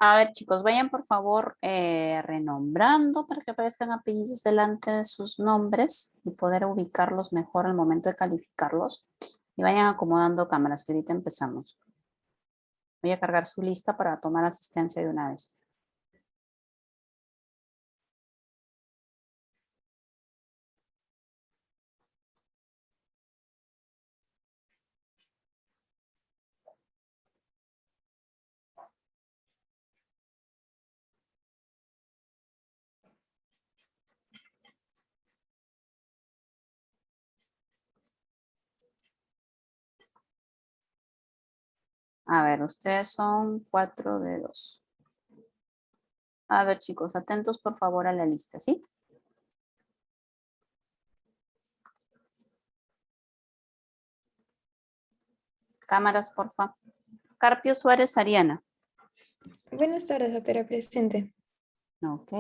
A ver, chicos, vayan por favor renombrando para que aparezcan apellidos delante de sus nombres y poder ubicarlos mejor al momento de calificarlos. Y vayan acomodando cámaras, que ahorita empezamos. Voy a cargar su lista para tomar asistencia de una vez. A ver, ustedes son 4 de 2. A ver, chicos, atentos por favor a la lista, ¿sí? Cámaras, por favor. Carpio Suárez Ariana. Buenas tardes, doctora, presente. Ok.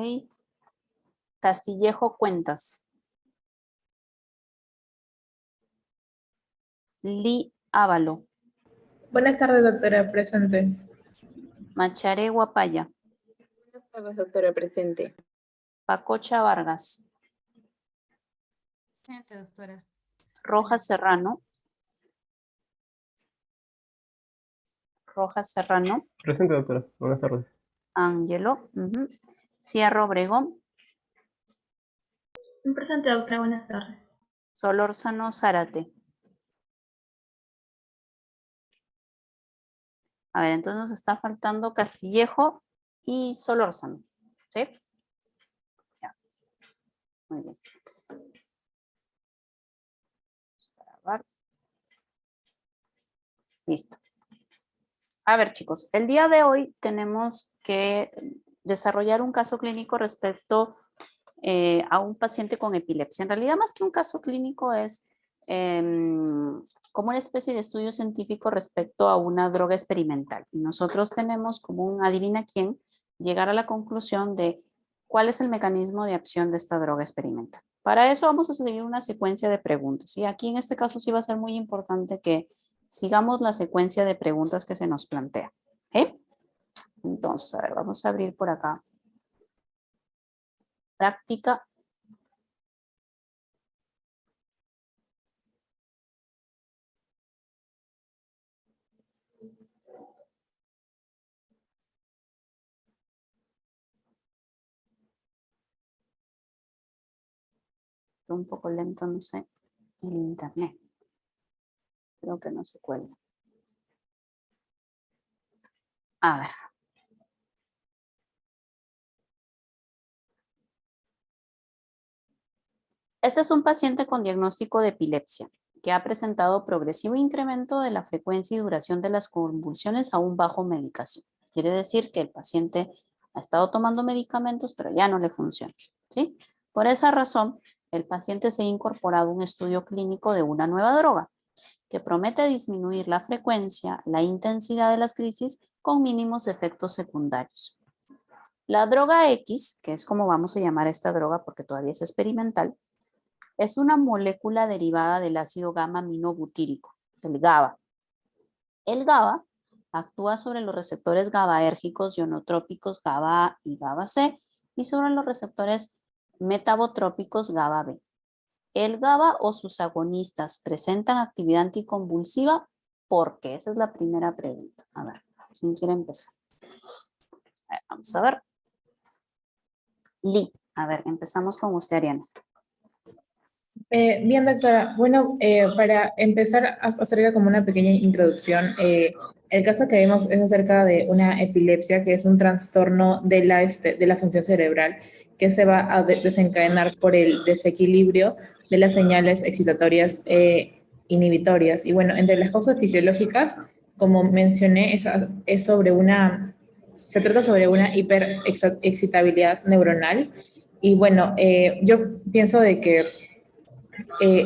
Castillejo Cuentas. Lee Ávalo. Buenas tardes, doctora, presente. Macharé Guapaya. Buenas tardes, doctora, presente. Pacocha Vargas. Presente, doctora. Rojas Serrano. Rojas Serrano. Presente, doctora. Buenas tardes. Ángelo. Sierra Obregón. Presente, doctora. Buenas tardes. Solórzano Zárate. A ver, entonces nos está faltando Castillejo y Solórzano. ¿Sí? Ya. Muy bien. Grabar. Listo. A ver, chicos, el día de hoy tenemos que desarrollar un caso clínico respecto a un paciente con epilepsia. En realidad, más que un caso clínico, es como una especie de estudio científico respecto a una droga experimental. Y nosotros tenemos como un adivina quién llegar a la conclusión de cuál es el mecanismo de acción de esta droga experimental. Para eso vamos a seguir una secuencia de preguntas. Y aquí en este caso sí va a ser muy importante que sigamos la secuencia de preguntas que se nos plantea. Entonces, a ver, vamos a abrir por acá. Práctica. Un poco lento, no sé, el internet. Creo que no se cuelga. A ver. Este es un paciente con diagnóstico de epilepsia que ha presentado progresivo incremento de la frecuencia y duración de las convulsiones a un bajo medicación. Quiere decir que el paciente ha estado tomando medicamentos, pero ya no le funciona, ¿sí? Por esa razón, el paciente se ha incorporado a un estudio clínico de una nueva droga que promete disminuir la frecuencia, la intensidad de las crisis con mínimos efectos secundarios. La droga X, que es como vamos a llamar a esta droga porque todavía es experimental, es una molécula derivada del ácido gamma-aminobutírico, el GABA. El GABA actúa sobre los receptores GABAérgicos ionotrópicos GABA y GABA-C y sobre los receptores metabotrópicos GABA-B. El GABA o sus agonistas presentan actividad anticonvulsiva. ¿Por qué? Esa es la primera pregunta. A ver, ¿quién quiere empezar? A ver, vamos a ver. Lee, a ver, empezamos con usted, Ariana. Bien, doctora. Bueno, para empezar a hacer como una pequeña introducción, el caso que vemos es acerca de una epilepsia, que es un trastorno de la función cerebral que se va a desencadenar por el desequilibrio de las señales excitatorias inhibitorias. Y bueno, entre las causas fisiológicas, como mencioné, se trata sobre una hiperexcitabilidad neuronal. Y bueno, yo pienso de que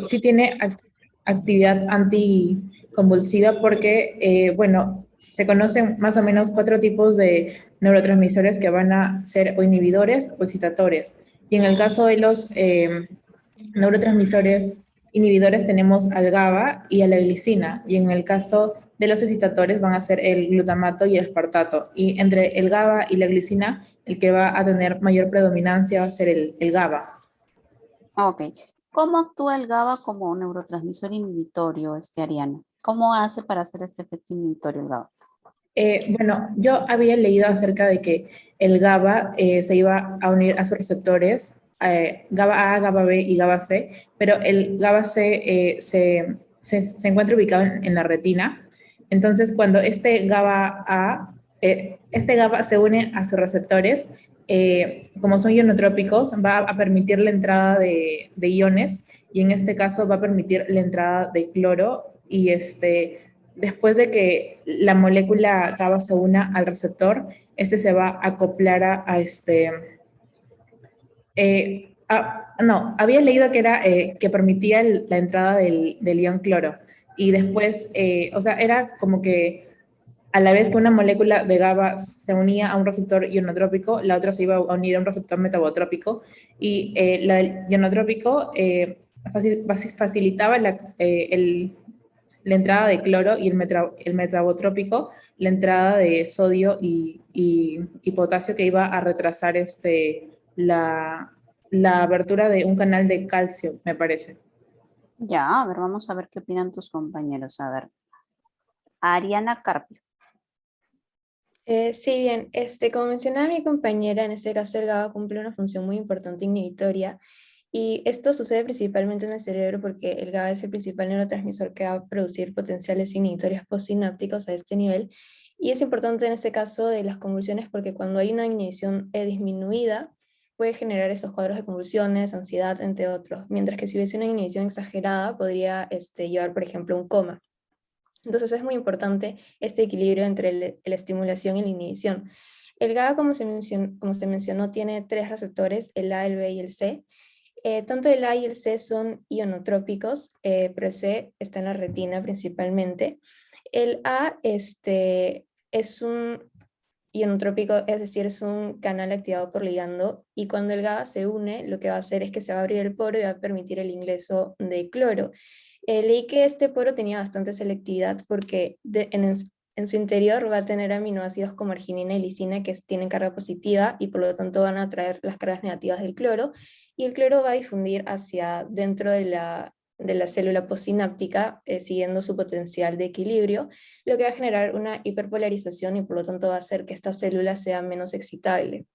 sí tiene actividad anticonvulsiva porque, bueno, se conocen más o menos 4 tipos de neurotransmisores que van a ser o inhibidores o excitatorios. Y en el caso de los neurotransmisores inhibidores tenemos al GABA y a la glicina. Y en el caso de los excitadores van a ser el glutamato y el aspartato. Y entre el GABA y la glicina, el que va a tener mayor predominancia va a ser el GABA. Ok. ¿Cómo actúa el GABA como neurotransmisor inhibitorio, Ariana? ¿Cómo hace para hacer este efecto inhibitorio el GABA? Bueno, yo había leído acerca de que el GABA se iba a unir a sus receptores, GABA A, GABA B y GABA C, pero el GABA C se encuentra ubicado en la retina. Entonces, cuando este GABA se une a sus receptores, como son ionotrópicos, va a permitir la entrada de iones y en este caso va a permitir la entrada de cloro y después de que la molécula GABA se una al receptor, se va a acoplar no, había leído que era que permitía la entrada del ion cloro. Y después, o sea, era como que a la vez que una molécula de GABA se unía a un receptor ionotrópico, la otra se iba a unir a un receptor metabotrópico. Y la del ionotrópico facilitaba la entrada de cloro y el metabotrópico, la entrada de sodio y potasio que iba a retrasar la abertura de un canal de calcio, me parece. Ya, a ver, vamos a ver qué opinan tus compañeros. A ver, Ariana Carpio. Sí, bien, como mencionaba mi compañera, en este caso el GABA cumple una función muy importante inhibitoria y esto sucede principalmente en el cerebro porque el GABA es el principal neurotransmisor que va a producir potenciales inhibitorios postsinápticos a este nivel y es importante en este caso de las convulsiones porque cuando hay una inhibición disminuida puede generar esos cuadros de convulsiones, ansiedad, entre otros, mientras que si hubiese una inhibición exagerada podría llevar, por ejemplo, a un coma. Entonces es muy importante este equilibrio entre la estimulación y la inhibición. El GABA, como se mencionó, tiene tres receptores, el A, el B y el C. Tanto el A y el C son ionotrópicos, pero el C está en la retina principalmente. El A es un ionotrópico, es decir, es un canal activado por ligando, y cuando el GABA se une, lo que va a hacer es que se va a abrir el poro y va a permitir el ingreso de cloro. Leí que este poro tenía bastante selectividad porque en su interior va a tener aminoácidos como arginina y lisina que tienen carga positiva y por lo tanto van a atraer las cargas negativas del cloro y el cloro va a difundir hacia dentro de la célula postsináptica siguiendo su potencial de equilibrio, lo que va a generar una hiperpolarización y por lo tanto va a hacer que esta célula sea menos excitable.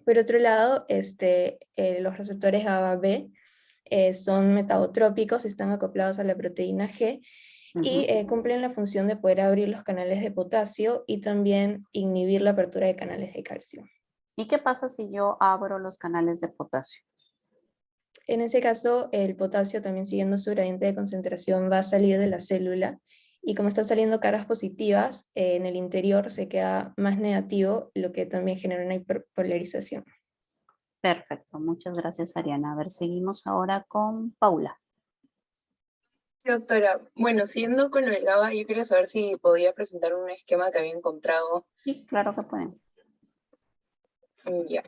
Por otro lado, los receptores GABA-B son metabotrópicos, están acoplados a la proteína G y cumplen la función de poder abrir los canales de potasio y también inhibir la apertura de canales de calcio. ¿Y qué pasa si yo abro los canales de potasio? En ese caso, el potasio, también siguiendo su gradiente de concentración, va a salir de la célula y como están saliendo cargas positivas, en el interior se queda más negativo, lo que también genera una hiperpolarización. Perfecto, muchas gracias, Ariana. A ver, seguimos ahora con Paula. Sí, doctora, bueno, siguiendo con lo del GABA, yo quería saber si podía presentar un esquema que había encontrado. Sí, claro que pueden. Ya.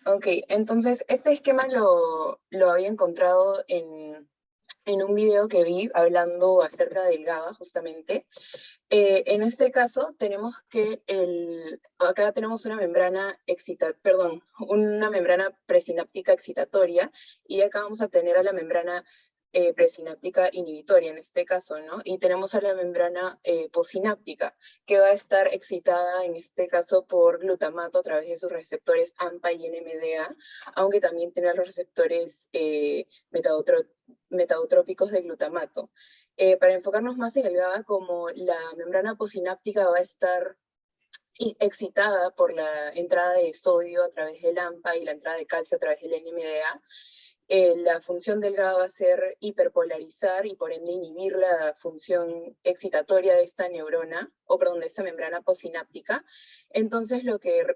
Ok, entonces este esquema lo había encontrado en un video que vi hablando acerca del GABA, justamente. En este caso tenemos que acá tenemos una membrana una membrana presináptica excitatoria y acá vamos a tener a la membrana presináptica inhibitoria en este caso, ¿no? Y tenemos a la membrana postsináptica que va a estar excitada en este caso por glutamato a través de sus receptores AMPA y NMDA, aunque también tiene los receptores metabotrópicos de glutamato. Para enfocarnos más en el GABA, como la membrana postsináptica va a estar excitada por la entrada de sodio a través del AMPA y la entrada de calcio a través del NMDA, la función del GABA va a ser hiperpolarizar y por ende inhibir la función excitatoria de esta neurona, de esta membrana postsináptica. Entonces lo que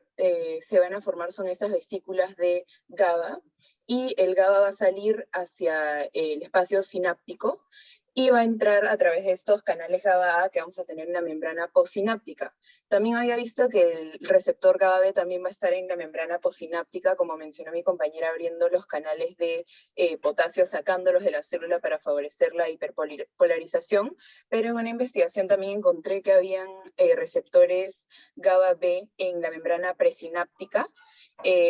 se van a formar son estas vesículas de GABA y el GABA va a salir hacia el espacio sináptico y va a entrar a través de estos canales GABA-A que vamos a tener en la membrana postsináptica. También había visto que el receptor GABA-B también va a estar en la membrana postsináptica, como mencionó mi compañera, abriendo los canales de potasio, sacándolos de la célula para favorecer la hiperpolarización, pero en una investigación también encontré que habían receptores GABA-B en la membrana presináptica,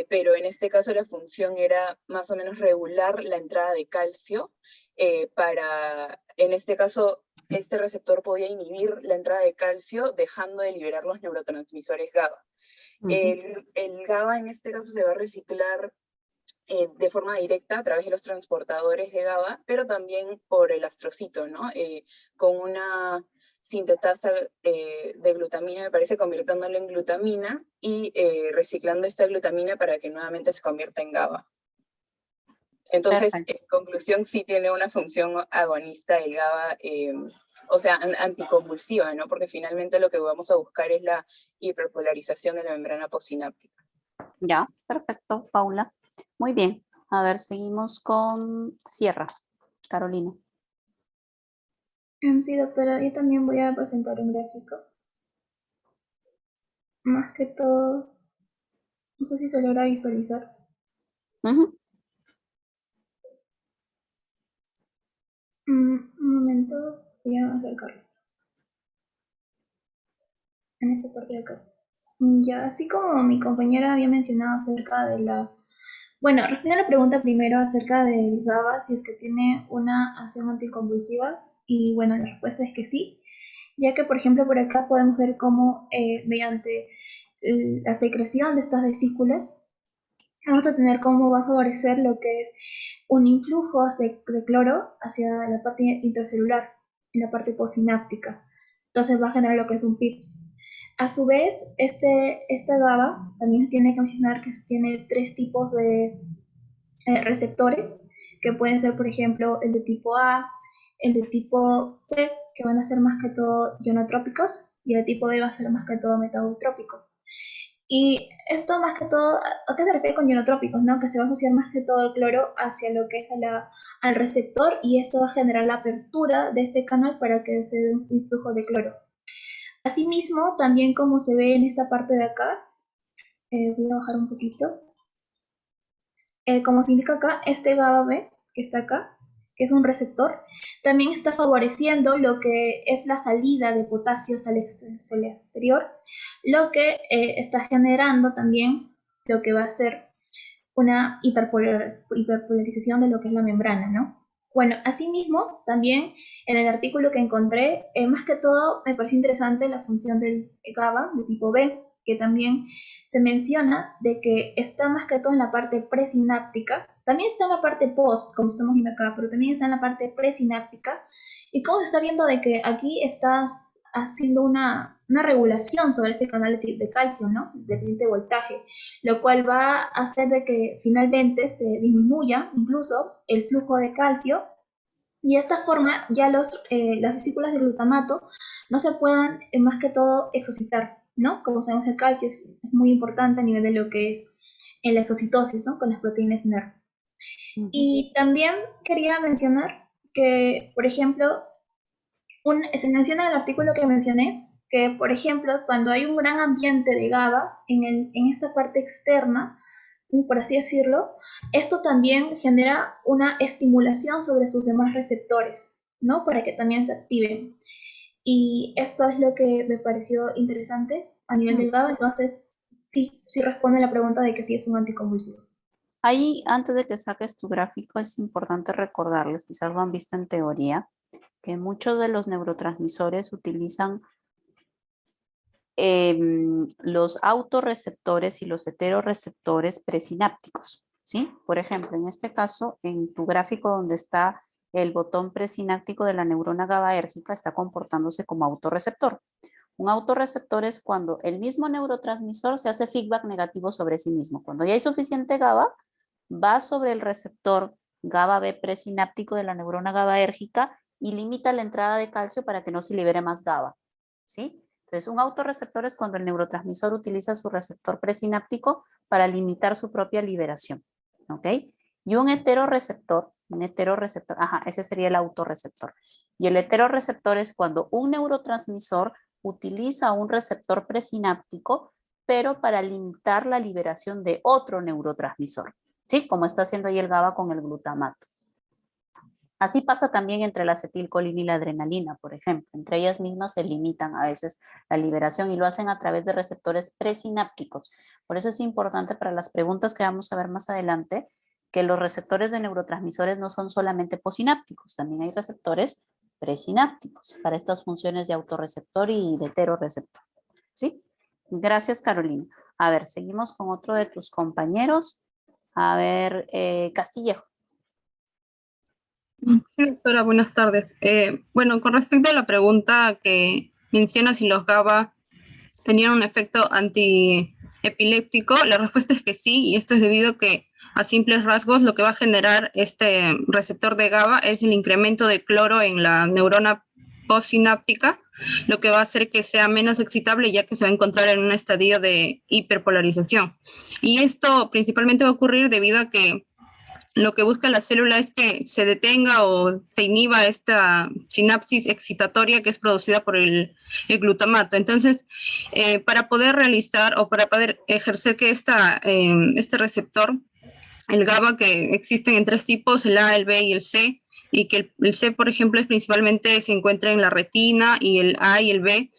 pero en este caso la función era más o menos regular la entrada de calcio en este caso, este receptor podía inhibir la entrada de calcio dejando de liberar los neurotransmisores GABA. El GABA en este caso se va a reciclar de forma directa a través de los transportadores de GABA, pero también por el astrocito, ¿no? Con una sintetasa de glutamina, me parece, convirtiéndolo en glutamina y reciclando esta glutamina para que nuevamente se convierta en GABA. Entonces, en conclusión, sí tiene una función agonista el GABA, o sea, anticonvulsiva, ¿no? Porque finalmente lo que vamos a buscar es la hiperpolarización de la membrana postsináptica. Ya, perfecto, Paula. Muy bien. A ver, seguimos con Sierra. Carolina. Sí, doctora, yo también voy a presentar un gráfico. Más que todo, no sé si se logra visualizar. Un momento, voy a acercarlo. En esta parte de acá. Ya, así como mi compañera había mencionado acerca de la... Bueno, respondiendo a la pregunta primero acerca del GABA, si es que tiene una acción anticonvulsiva, y bueno, la respuesta es que sí, ya que por ejemplo por acá podemos ver cómo mediante la secreción de estas vesículas vamos a tener cómo va a favorecer lo que es un influjo de cloro hacia la parte intracelular, en la parte postsináptica. Entonces va a generar lo que es un PIPS. A su vez, esta GABA también tiene que mencionar que tiene 3 tipos de receptores, que pueden ser, por ejemplo, el de tipo A, el de tipo C, que van a ser más que todo ionotrópicos, y el de tipo B va a ser más que todo metautrópicos. Y esto más que todo, ¿a qué se refiere con ionotrópicos? ¿No? Que se va a asociar más que todo el cloro hacia lo que es al receptor, y esto va a generar la apertura de este canal para que se dé un flujo de cloro. Asimismo, también como se ve en esta parte de acá, voy a bajar un poquito, como se indica acá, este GABA-B que está acá, que es un receptor, también está favoreciendo lo que es la salida de potasio hacia el exterior, lo que está generando también lo que va a ser una hiperpolarización de lo que es la membrana, ¿no? Bueno, asimismo, también en el artículo que encontré, más que todo me pareció interesante la función del GABA de tipo B, que también se menciona de que está más que todo en la parte presináptica, también está en la parte post, como estamos viendo acá, pero también está en la parte presináptica, y como se está viendo de que aquí está haciendo una regulación sobre este canal de calcio, ¿no? De voltaje, lo cual va a hacer de que finalmente se disminuya incluso el flujo de calcio, y de esta forma ya las vesículas de glutamato no se puedan más que todo exocitar, ¿no? Como sabemos, el calcio es muy importante a nivel de lo que es la exocitosis, ¿no? Con las proteínas NER. Y también quería mencionar que, por ejemplo, se menciona en el artículo que mencioné que, por ejemplo, cuando hay un gran ambiente de GABA en esta parte externa, por así decirlo, esto también genera una estimulación sobre sus demás receptores, ¿no? Para que también se activen. Y esto es lo que me pareció interesante a nivel del GABA, entonces sí responde a la pregunta de que sí es un anticonvulsivo. Ahí, antes de que saques tu gráfico, es importante recordarles, quizás lo han visto en teoría, que muchos de los neurotransmisores utilizan los autorreceptores y los heteroreceptores presinápticos, ¿sí? Por ejemplo, en este caso, en tu gráfico donde está el botón presináptico de la neurona GABAérgica, está comportándose como autorreceptor. Un autorreceptor es cuando el mismo neurotransmisor se hace feedback negativo sobre sí mismo. Cuando ya hay suficiente GABA, va sobre el receptor GABA-B presináptico de la neurona GABAérgica y limita la entrada de calcio para que no se libere más GABA, ¿sí? Entonces, un autorreceptor es cuando el neurotransmisor utiliza su receptor presináptico para limitar su propia liberación, ¿ok? Y un heteroreceptor, ese sería el autorreceptor. Y el heteroreceptor es cuando un neurotransmisor utiliza un receptor presináptico, pero para limitar la liberación de otro neurotransmisor, ¿sí? Como está haciendo ahí el GABA con el glutamato. Así pasa también entre la acetilcolina y la adrenalina, por ejemplo. Entre ellas mismas se limitan a veces la liberación y lo hacen a través de receptores presinápticos. Por eso es importante para las preguntas que vamos a ver más adelante que los receptores de neurotransmisores no son solamente posinápticos, también hay receptores presinápticos para estas funciones de autorreceptor y de heteroreceptor. ¿Sí? Gracias, Carolina. A ver, seguimos con otro de tus compañeros. A ver, Castillejo. Sí, doctora, buenas tardes. Bueno, con respecto a la pregunta que menciona si los GABA tenían un efecto antiepiléptico, la respuesta es que sí, y esto es debido a que a simples rasgos lo que va a generar este receptor de GABA es el incremento de cloro en la neurona postsináptica, lo que va a hacer que sea menos excitable ya que se va a encontrar en un estadio de hiperpolarización. Y esto principalmente va a ocurrir debido a que lo que busca la célula es que se detenga o se inhiba esta sinapsis excitatoria que es producida por el glutamato. Entonces, para poder realizar o para poder ejercer que este receptor, el GABA, que existen en 3 tipos, el A, el B y el C, y que el C, por ejemplo, es principalmente se encuentra en la retina, y el A y el B,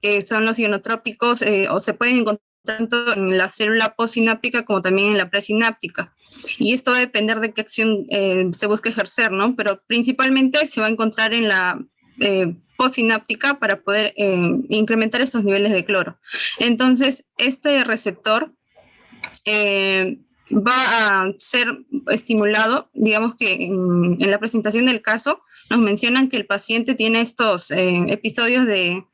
que son los ionotrópicos, o se pueden encontrar tanto en la célula postsináptica como también en la presináptica. Y esto va a depender de qué acción se busca ejercer, ¿no? Pero principalmente se va a encontrar en la postsináptica para poder incrementar estos niveles de cloro. Entonces, este receptor va a ser estimulado, digamos que en la presentación del caso nos mencionan que el paciente tiene estos episodios de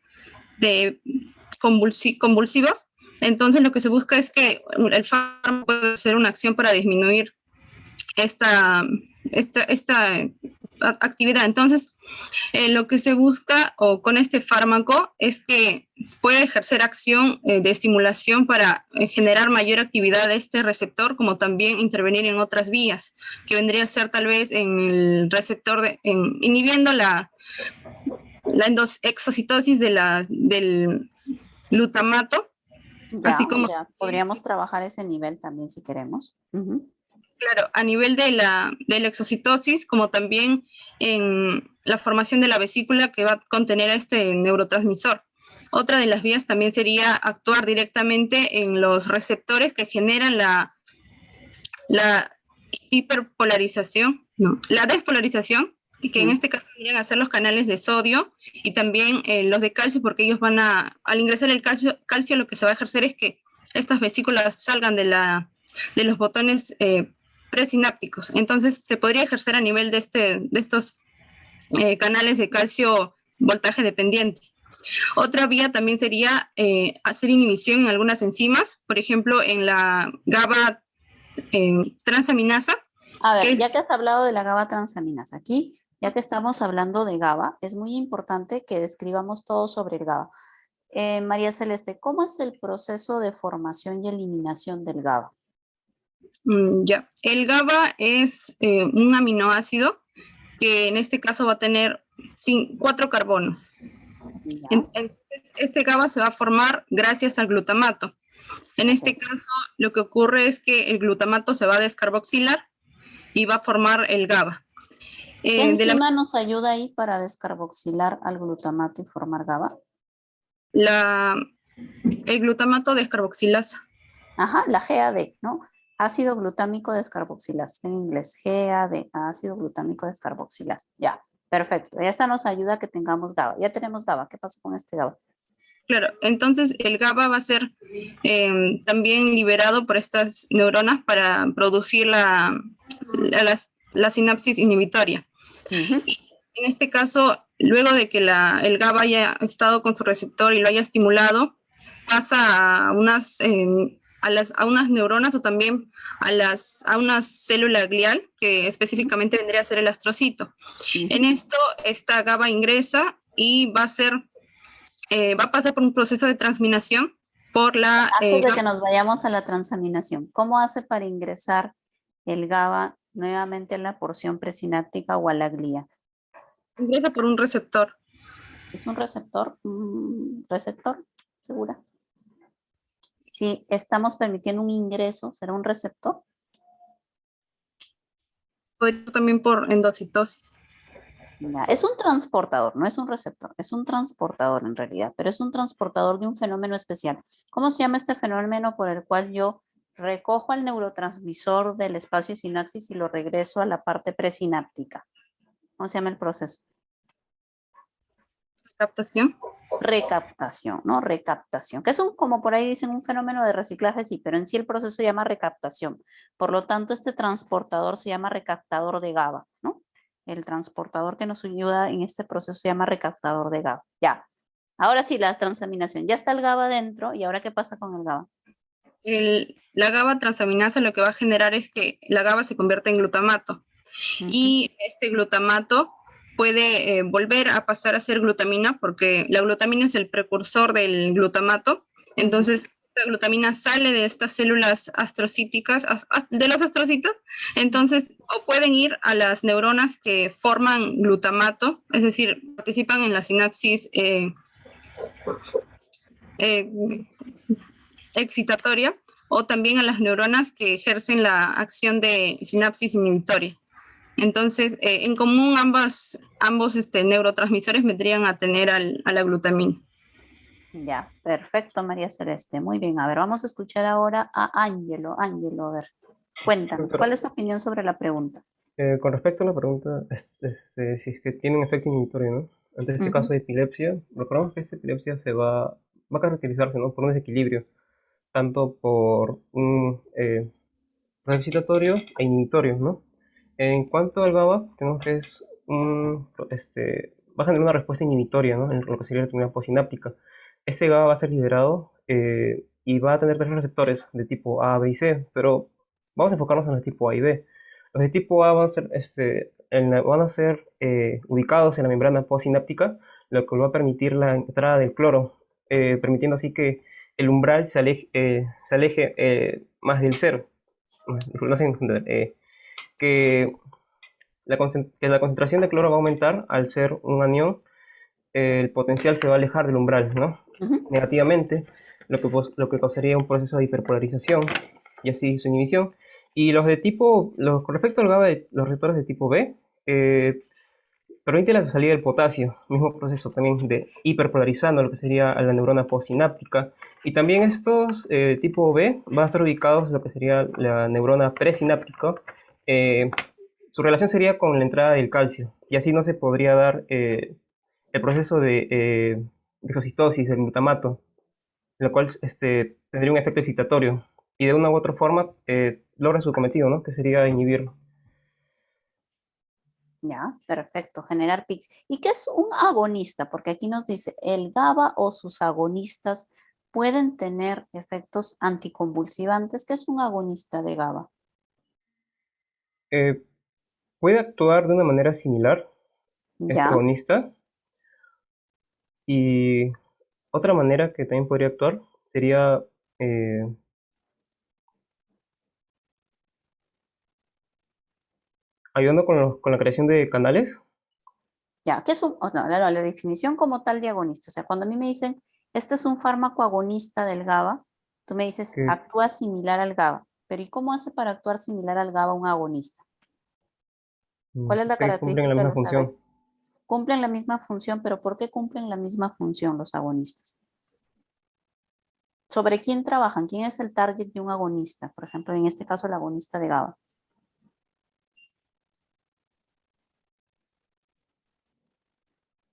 convulsivos. Entonces lo que se busca es que el fármaco puede hacer una acción para disminuir esta actividad. Entonces, lo que se busca o con este fármaco es que puede ejercer acción de estimulación para generar mayor actividad de este receptor, como también intervenir en otras vías, que vendría a ser tal vez en el receptor, inhibiendo la exocitosis del glutamato. Ya, Así como podríamos trabajar ese nivel también si queremos. Claro, a nivel de la exocitosis, como también en la formación de la vesícula que va a contener a este neurotransmisor. Otra de las vías también sería actuar directamente en los receptores que generan la hiperpolarización, no, la despolarización, y que en este caso vendrían a ser los canales de sodio y también los de calcio, porque ellos al ingresar el calcio lo que se va a ejercer es que estas vesículas salgan de los botones presinápticos. Entonces se podría ejercer a nivel de estos canales de calcio voltaje dependiente. Otra vía también sería hacer inhibición en algunas enzimas, por ejemplo en la GABA transaminasa. A ver, ya que has hablado de la GABA transaminasa, aquí, ya que estamos hablando de GABA, es muy importante que describamos todo sobre el GABA. María Celeste, ¿cómo es el proceso de formación y eliminación del GABA? Ya, el GABA es un aminoácido que en este caso va a tener 4 carbonos. Entonces, este GABA se va a formar gracias al glutamato. En este caso, lo que ocurre es que el glutamato se va a descarboxilar y va a formar el GABA. ¿Qué enzima nos ayuda ahí para descarboxilar al glutamato y formar GABA? El glutamato descarboxilasa. Ajá, la GAD, ¿no? Ácido glutámico descarboxilasa, está en inglés, GAD, ácido glutámico descarboxilasa. Ya, perfecto. Ya esta nos ayuda a que tengamos GABA. Ya tenemos GABA. ¿Qué pasa con este GABA? Claro, entonces el GABA va a ser también liberado por estas neuronas para producir la sinapsis inhibitoria. Y en este caso, luego de que el GABA haya estado con su receptor y lo haya estimulado, pasa a unas neuronas o también a una célula glial, que específicamente vendría a ser el astrocito. En esto, esta GABA ingresa y va a pasar por un proceso de transminación por la... Antes de que nos vayamos a la transaminación, ¿cómo hace para ingresar el GABA nuevamente a la porción presináptica o a la glía? Ingresa por un receptor. ¿Es un receptor? ¿Receptor? ¿Segura? Si estamos permitiendo un ingreso, ¿será un receptor? Puede ser también por endocitosis. Ya, es un transportador, no es un receptor, es un transportador en realidad, pero es un transportador de un fenómeno especial. ¿Cómo se llama este fenómeno por el cual yo recojo al neurotransmisor del espacio sinapsis y lo regreso a la parte presináptica? ¿Cómo se llama el proceso? Captación. Recaptación, ¿no? Recaptación, que es un, como por ahí dicen, un fenómeno de reciclaje, sí, pero en sí el proceso se llama recaptación. Por lo tanto, este transportador se llama recaptador de GABA, ¿no? El transportador que nos ayuda en este proceso se llama recaptador de GABA. Ya. Ahora sí, la transaminación. Ya está el GABA dentro, ¿y ahora qué pasa con el GABA? La GABA transaminasa lo que va a generar es que la GABA se convierte en glutamato. Y este glutamato puede volver a pasar a ser glutamina porque la glutamina es el precursor del glutamato. Entonces, la glutamina sale de estas células astrocíticas, de los astrocitos, entonces o pueden ir a las neuronas que forman glutamato, es decir, participan en la sinapsis eh, excitatoria, o también a las neuronas que ejercen la acción de sinapsis inhibitoria. Entonces, en común ambos neurotransmisores vendrían a tener a la glutamina. Ya, perfecto, María Celeste. Muy bien, a ver, vamos a escuchar ahora a Ángelo. Ángelo, a ver, cuéntanos, Doctora, ¿cuál es tu opinión sobre la pregunta? con respecto a la pregunta, si es que tiene un efecto inhibitorio, ¿no? Ante este caso de epilepsia, recordamos que esta epilepsia va a caracterizarse, ¿no? Por un desequilibrio, tanto por un proceso excitatorio e inhibitorio, ¿no? En cuanto al GABA, tenemos que va a generar una respuesta inhibitoria, ¿no? En lo que sería la terminal postsináptica. Este GABA va a ser liberado y va a tener tres receptores de tipo A, B y C, pero vamos a enfocarnos en el tipo A y B. Los de tipo A van a ser ubicados en la membrana postsináptica, lo que va a permitir la entrada del cloro, permitiendo así que el umbral se aleje más del cero. No sé entender, que que la concentración de cloro va a aumentar al ser un anión, el potencial se va a alejar del umbral, ¿no? Negativamente, lo que causaría un proceso de hiperpolarización y así su inhibición. Y con respecto al GABA, los receptores de tipo B, permite la salida del potasio, mismo proceso también de hiperpolarizando lo que sería a la neurona postsináptica. Y también estos tipo B van a estar ubicados en lo que sería la neurona presináptica. Eh, Su relación sería con la entrada del calcio, y así no se podría dar el proceso de exocitosis del glutamato, lo cual tendría un efecto excitatorio y de una u otra forma logra su cometido, ¿no? Que sería inhibirlo. Ya, perfecto, generar pics. ¿Y qué es un agonista? Porque aquí nos dice, el GABA o sus agonistas pueden tener efectos anticonvulsivantes. ¿Qué es un agonista de GABA? Eh, Puede actuar de una manera similar este Ya, agonista, y otra manera que también podría actuar sería eh, ayudando con la creación de canales. ya. ¿Qué es un, oh, no, la definición como tal de agonista? O sea, cuando a mí me dicen, este es un fármaco agonista del GABA, tú me dices, Que actúa similar al GABA. Pero ¿y cómo hace para actuar similar al GABA un agonista? ¿Cuál es la que cumplen la característica de misma los agonistas? función. Cumplen la misma función, pero ¿por qué cumplen la misma función los agonistas? ¿Sobre quién trabajan? ¿Quién es el target de un agonista? Por ejemplo, en este caso, el agonista de GABA.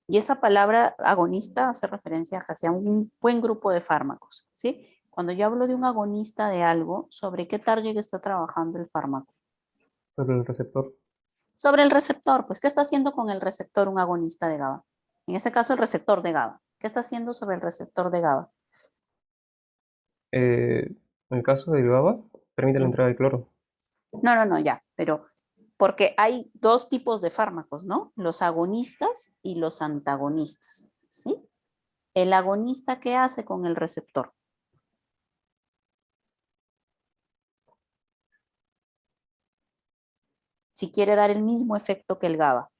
Y esa palabra agonista hace referencia a hacia un buen grupo de fármacos, ¿sí? Cuando yo hablo de un agonista de algo, ¿sobre qué target está trabajando el fármaco? Sobre el receptor. Sobre el receptor, pues, ¿qué está haciendo con el receptor un agonista de GABA? En este caso, el receptor de GABA. ¿Qué está haciendo sobre el receptor de GABA? En el caso del GABA, permite la entrada de cloro. No, ya, pero porque hay dos tipos de fármacos, ¿no? Los agonistas y los antagonistas, ¿sí? El agonista, ¿qué hace con el receptor? Si quiere dar el mismo efecto que el GABA.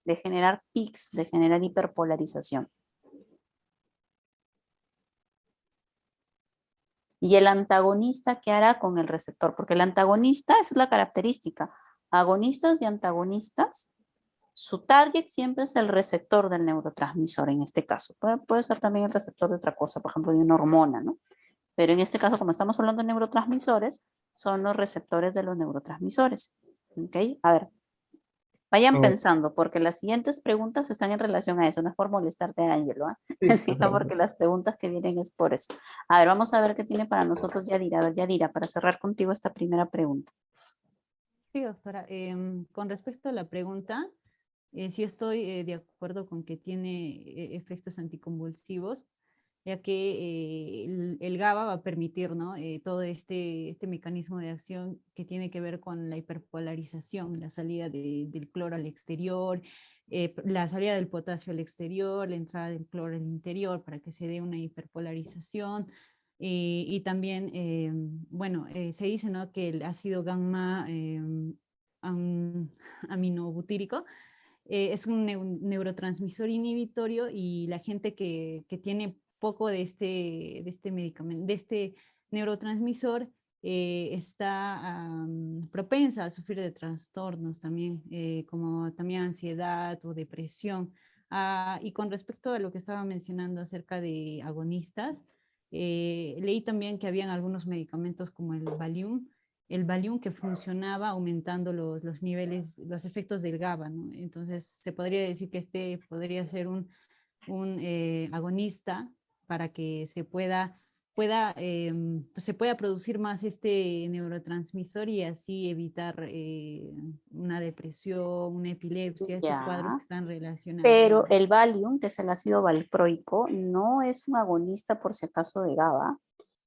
De generar peaks, de generar hiperpolarización. Y el antagonista, ¿qué hará con el receptor? Porque el antagonista, esa es la característica. Agonistas y antagonistas, su target siempre es el receptor del neurotransmisor en este caso. Puede ser también el receptor de otra cosa, por ejemplo, de una hormona, ¿no? Pero en este caso, como estamos hablando de neurotransmisores, son los receptores de los neurotransmisores. ¿Ok? A ver, vayan pensando, porque las siguientes preguntas están en relación a eso. No es por molestarte, Ángelo, Sí, sino porque las preguntas que vienen es por eso. A ver, vamos a ver qué tiene para nosotros Yadira. A ver, Yadira, para cerrar contigo esta primera pregunta. Sí, doctora. Con respecto a la pregunta, sí estoy de acuerdo con que tiene efectos anticonvulsivos, ya que el GABA va a permitir, ¿no? Todo este mecanismo de acción que tiene que ver con la hiperpolarización, la salida del cloro al exterior, la salida del potasio al exterior, la entrada del cloro al interior, para que se dé una hiperpolarización. Y también, bueno, se dice, ¿no?, que el ácido gamma aminobutírico es un neurotransmisor inhibitorio, y la gente que tiene poco de este medicamento, de este neurotransmisor, está propensa a sufrir de trastornos también, como también ansiedad o depresión. Y con respecto a lo que estaba mencionando acerca de agonistas, leí también que habían algunos medicamentos como el Valium que funcionaba aumentando los niveles, los efectos del GABA, ¿no? Entonces se podría decir que este podría ser un agonista para que se pueda producir más este neurotransmisor, y así evitar una depresión, una epilepsia, estos cuadros Ya. que están relacionados. Pero el Valium, que es el ácido valproico, no es un agonista por si acaso de GABA.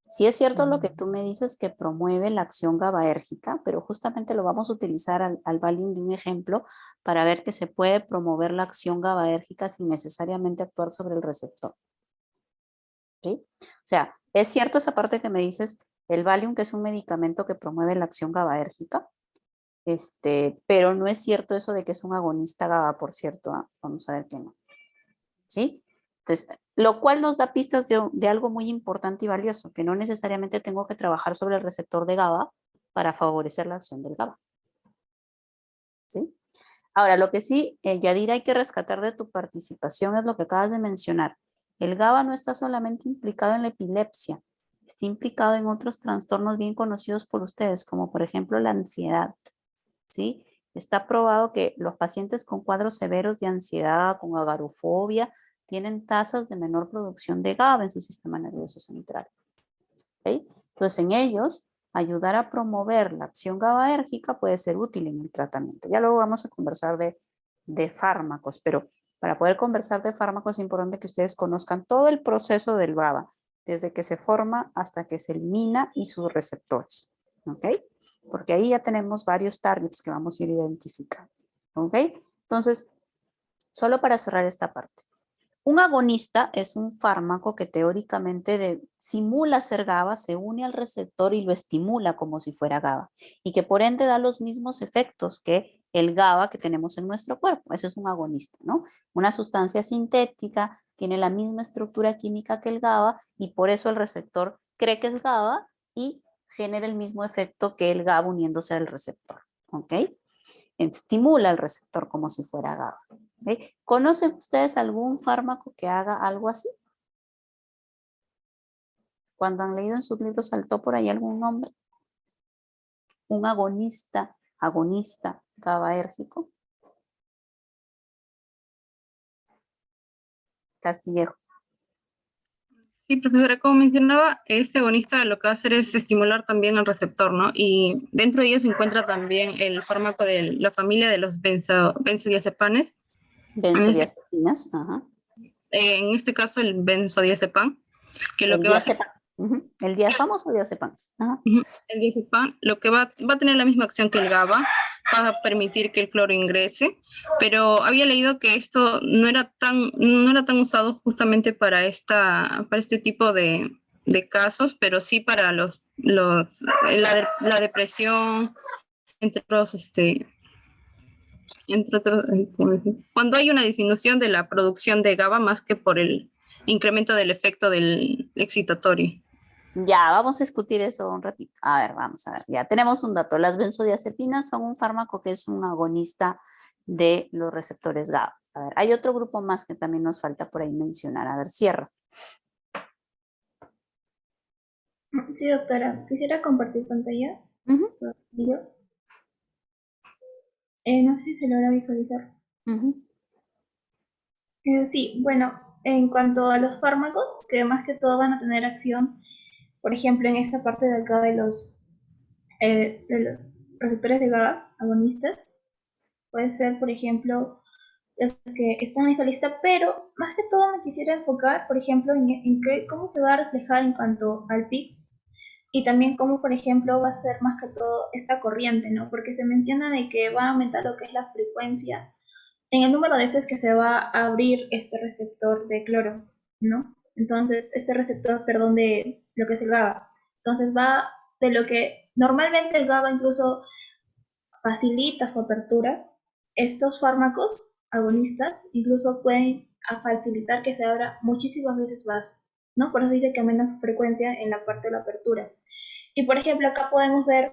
Sí es cierto lo que tú me dices, que promueve la acción GABAérgica, pero justamente lo vamos a utilizar al Valium de un ejemplo para ver que se puede promover la acción GABAérgica sin necesariamente actuar sobre el receptor. ¿Sí? O sea, es cierto esa parte que me dices, el Valium, que es un medicamento que promueve la acción GABAérgica, pero no es cierto eso de que es un agonista GABA, por cierto. Vamos a ver que no. ¿Sí? Entonces, lo cual nos da pistas de algo muy importante y valioso, que no necesariamente tengo que trabajar sobre el receptor de GABA para favorecer la acción del GABA. ¿Sí? Ahora, lo que sí, Yadira, hay que rescatar de tu participación es lo que acabas de mencionar. El GABA no está solamente implicado en la epilepsia, está implicado en otros trastornos bien conocidos por ustedes, como por ejemplo la ansiedad. ¿Sí? Está probado que los pacientes con cuadros severos de ansiedad, con agorafobia, tienen tasas de menor producción de GABA en su sistema nervioso central. ¿Okay? Entonces, en ellos, ayudar a promover la acción GABAérgica puede ser útil en el tratamiento. Ya luego vamos a conversar de fármacos, pero para poder conversar de fármacos es importante que ustedes conozcan todo el proceso del GABA, desde que se forma hasta que se elimina y sus receptores. ¿Ok? Porque ahí ya tenemos varios targets que vamos a ir identificando. ¿Ok? Entonces, solo para cerrar esta parte. Un agonista es un fármaco que teóricamente simula ser GABA, se une al receptor y lo estimula como si fuera GABA, y que por ende da los mismos efectos que el GABA que tenemos en nuestro cuerpo. Ese es un agonista, ¿no? Una sustancia sintética, tiene la misma estructura química que el GABA, y por eso el receptor cree que es GABA y genera el mismo efecto que el GABA uniéndose al receptor. ¿Ok? Estimula el receptor como si fuera GABA. ¿Okay? ¿Conocen ustedes algún fármaco que haga algo así? Cuando han leído en sus libros, ¿saltó por ahí algún nombre? Un agonista GABAérgico. Castillejo. Sí, profesora, como mencionaba, este agonista lo que va a hacer es estimular también al receptor, ¿no? Y dentro de ellos se encuentra también el fármaco de la familia de los benzodiazepanes. Benzodiazepinas, ajá. En este caso el benzodiazepam, que lo El que va a hacer... diazepam. El famoso diazepam. Ajá. El diazepam lo que va a tener la misma acción que el GABA, va a permitir que el cloro ingrese, pero había leído que esto no era tan usado justamente para este tipo de casos, pero sí para la depresión, entre otros entre otros, cuando hay una disminución de la producción de GABA más que por el incremento del efecto del excitatorio. Ya, vamos a discutir eso un ratito. A ver, vamos a ver. Ya tenemos un dato. Las benzodiazepinas son un fármaco que es un agonista de los receptores GABA. A ver, hay otro grupo más que también nos falta por ahí mencionar. A ver, cierra. Sí, doctora. Quisiera compartir pantalla. Ujú, Yo. No sé si se logra visualizar. ujú. Sí, bueno, en cuanto a los fármacos, que más que todo van a tener acción, por ejemplo, en esta parte de acá de los receptores de GABA, agonistas, puede ser, por ejemplo, los que están en esa lista, pero más que todo me quisiera enfocar, por ejemplo, cómo se va a reflejar en cuanto al PIX y también cómo, por ejemplo, va a ser más que todo esta corriente, ¿no? Porque se menciona de que va a aumentar lo que es la frecuencia en el número de veces que se va a abrir este receptor de cloro, ¿no? Entonces, este receptor, perdón, de lo que es el GABA. Entonces va de lo que normalmente el GABA incluso facilita su apertura. Estos fármacos agonistas incluso pueden facilitar que se abra muchísimas veces más, ¿no? Por eso dice que aumenta su frecuencia en la parte de la apertura. Y por ejemplo, acá podemos ver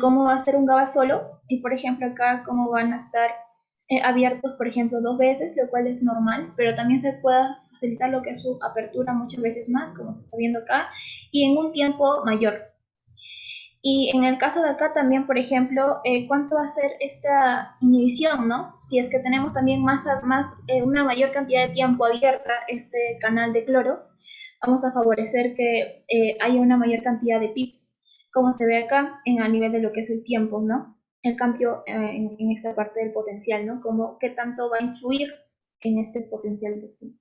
cómo va a ser un GABA solo, y por ejemplo acá cómo van a estar abiertos, por ejemplo, 2 veces, lo cual es normal, pero también se puede facilitar lo que es su apertura muchas veces más, como se está viendo acá, y en un tiempo mayor. Y en el caso de acá también, por ejemplo, ¿cuánto va a ser esta inhibición, no? Si es que tenemos también una mayor cantidad de tiempo abierta este canal de cloro, vamos a favorecer que haya una mayor cantidad de pips, como se ve acá a nivel de lo que es el tiempo, ¿no? El cambio en esta parte del potencial, ¿no? Como qué tanto va a influir en este potencial de acción.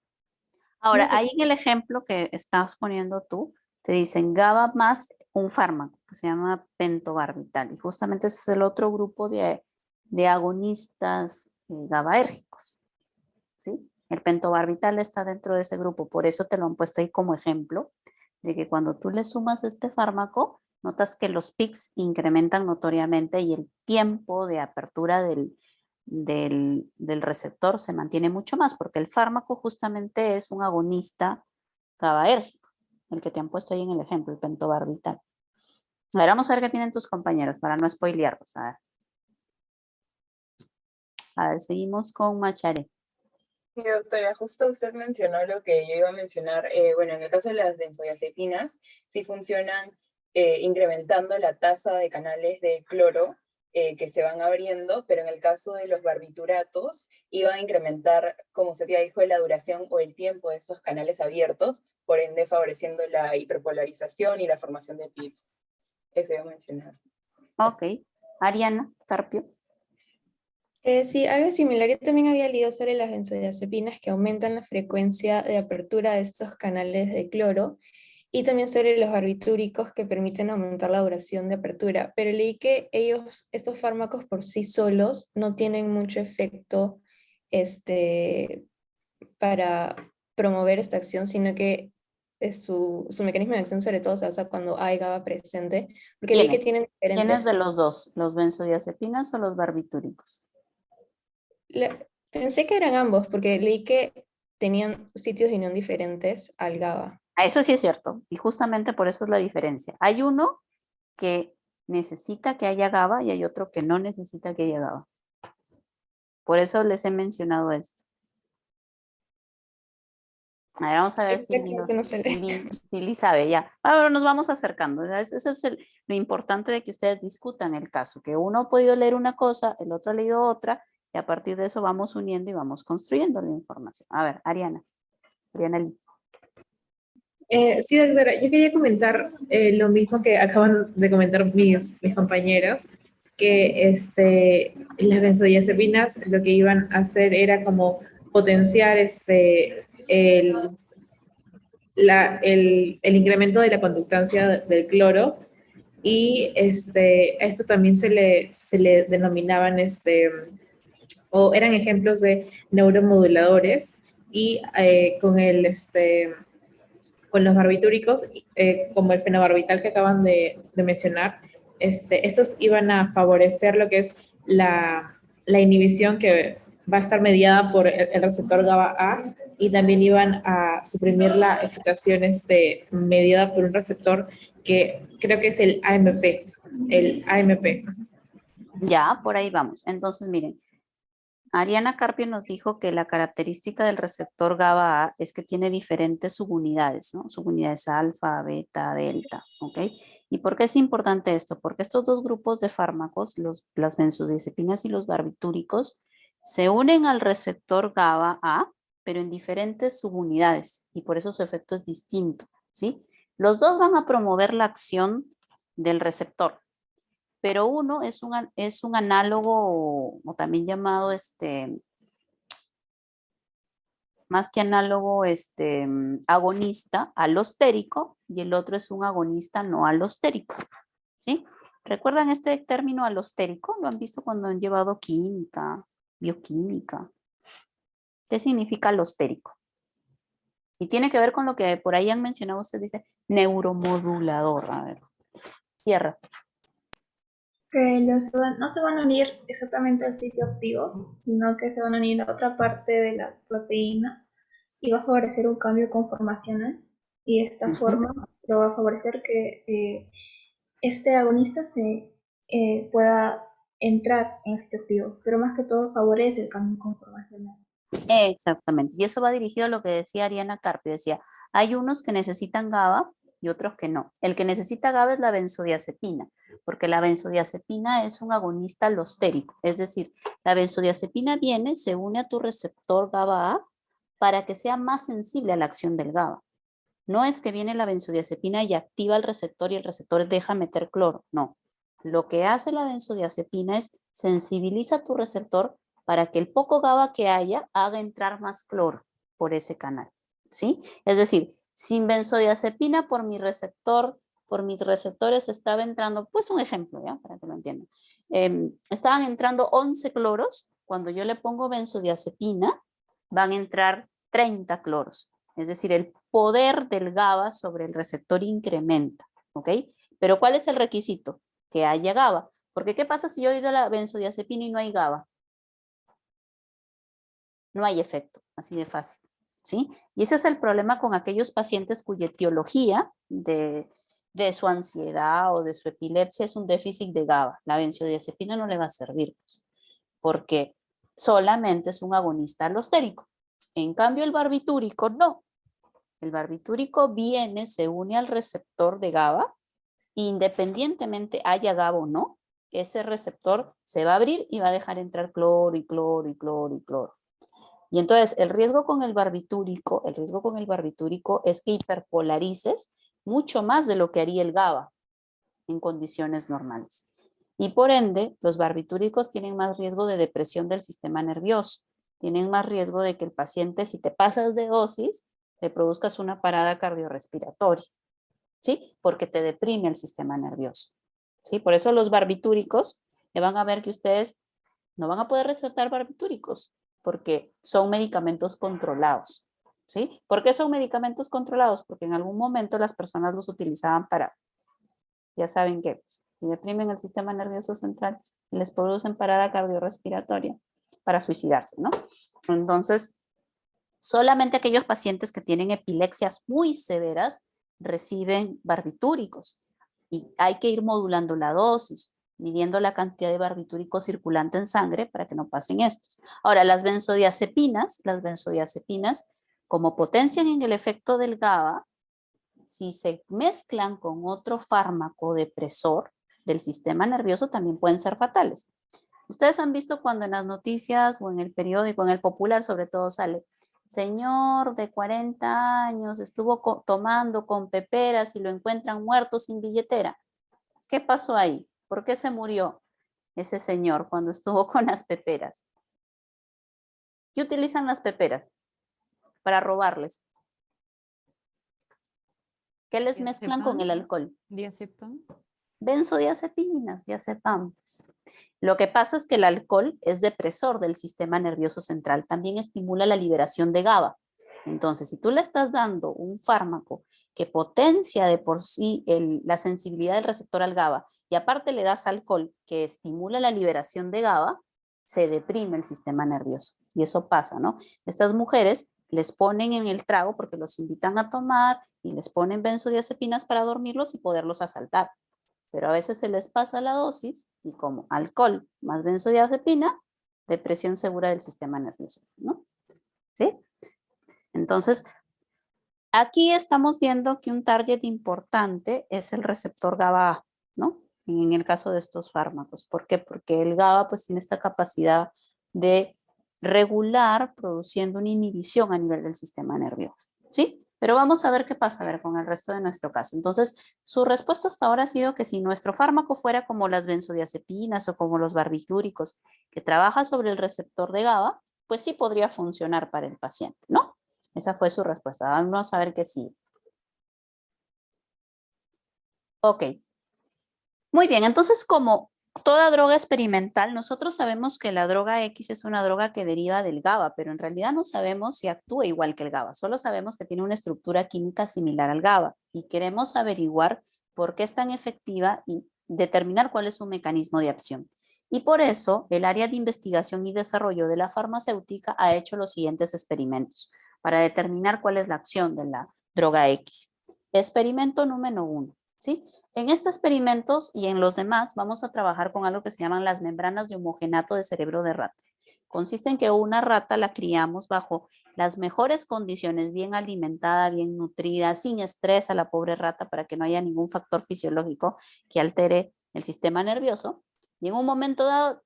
Ahora, No sé. ahí en el ejemplo que estás poniendo tú, te dicen GABA más un fármaco que se llama pentobarbital. Y justamente ese es el otro grupo de agonistas GABAérgicos, ¿sí? El pentobarbital está dentro de ese grupo, por eso te lo han puesto ahí como ejemplo, de que cuando tú le sumas este fármaco, notas que los pics incrementan notoriamente y el tiempo de apertura del receptor se mantiene mucho más, porque el fármaco justamente es un agonista GABAérgico, el que te han puesto ahí en el ejemplo, el pentobarbital. A ver, vamos a ver qué tienen tus compañeros para no spoilearlos. A ver, seguimos con Macharé. Sí, doctora, justo usted mencionó lo que yo iba a mencionar. Bueno, en el caso de las benzodiazepinas, sí funcionan incrementando la tasa de canales de cloro que se van abriendo, pero en el caso de los barbituratos, iban a incrementar, como usted ya dijo, la duración o el tiempo de estos canales abiertos, por ende favoreciendo la hiperpolarización y la formación de pips. Eso iba a mencionar. Ok. Ariana Carpio. Sí, algo similar. Yo también había leído sobre las benzodiazepinas que aumentan la frecuencia de apertura de estos canales de cloro y también sobre los barbitúricos que permiten aumentar la duración de apertura. Pero leí que estos fármacos por sí solos no tienen mucho efecto para promover esta acción, sino que su mecanismo de acción sobre todo se basa cuando hay GABA presente, porque leí que tienen ¿Quiénes diferentes... de los dos? ¿Los benzodiazepinas o los barbitúricos? Pensé que eran ambos, porque leí que tenían sitios de unión diferentes al GABA. Eso sí es cierto, y justamente por eso es la diferencia. Hay uno que necesita que haya GABA y hay otro que no necesita que haya GABA. Por eso les he mencionado esto. A ver, vamos a ver si Lili sabe ya. Ahora nos vamos acercando. Eso es lo importante de que ustedes discutan el caso, que uno ha podido leer una cosa, el otro ha leído otra, y a partir de eso vamos uniendo y vamos construyendo la información. A ver, Ariana Lee. Sí, doctora, yo quería comentar lo mismo que acaban de comentar mis compañeros, que las benzodiazepinas lo que iban a hacer era como potenciar el incremento de la conductancia del cloro y a esto también se le denominaban o eran ejemplos de neuromoduladores y con los barbitúricos, como el fenobarbital que acaban de mencionar, estos iban a favorecer lo que es la inhibición que va a estar mediada por el receptor GABA-A y también iban a suprimir la excitación mediada por un receptor que creo que es el AMP, el AMP. Ya, por ahí vamos. Entonces, miren, Ariana Carpio nos dijo que la característica del receptor GABA-A es que tiene diferentes subunidades, ¿no? Subunidades alfa, beta, delta, ¿ok? ¿Y por qué es importante esto? Porque estos dos grupos de fármacos, las benzodiazepinas y los barbitúricos, se unen al receptor GABA-A, pero en diferentes subunidades, y por eso su efecto es distinto, ¿sí? Los dos van a promover la acción del receptor, pero uno es un análogo, o también llamado, más que análogo, agonista alostérico, y el otro es un agonista no alostérico, ¿sí? ¿Recuerdan este término alostérico? ¿Lo han visto cuando han llevado química, bioquímica? ¿Qué significa alostérico? Y tiene que ver con lo que por ahí han mencionado, usted dice neuromodulador. A ver, cierra. Que no se van a unir exactamente al sitio activo, sino que se van a unir a otra parte de la proteína y va a favorecer un cambio conformacional, y de esta forma lo va a favorecer que este agonista pueda entrar en el sitio activo, pero más que todo favorece el cambio conformacional. Exactamente, y eso va dirigido a lo que decía Ariana Carpio, decía, hay unos que necesitan GABA y otros que no. El que necesita GABA es la benzodiazepina, porque la benzodiazepina es un agonista alostérico, es decir, la benzodiazepina viene, se une a tu receptor GABA-A para que sea más sensible a la acción del GABA. No es que viene la benzodiazepina y activa el receptor y el receptor deja meter cloro, no. Lo que hace la benzodiazepina es sensibiliza tu receptor para que el poco GABA que haya haga entrar más cloro por ese canal, ¿sí? Es decir, sin benzodiazepina por mi receptor, por mis receptores estaba entrando, pues un ejemplo, ¿ya? Para que lo entiendan. Estaban entrando 11 cloros, cuando yo le pongo benzodiazepina van a entrar 30 cloros. Es decir, el poder del GABA sobre el receptor incrementa, ¿ok? Pero ¿cuál es el requisito? Que haya GABA. Porque ¿qué pasa si yo doy la benzodiazepina y no hay GABA? No hay efecto, así de fácil, ¿sí? Y ese es el problema con aquellos pacientes cuya etiología de su ansiedad o de su epilepsia es un déficit de GABA. La benzodiazepina no le va a servir, pues, porque solamente es un agonista alostérico. En cambio, el barbitúrico no. El barbitúrico viene, se une al receptor de GABA, independientemente haya GABA o no, ese receptor se va a abrir y va a dejar entrar cloro y cloro y cloro y cloro. Y entonces el riesgo con el barbitúrico es que hiperpolarices mucho más de lo que haría el GABA en condiciones normales. Y por ende, los barbitúricos tienen más riesgo de depresión del sistema nervioso. Tienen más riesgo de que el paciente, si te pasas de dosis, le produzcas una parada cardiorrespiratoria, ¿sí? Porque te deprime el sistema nervioso, ¿sí? Por eso los barbitúricos, van a ver que ustedes no van a poder recetar barbitúricos, porque son medicamentos controlados, ¿sí? ¿Por qué son medicamentos controlados? Porque en algún momento las personas los utilizaban para, ya saben qué, pues, y deprimen el sistema nervioso central y les producen parada cardiorrespiratoria para suicidarse, ¿no? Entonces, solamente aquellos pacientes que tienen epilepsias muy severas reciben barbitúricos y hay que ir modulando la dosis, midiendo la cantidad de barbitúricos circulante en sangre para que no pasen estos. Ahora, las benzodiazepinas, como potencian en el efecto del GABA, si se mezclan con otro fármaco depresor del sistema nervioso, también pueden ser fatales. Ustedes han visto cuando en las noticias o en el periódico, en el Popular sobre todo sale, señor de 40 años estuvo tomando con peperas y lo encuentran muerto sin billetera. ¿Qué pasó ahí? ¿Por qué se murió ese señor cuando estuvo con las peperas? ¿Qué utilizan las peperas? Para robarles. ¿Qué les mezclan con el alcohol? Diazepam. Benzodiazepinas, diazepam. Lo que pasa es que el alcohol es depresor del sistema nervioso central, también estimula la liberación de GABA. Entonces, si tú le estás dando un fármaco que potencia de por sí la sensibilidad del receptor al GABA y aparte le das alcohol que estimula la liberación de GABA, se deprime el sistema nervioso. Y eso pasa, ¿no? Estas mujeres les ponen en el trago porque los invitan a tomar y les ponen benzodiazepinas para dormirlos y poderlos asaltar. Pero a veces se les pasa la dosis y como alcohol más benzodiazepina, depresión segura del sistema nervioso, ¿no? ¿Sí? Entonces, aquí estamos viendo que un target importante es el receptor GABA, ¿no? En el caso de estos fármacos. ¿Por qué? Porque el GABA pues tiene esta capacidad de regular produciendo una inhibición a nivel del sistema nervioso, ¿sí? Pero vamos a ver qué pasa a ver con el resto de nuestro caso. Entonces, su respuesta hasta ahora ha sido que si nuestro fármaco fuera como las benzodiazepinas o como los barbitúricos, que trabaja sobre el receptor de GABA, pues sí podría funcionar para el paciente, ¿no? Esa fue su respuesta. Vamos a ver qué sí. Ok. Muy bien, entonces como toda droga experimental, nosotros sabemos que la droga X es una droga que deriva del GABA, pero en realidad no sabemos si actúa igual que el GABA. Solo sabemos que tiene una estructura química similar al GABA y queremos averiguar por qué es tan efectiva y determinar cuál es su mecanismo de acción. Y por eso el área de investigación y desarrollo de la farmacéutica ha hecho los siguientes experimentos para determinar cuál es la acción de la droga X. Experimento número 1, ¿sí? En estos experimentos y en los demás vamos a trabajar con algo que se llaman las membranas de homogenato de cerebro de rata. Consiste en que una rata la criamos bajo las mejores condiciones, bien alimentada, bien nutrida, sin estrés a la pobre rata para que no haya ningún factor fisiológico que altere el sistema nervioso. Y en un momento dado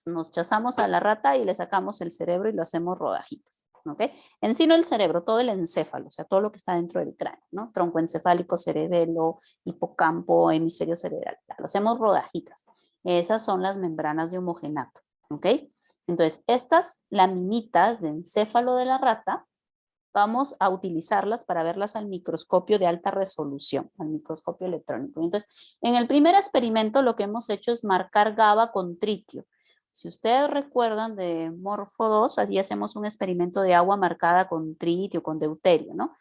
nos chazamos a la rata y le sacamos el cerebro y lo hacemos rodajitas. ¿Okay? En sí no el cerebro, todo el encéfalo, o sea, todo lo que está dentro del cráneo, ¿no? Tronco encefálico, cerebelo, hipocampo, hemisferio cerebral. Lo hacemos rodajitas. Esas son las membranas de homogenato, ¿ok? Entonces, estas laminitas de encéfalo de la rata, vamos a utilizarlas para verlas al microscopio de alta resolución, al microscopio electrónico. Entonces, en el primer experimento lo que hemos hecho es marcar GABA con tritio. Si ustedes recuerdan de Morfo 2, así hacemos un experimento de agua marcada con tritio, con deuterio, ¿no?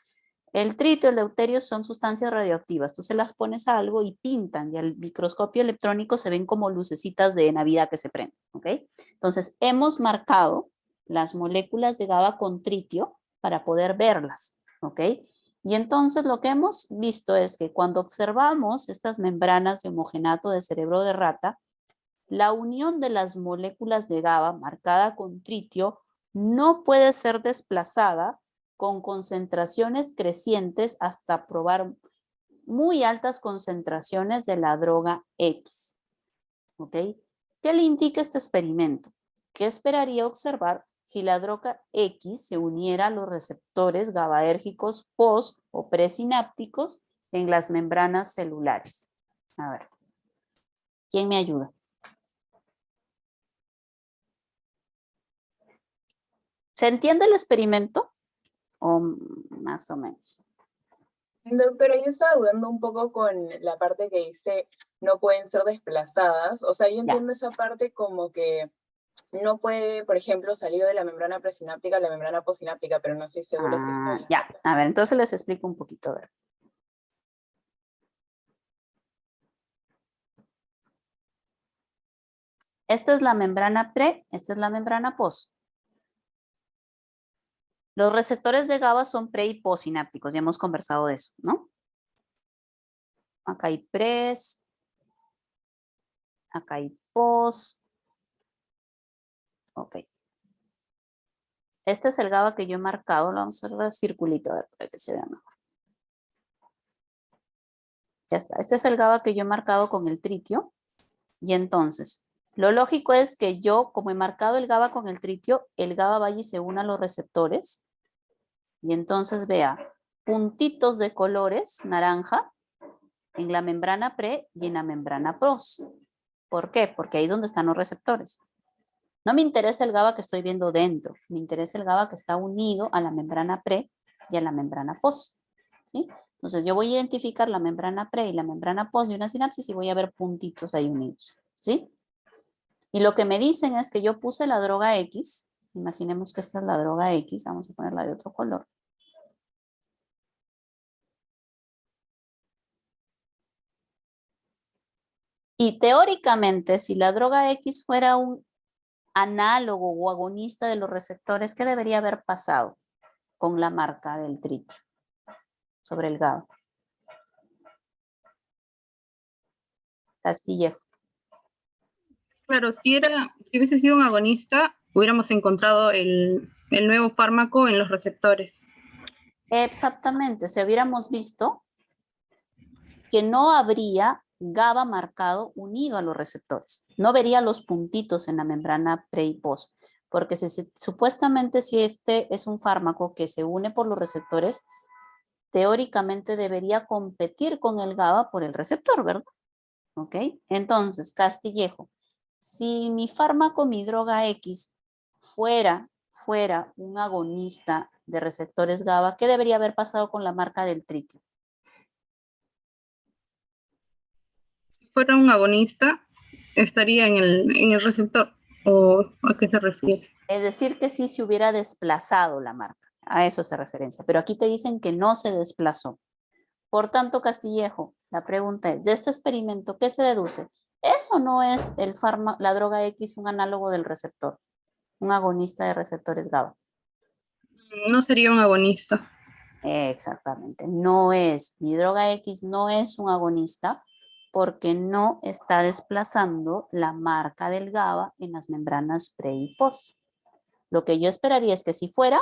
El tritio y el deuterio son sustancias radioactivas. Tú se las pones a algo y pintan y al microscopio electrónico se ven como lucecitas de Navidad que se prenden, ¿ok? Entonces, hemos marcado las moléculas de GABA con tritio para poder verlas, ¿ok? Y entonces lo que hemos visto es que cuando observamos estas membranas de homogenato de cerebro de rata, la unión de las moléculas de GABA marcada con tritio no puede ser desplazada con concentraciones crecientes hasta probar muy altas concentraciones de la droga X. ¿Ok? ¿Qué le indica este experimento? ¿Qué esperaría observar si la droga X se uniera a los receptores GABAérgicos post o presinápticos en las membranas celulares? A ver, ¿quién me ayuda? ¿Se entiende el experimento? O más o menos. Doctora, yo estaba dudando un poco con la parte que dice no pueden ser desplazadas. O sea, yo entiendo esa parte como que no puede, por ejemplo, salir de la membrana presináptica a la membrana postsináptica, pero no estoy segura si está bien. Ya, a ver, entonces les explico un poquito. A ver. Esta es la membrana pre, esta es la membrana post. Los receptores de GABA son pre y postsinápticos, ya hemos conversado de eso, ¿no? Acá hay pres, acá hay post. Ok. Este es el GABA que yo he marcado, lo vamos a hacer circulito, a ver, para que se vea mejor. Ya está, este es el GABA que yo he marcado con el tritio. Y entonces, lo lógico es que yo, como he marcado el GABA con el tritio, el GABA vaya y se una a los receptores. Y entonces vea puntitos de colores naranja en la membrana pre y en la membrana post. ¿Por qué? Porque ahí es donde están los receptores. No me interesa el GABA que estoy viendo dentro, me interesa el GABA que está unido a la membrana pre y a la membrana post. ¿Sí? Entonces yo voy a identificar la membrana pre y la membrana post de una sinapsis y voy a ver puntitos ahí unidos. ¿Sí? Y lo que me dicen es que yo puse la droga X, imaginemos que esta es la droga X, vamos a ponerla de otro color. Y teóricamente, si la droga X fuera un análogo o agonista de los receptores, ¿qué debería haber pasado con la marca del tritio sobre el GABA? Castillejo. Claro, si hubiese sido un agonista, hubiéramos encontrado el nuevo fármaco en los receptores. Exactamente, si hubiéramos visto que no habría GABA marcado unido a los receptores. No vería los puntitos en la membrana pre y post, porque supuestamente si este es un fármaco que se une por los receptores, teóricamente debería competir con el GABA por el receptor, ¿verdad? ¿Ok? Entonces, Castillejo, si mi fármaco, mi droga X, fuera un agonista de receptores GABA, ¿qué debería haber pasado con la marca del tritio? Si fuera un agonista, estaría en el receptor. ¿O a qué se refiere? Es decir, que sí se hubiera desplazado la marca. A eso se referencia. Pero aquí te dicen que no se desplazó. Por tanto, Castillejo, la pregunta es, de este experimento, ¿qué se deduce? ¿Eso no es la droga X un análogo del receptor? Un agonista de receptores GABA. No sería un agonista. Exactamente. No es. Mi droga X no es un agonista porque no está desplazando la marca del GABA en las membranas pre y post. Lo que yo esperaría es que si fuera,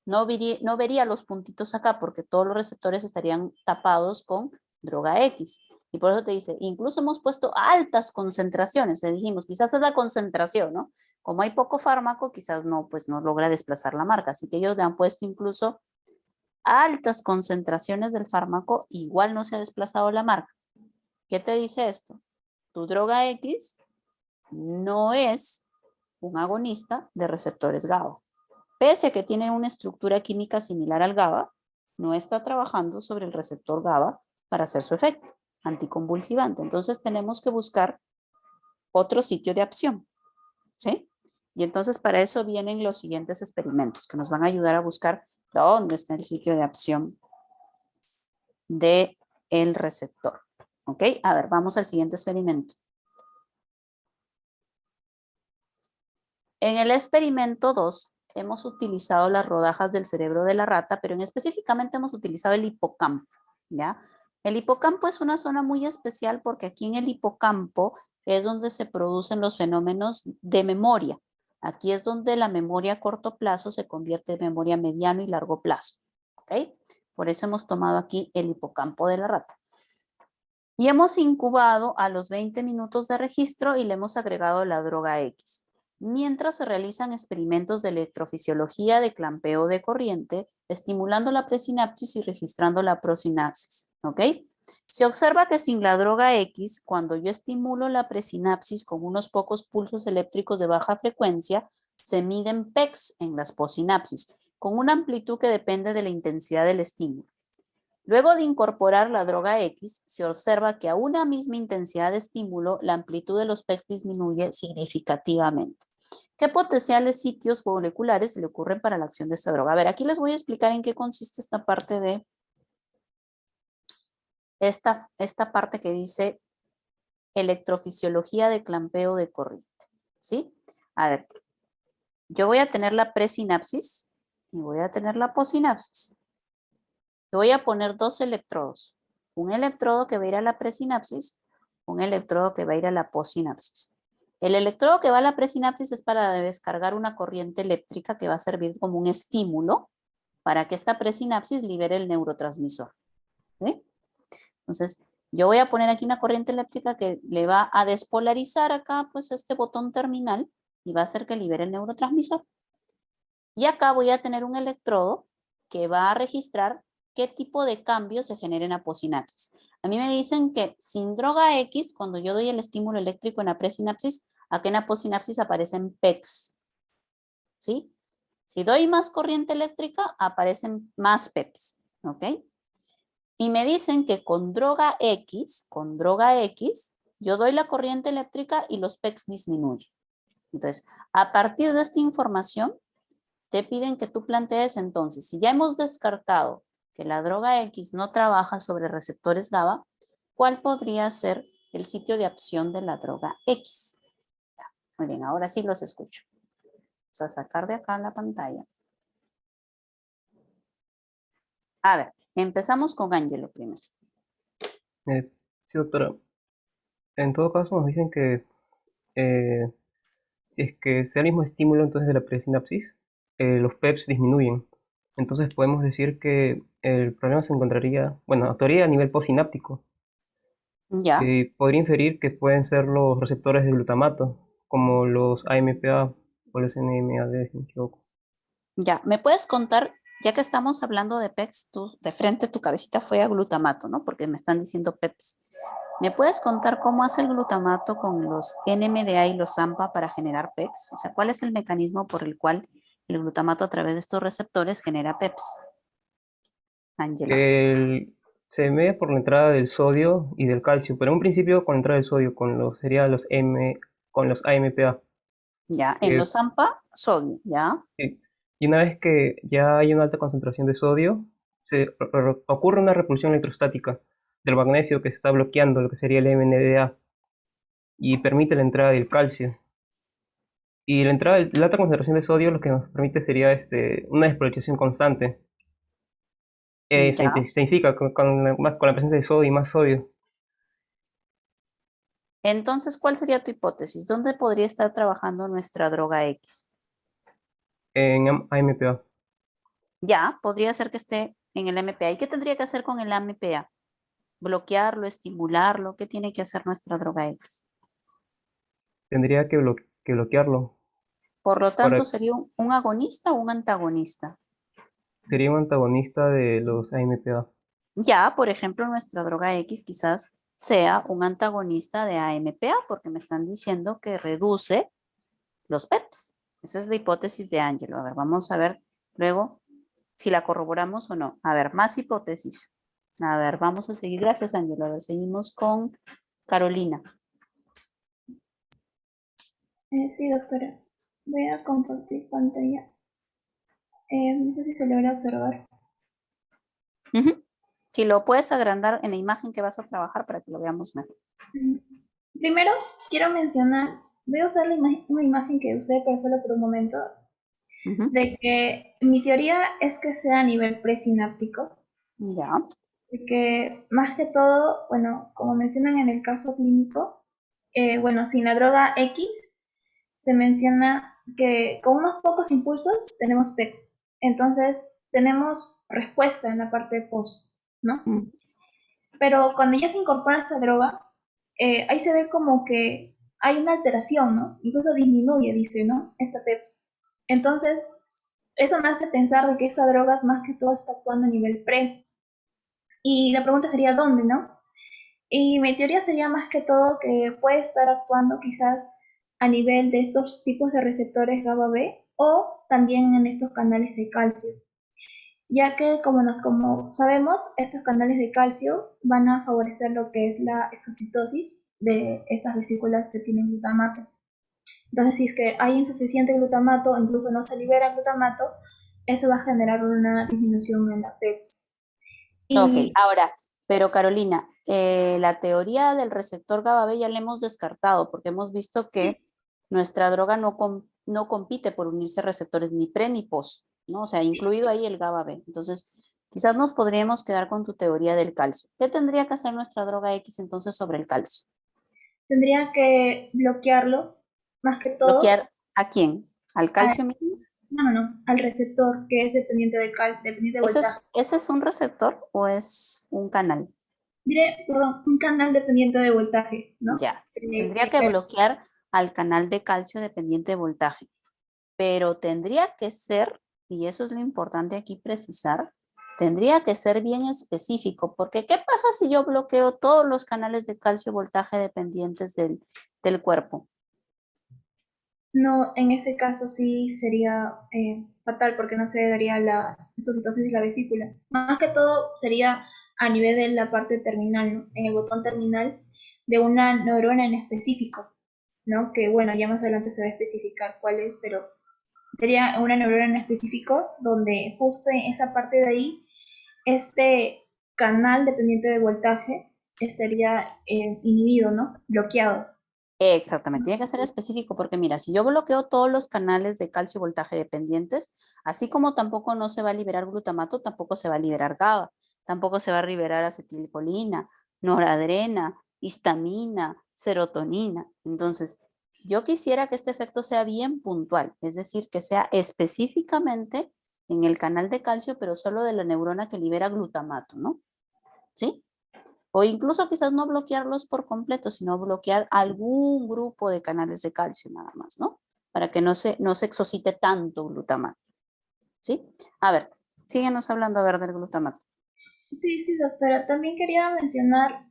no vería los puntitos acá porque todos los receptores estarían tapados con droga X. Y por eso te dice, incluso hemos puesto altas concentraciones. Le dijimos, quizás es la concentración, ¿no? Como hay poco fármaco, quizás no, pues no logra desplazar la marca. Así que ellos le han puesto incluso altas concentraciones del fármaco, igual no se ha desplazado la marca. ¿Qué te dice esto? Tu droga X no es un agonista de receptores GABA. Pese a que tiene una estructura química similar al GABA, no está trabajando sobre el receptor GABA para hacer su efecto anticonvulsivante. Entonces tenemos que buscar otro sitio de acción, ¿sí? Y entonces para eso vienen los siguientes experimentos que nos van a ayudar a buscar dónde está el sitio de acción del receptor. ¿Ok? A ver, vamos al siguiente experimento. En el experimento 2 hemos utilizado las rodajas del cerebro de la rata, pero específicamente hemos utilizado el hipocampo, ¿ya? El hipocampo es una zona muy especial porque aquí en el hipocampo es donde se producen los fenómenos de memoria. Aquí es donde la memoria a corto plazo se convierte en memoria a mediano y largo plazo, ¿ok? Por eso hemos tomado aquí el hipocampo de la rata. Y hemos incubado a los 20 minutos de registro y le hemos agregado la droga X. Mientras se realizan experimentos de electrofisiología de clampeo de corriente, estimulando la presinapsis y registrando la prosinapsis, ¿ok? Se observa que sin la droga X, cuando yo estimulo la presinapsis con unos pocos pulsos eléctricos de baja frecuencia, se miden pecs en las posinapsis, con una amplitud que depende de la intensidad del estímulo. Luego de incorporar la droga X, se observa que a una misma intensidad de estímulo, la amplitud de los pecs disminuye significativamente. ¿Qué potenciales sitios moleculares se le ocurren para la acción de esta droga? A ver, aquí les voy a explicar en qué consiste esta parte de esta parte que dice electrofisiología de clampeo de corriente, ¿sí? A ver, yo voy a tener la presinapsis y voy a tener la posinapsis. Voy a poner dos electrodos. Un electrodo que va a ir a la presinapsis, un electrodo que va a ir a la posinapsis. El electrodo que va a la presinapsis es para descargar una corriente eléctrica que va a servir como un estímulo para que esta presinapsis libere el neurotransmisor. ¿Sí? Entonces, yo voy a poner aquí una corriente eléctrica que le va a despolarizar acá, pues, este botón terminal y va a hacer que libere el neurotransmisor. Y acá voy a tener un electrodo que va a registrar qué tipo de cambios se genera en la posinapsis. A mí me dicen que sin droga X, cuando yo doy el estímulo eléctrico en la presinapsis, aquí en la posinapsis aparecen PECs. ¿Sí? Si doy más corriente eléctrica, aparecen más PEPs. ¿Ok? Y me dicen que con droga X, yo doy la corriente eléctrica y los PECs disminuyen. Entonces, a partir de esta información, te piden que tú plantees entonces, si ya hemos descartado que la droga X no trabaja sobre receptores GABA, ¿cuál podría ser el sitio de acción de la droga X? Muy bien, ahora sí los escucho. Vamos a sacar de acá la pantalla. A ver, empezamos con Ángelo primero. Sí, doctora. En todo caso nos dicen que eh, si es que sea el mismo estímulo entonces de la presinapsis, los PEPs disminuyen. Entonces podemos decir que el problema se encontraría, bueno, actuaría a nivel postsináptico. Ya, Podría inferir que pueden ser los receptores de glutamato, como los AMPA o los NMDA, si no me equivoco. ya. ¿Me puedes contar, ya que estamos hablando de PEPs, tú de frente tu cabecita fue a glutamato, ¿no? Porque me están diciendo PEPs. ¿Me puedes contar cómo hace el glutamato con los NMDA y los AMPA para generar PEPs? O sea, ¿cuál es el mecanismo por el cual el glutamato a través de estos receptores genera PEPs? Ángelo. Se mide por la entrada del sodio y del calcio, pero en un principio con la entrada del sodio, serían con los AMPA. Ya, en que los AMPA, sodio, ¿ya? Sí. Y una vez que ya hay una alta concentración de sodio, ocurre una repulsión electrostática del magnesio que está bloqueando lo que sería el MNDA y permite la entrada del calcio. Y la alta concentración de sodio lo que nos permite sería una despolarización constante. Se Ya. intensifica con la presencia de sodio y más sodio Entonces, ¿cuál sería tu hipótesis? ¿Dónde podría estar trabajando nuestra droga X? en AMPA. Ya, podría ser que esté en el MPA. ¿Y qué tendría que hacer con el MPA? ¿Bloquearlo, estimularlo? ¿Qué tiene que hacer nuestra droga X? Tendría que bloquearlo. Por lo Para, tanto, ¿sería un agonista o un antagonista? sería un antagonista de los AMPA. Ya, por ejemplo, nuestra droga X quizás sea un antagonista de AMPA porque me están diciendo que reduce los PEPs. Esa es la hipótesis de Ángelo. A ver, vamos a ver luego si la corroboramos o no. A ver, más hipótesis. A ver, vamos a seguir. Gracias, Ángelo. A ver, seguimos con Carolina. Sí, doctora. Voy a compartir pantalla. No sé si se logra observar. Ujú. Si lo puedes agrandar en la imagen que vas a trabajar para que lo veamos mejor. Primero, quiero mencionar, voy a usar una imagen que usé, pero solo por un momento, Ujú. de que mi teoría es que sea a nivel presináptico, Ya. porque más que todo, bueno, como mencionan en el caso clínico, bueno, sin la droga X, se menciona que con unos pocos impulsos tenemos PEX. Entonces, tenemos respuesta en la parte post, ¿no? Mm. Pero cuando ya se incorpora esta droga, ahí se ve como que hay una alteración, ¿no? Incluso disminuye, dice, ¿no? Esta PEPS. Entonces, eso me hace pensar de que esa droga más que todo está actuando a nivel pre. Y la pregunta sería, ¿dónde, no? Y mi teoría sería más que todo que puede estar actuando quizás a nivel de estos tipos de receptores GABA B o también en estos canales de calcio, ya que como sabemos, estos canales de calcio van a favorecer lo que es la exocitosis de estas vesículas que tienen glutamato. Entonces, si es que hay insuficiente glutamato, incluso no se libera glutamato, eso va a generar una disminución en la PEPS. Ok, Y ahora, pero Carolina, la teoría del receptor GABA B ya la hemos descartado porque hemos visto que nuestra droga no compite por unirse a receptores ni pre ni post, ¿no? O sea, incluido ahí el GABA B. Entonces, quizás nos podríamos quedar con tu teoría del calcio. ¿Qué tendría que hacer nuestra droga X entonces sobre el calcio? tendría que bloquearlo, más que todo, ¿Bloquear a quién? ¿Al al, calcio mismo? no, al receptor que es dependiente dependiente de voltaje. ¿Ese es un receptor o es un canal? Diré, perdón, un canal dependiente de voltaje, ¿no? Ya, tendría que bloquear al canal de calcio dependiente de voltaje, pero tendría que ser, y eso es lo importante aquí precisar, tendría que ser bien específico, porque ¿qué pasa si yo bloqueo todos los canales de calcio voltaje dependientes del cuerpo? No, en ese caso sí sería fatal porque no se daría la exocitosis de la vesícula. Más que todo sería a nivel de la parte terminal, ¿no? En el botón terminal de una neurona en específico, ¿no? Que bueno, ya más adelante se va a especificar cuál es, pero sería una neurona en específico donde justo en esa parte de ahí, este canal dependiente de voltaje estaría inhibido, ¿no? Bloqueado. Exactamente, tiene que ser específico porque mira, si yo bloqueo todos los canales de calcio y voltaje dependientes, así como tampoco no se va a liberar glutamato, tampoco se va a liberar GABA, tampoco se va a liberar acetilcolina, noradrena, histamina, serotonina. Entonces, yo quisiera que este efecto sea bien puntual, es decir, que sea específicamente en el canal de calcio, pero solo de la neurona que libera glutamato, ¿no? ¿Sí? O incluso quizás no bloquearlos por completo, sino bloquear algún grupo de canales de calcio nada más, ¿no? Para que no se exocite tanto glutamato, ¿sí? A ver, síguenos hablando a ver del glutamato. Sí, sí, doctora. También quería mencionar,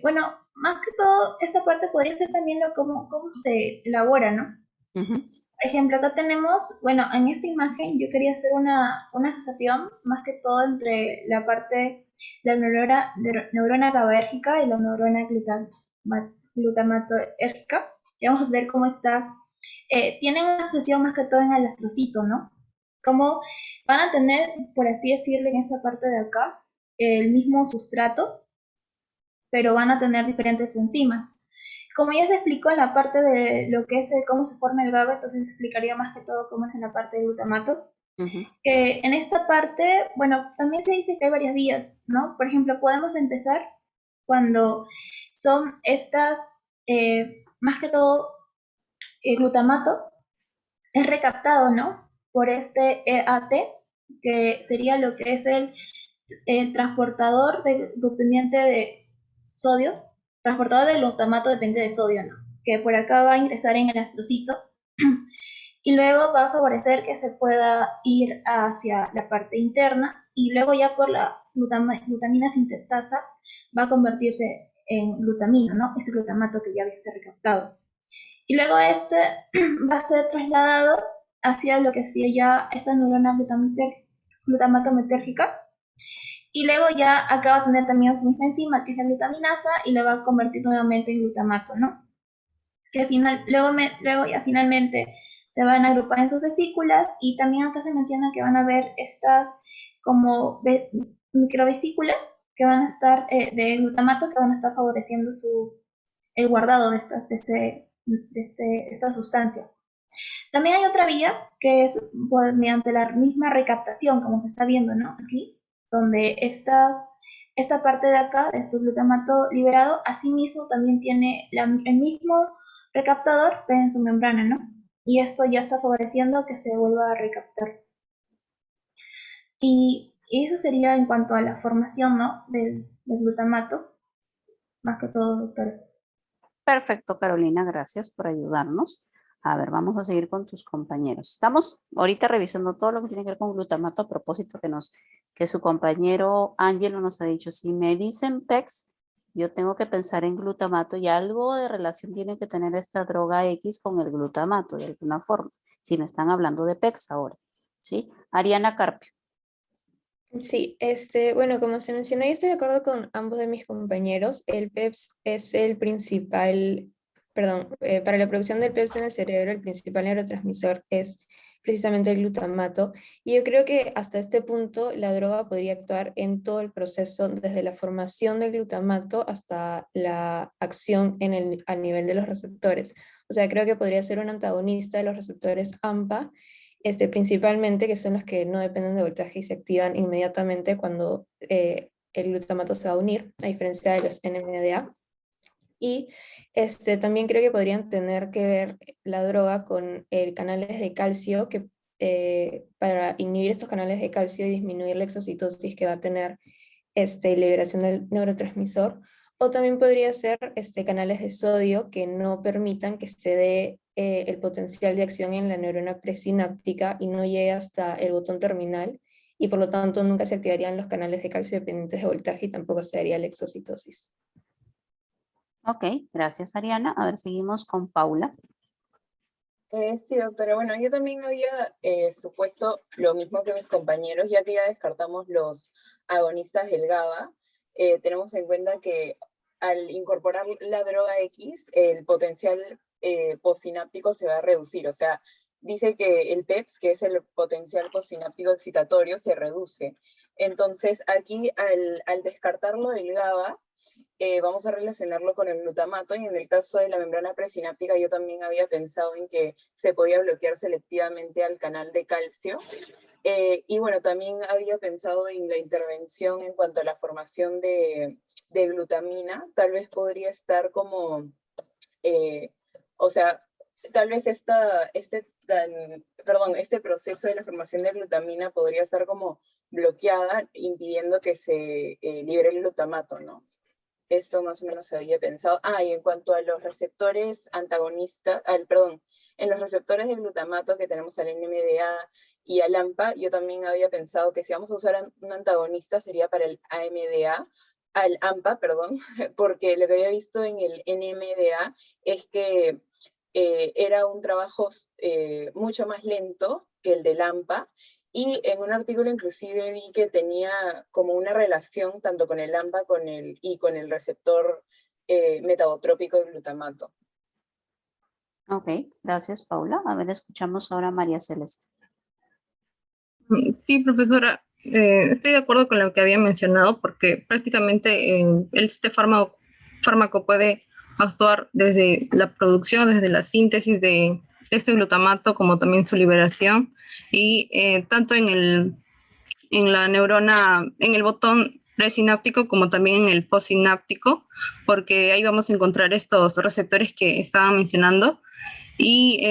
bueno, más que todo, esta parte podría ser también cómo se elabora, ¿no? Ujú. Por ejemplo, acá tenemos, bueno, en esta imagen yo quería hacer una asociación más que todo entre la parte de la neurona GABAérgica y la neurona glutamatérgica. Y vamos a ver cómo está. Tienen una asociación más que todo en el astrocito, ¿no? Como van a tener, por así decirlo, en esa parte de acá, el mismo sustrato, pero van a tener diferentes enzimas. Como ya se explicó en la parte de lo que es cómo se forma el GABA, entonces se explicaría más que todo cómo es en la parte del glutamato. Ujú. En esta parte, bueno, también se dice que hay varias vías, ¿no? Por ejemplo, podemos empezar cuando son estas, más que todo, el glutamato es recaptado, ¿no? Por este EAT, que sería lo que es el transportador dependiente de sodio, transportador de glutamato dependiente de sodio, ¿no? Que por acá va a ingresar en el astrocito y luego va a favorecer que se pueda ir hacia la parte interna y luego ya por la glutamina sintetasa va a convertirse en glutamina, ¿no? Ese glutamato que ya había sido recaptado. Y luego este va a ser trasladado hacia lo que sería ya esta neurona glutamato-metérgica. Y luego ya acá va a tener también su misma enzima, que es la glutaminasa, y la va a convertir nuevamente en glutamato, ¿no? Que al final, luego ya finalmente se van a agrupar en sus vesículas, y también acá se menciona que van a haber estas como microvesículas que van a estar de glutamato, que van a estar favoreciendo el guardado de esta sustancia. También hay otra vía que es pues, mediante la misma recaptación, como se está viendo, ¿no? Aquí, donde esta parte de acá, de este glutamato liberado, asimismo también tiene el mismo recaptador pero en su membrana, ¿no? Y esto ya está favoreciendo que se vuelva a recaptar. Y eso sería en cuanto a la formación, ¿no? Del glutamato, más que todo, doctor. Perfecto, Carolina, gracias por ayudarnos. A ver, vamos a seguir con tus compañeros. Estamos ahorita revisando todo lo que tiene que ver con glutamato a propósito que su compañero Ángelo nos ha dicho, si me dicen PEX, yo tengo que pensar en glutamato y algo de relación tiene que tener esta droga X con el glutamato de alguna forma, si me están hablando de PEX ahora, ¿sí? Ariana Carpio. Sí, bueno, como se mencionó, yo estoy de acuerdo con ambos de mis compañeros. El PEPS es el principal, perdón, para la producción del PEPS en el cerebro, el principal neurotransmisor es precisamente el glutamato. Y yo creo que hasta este punto la droga podría actuar en todo el proceso, desde la formación del glutamato hasta la acción a nivel de los receptores. O sea, creo que podría ser un antagonista de los receptores AMPA, principalmente, que son los que no dependen de voltaje y se activan inmediatamente cuando el glutamato se va a unir, a diferencia de los NMDA. Y también creo que podrían tener que ver la droga con canales de calcio, que para inhibir estos canales de calcio y disminuir la exocitosis que va a tener liberación del neurotransmisor, o también podría ser canales de sodio que no permitan que se dé el potencial de acción en la neurona presináptica y no llegue hasta el botón terminal, y por lo tanto nunca se activarían los canales de calcio dependientes de voltaje y tampoco se daría la exocitosis. Ok, gracias Ariana. A ver, seguimos con Paula. Sí, doctora. Bueno, yo también había supuesto lo mismo que mis compañeros, ya que ya descartamos los agonistas del GABA. Tenemos en cuenta que al incorporar la droga X, el potencial postsináptico se va a reducir. O sea, dice que el PEPS, que es el potencial postsináptico excitatorio, se reduce. Entonces, aquí al descartarlo del GABA, vamos a relacionarlo con el glutamato, y en el caso de la membrana presináptica yo también había pensado en que se podía bloquear selectivamente al canal de calcio. Y bueno, también había pensado en la intervención en cuanto a la formación de glutamina. Tal vez podría estar como, o sea, tal vez este proceso de la formación de glutamina podría estar como bloqueada, impidiendo que se libere el glutamato, ¿no? Esto más o menos se había pensado. Y en cuanto a los receptores antagonistas, en los receptores de glutamato que tenemos al NMDA y al AMPA, yo también había pensado que si vamos a usar un antagonista sería para el al AMPA, perdón, porque lo que había visto en el NMDA es que era un trabajo mucho más lento que el del AMPA, y en un artículo inclusive vi que tenía como una relación tanto con el AMPA y con el receptor metabotrópico de glutamato. Ok, gracias, Paula. A ver, escuchamos ahora a María Celeste. Sí, profesora, estoy de acuerdo con lo que había mencionado porque prácticamente este fármaco puede actuar desde la producción, desde la síntesis de este glutamato, como también su liberación, y tanto en la neurona, en el botón presináptico como también en el postsináptico, porque ahí vamos a encontrar estos receptores que estaba mencionando. Y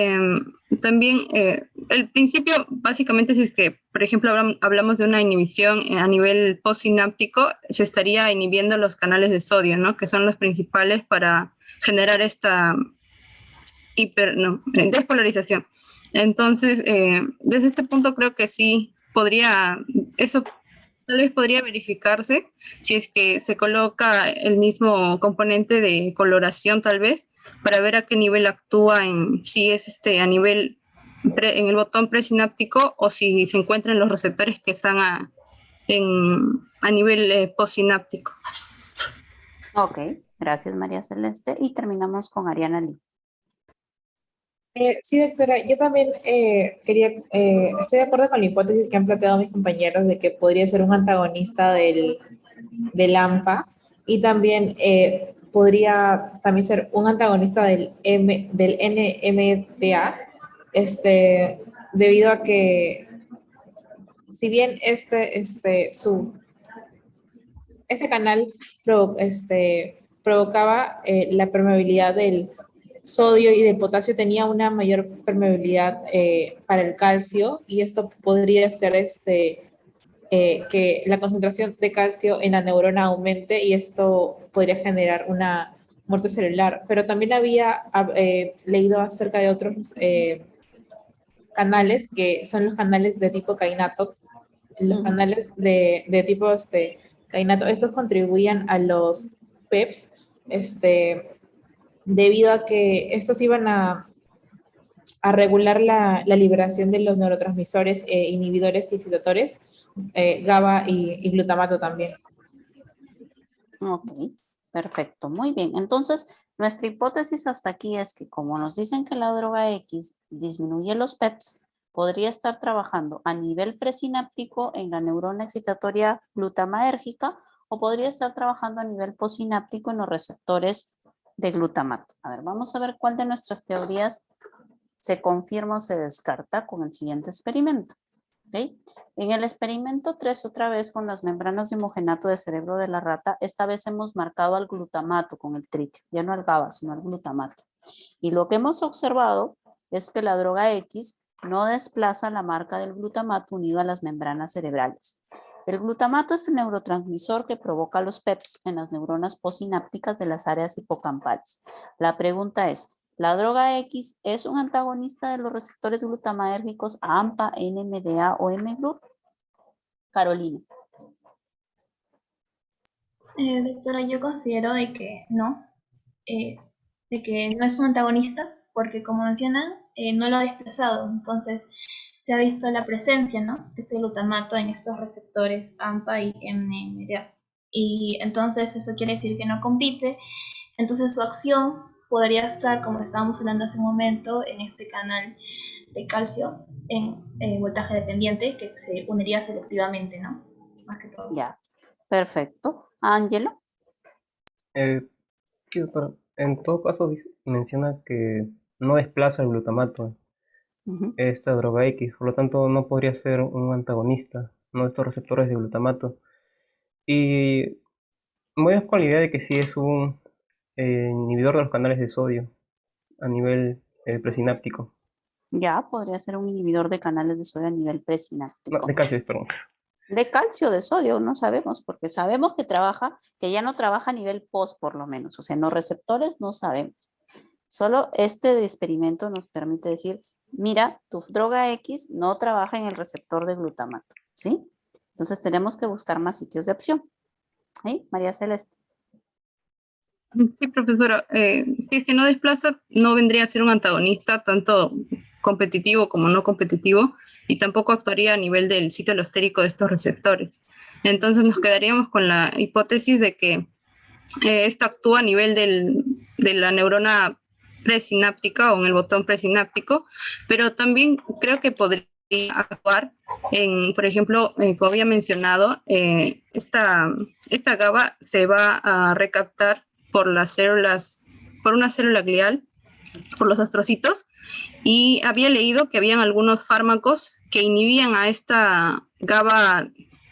también el principio básicamente es que, por ejemplo, hablamos de una inhibición a nivel postsináptico, se estaría inhibiendo los canales de sodio, ¿no? Que son los principales para generar esta despolarización. Entonces, desde este punto creo que sí eso tal vez podría verificarse si es que se coloca el mismo componente de coloración tal vez, para ver a qué nivel actúa si es a nivel en el botón presináptico o si se encuentran los receptores que están a nivel postsináptico. Ok, gracias María Celeste. Y terminamos con Ariana Lee. Sí, doctora, yo también estoy de acuerdo con la hipótesis que han planteado mis compañeros de que podría ser un antagonista del AMPA, y también podría también ser un antagonista del NMDA, debido a que si bien este canal provocaba la permeabilidad del sodio y del potasio, tenía una mayor permeabilidad para el calcio, y esto podría ser que la concentración de calcio en la neurona aumente, y esto podría generar una muerte celular. Pero también había leído acerca de otros canales, que son los canales de tipo kainato. Los canales de tipo kainato, estos contribuían a los PEPs, debido a que estos iban a regular la liberación de los neurotransmisores inhibidores y excitadores, GABA y glutamato también. Ok, perfecto, muy bien. Entonces, nuestra hipótesis hasta aquí es que como nos dicen que la droga X disminuye los PEPs, podría estar trabajando a nivel presináptico en la neurona excitatoria glutamatérgica, o podría estar trabajando a nivel postsináptico en los receptores de glutamato. A ver, vamos a ver cuál de nuestras teorías se confirma o se descarta con el siguiente experimento. ¿Okay? En el experimento 3, otra vez con las membranas de homogenato de cerebro de la rata, esta vez hemos marcado al glutamato con el tritio, ya no al GABA, sino al glutamato. Y lo que hemos observado es que la droga X no desplaza la marca del glutamato unido a las membranas cerebrales. El glutamato es el neurotransmisor que provoca los PEPs en las neuronas postsinápticas de las áreas hipocampales. La pregunta es, ¿la droga X es un antagonista de los receptores glutamatérgicos AMPA, NMDA o mGlut? Carolina. Doctora, yo considero de que no es un antagonista, porque como mencionan, no lo ha desplazado, entonces se ha visto la presencia, ¿no?, de ese glutamato en estos receptores AMPA y NMDA, y entonces eso quiere decir que no compite, entonces su acción podría estar, como estábamos hablando hace un momento, en este canal de calcio en voltaje dependiente, que se uniría selectivamente, ¿no?, más que todo. Ya, perfecto. Ángelo. Sí, doctora. En todo caso, menciona que no desplaza el glutamato, Ujú. esta droga X, por lo tanto no podría ser un antagonista, no de estos receptores de glutamato. Y me voy con la idea de que sí es un inhibidor de los canales de sodio a nivel presináptico. Ya, podría ser un inhibidor de canales de sodio a nivel No, presináptico. de calcio, perdón. De calcio, de sodio, no sabemos, porque sabemos que trabaja, que ya no trabaja a nivel post por lo menos, o sea, en los receptores no sabemos. Solo este experimento nos permite decir, mira, tu droga X no trabaja en el receptor de glutamato, ¿sí? Entonces tenemos que buscar más sitios de opción. ¿Sí? María Celeste. Sí, profesora. Si es que no desplaza, no vendría a ser un antagonista tanto competitivo como no competitivo y tampoco actuaría a nivel del sitio alostérico de estos receptores. Entonces nos quedaríamos con la hipótesis de que esto actúa a nivel de la neurona presináptica o en el botón presináptico, pero también creo que podría actuar en, por ejemplo, como había mencionado, esta GABA se va a recaptar por las células, por una célula glial, por los astrocitos, y había leído que habían algunos fármacos que inhibían a esta GABA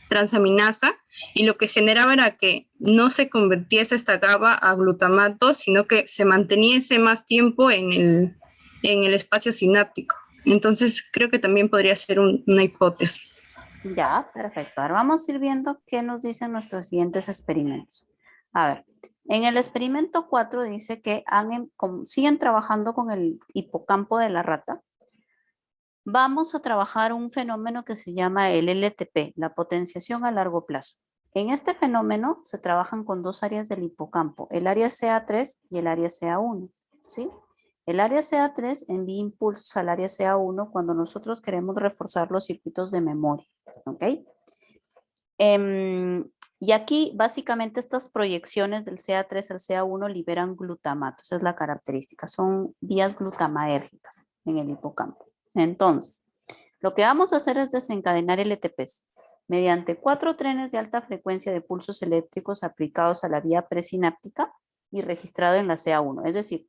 transaminasa y lo que generaba era que no se convirtiese esta GABA a glutamato, sino que se manteniese más tiempo en el espacio sináptico. Entonces creo que también podría ser una hipótesis. Ya, perfecto. Ahora vamos a ir viendo qué nos dicen nuestros siguientes experimentos. A ver, en el experimento 4 dice que siguen trabajando con el hipocampo de la rata. Vamos a trabajar un fenómeno que se llama el LTP, la potenciación a largo plazo. En este fenómeno se trabajan con dos áreas del hipocampo, el área CA3 y el área CA1, ¿sí? El área CA3 envía impulsos al área CA1 cuando nosotros queremos reforzar los circuitos de memoria, ¿ok? Y aquí básicamente estas proyecciones del CA3 al CA1 liberan glutamato, esa es la característica, son vías glutamaérgicas en el hipocampo. Entonces, lo que vamos a hacer es desencadenar LTPs mediante 4 trenes de alta frecuencia de pulsos eléctricos aplicados a la vía presináptica y registrado en la CA1. Es decir,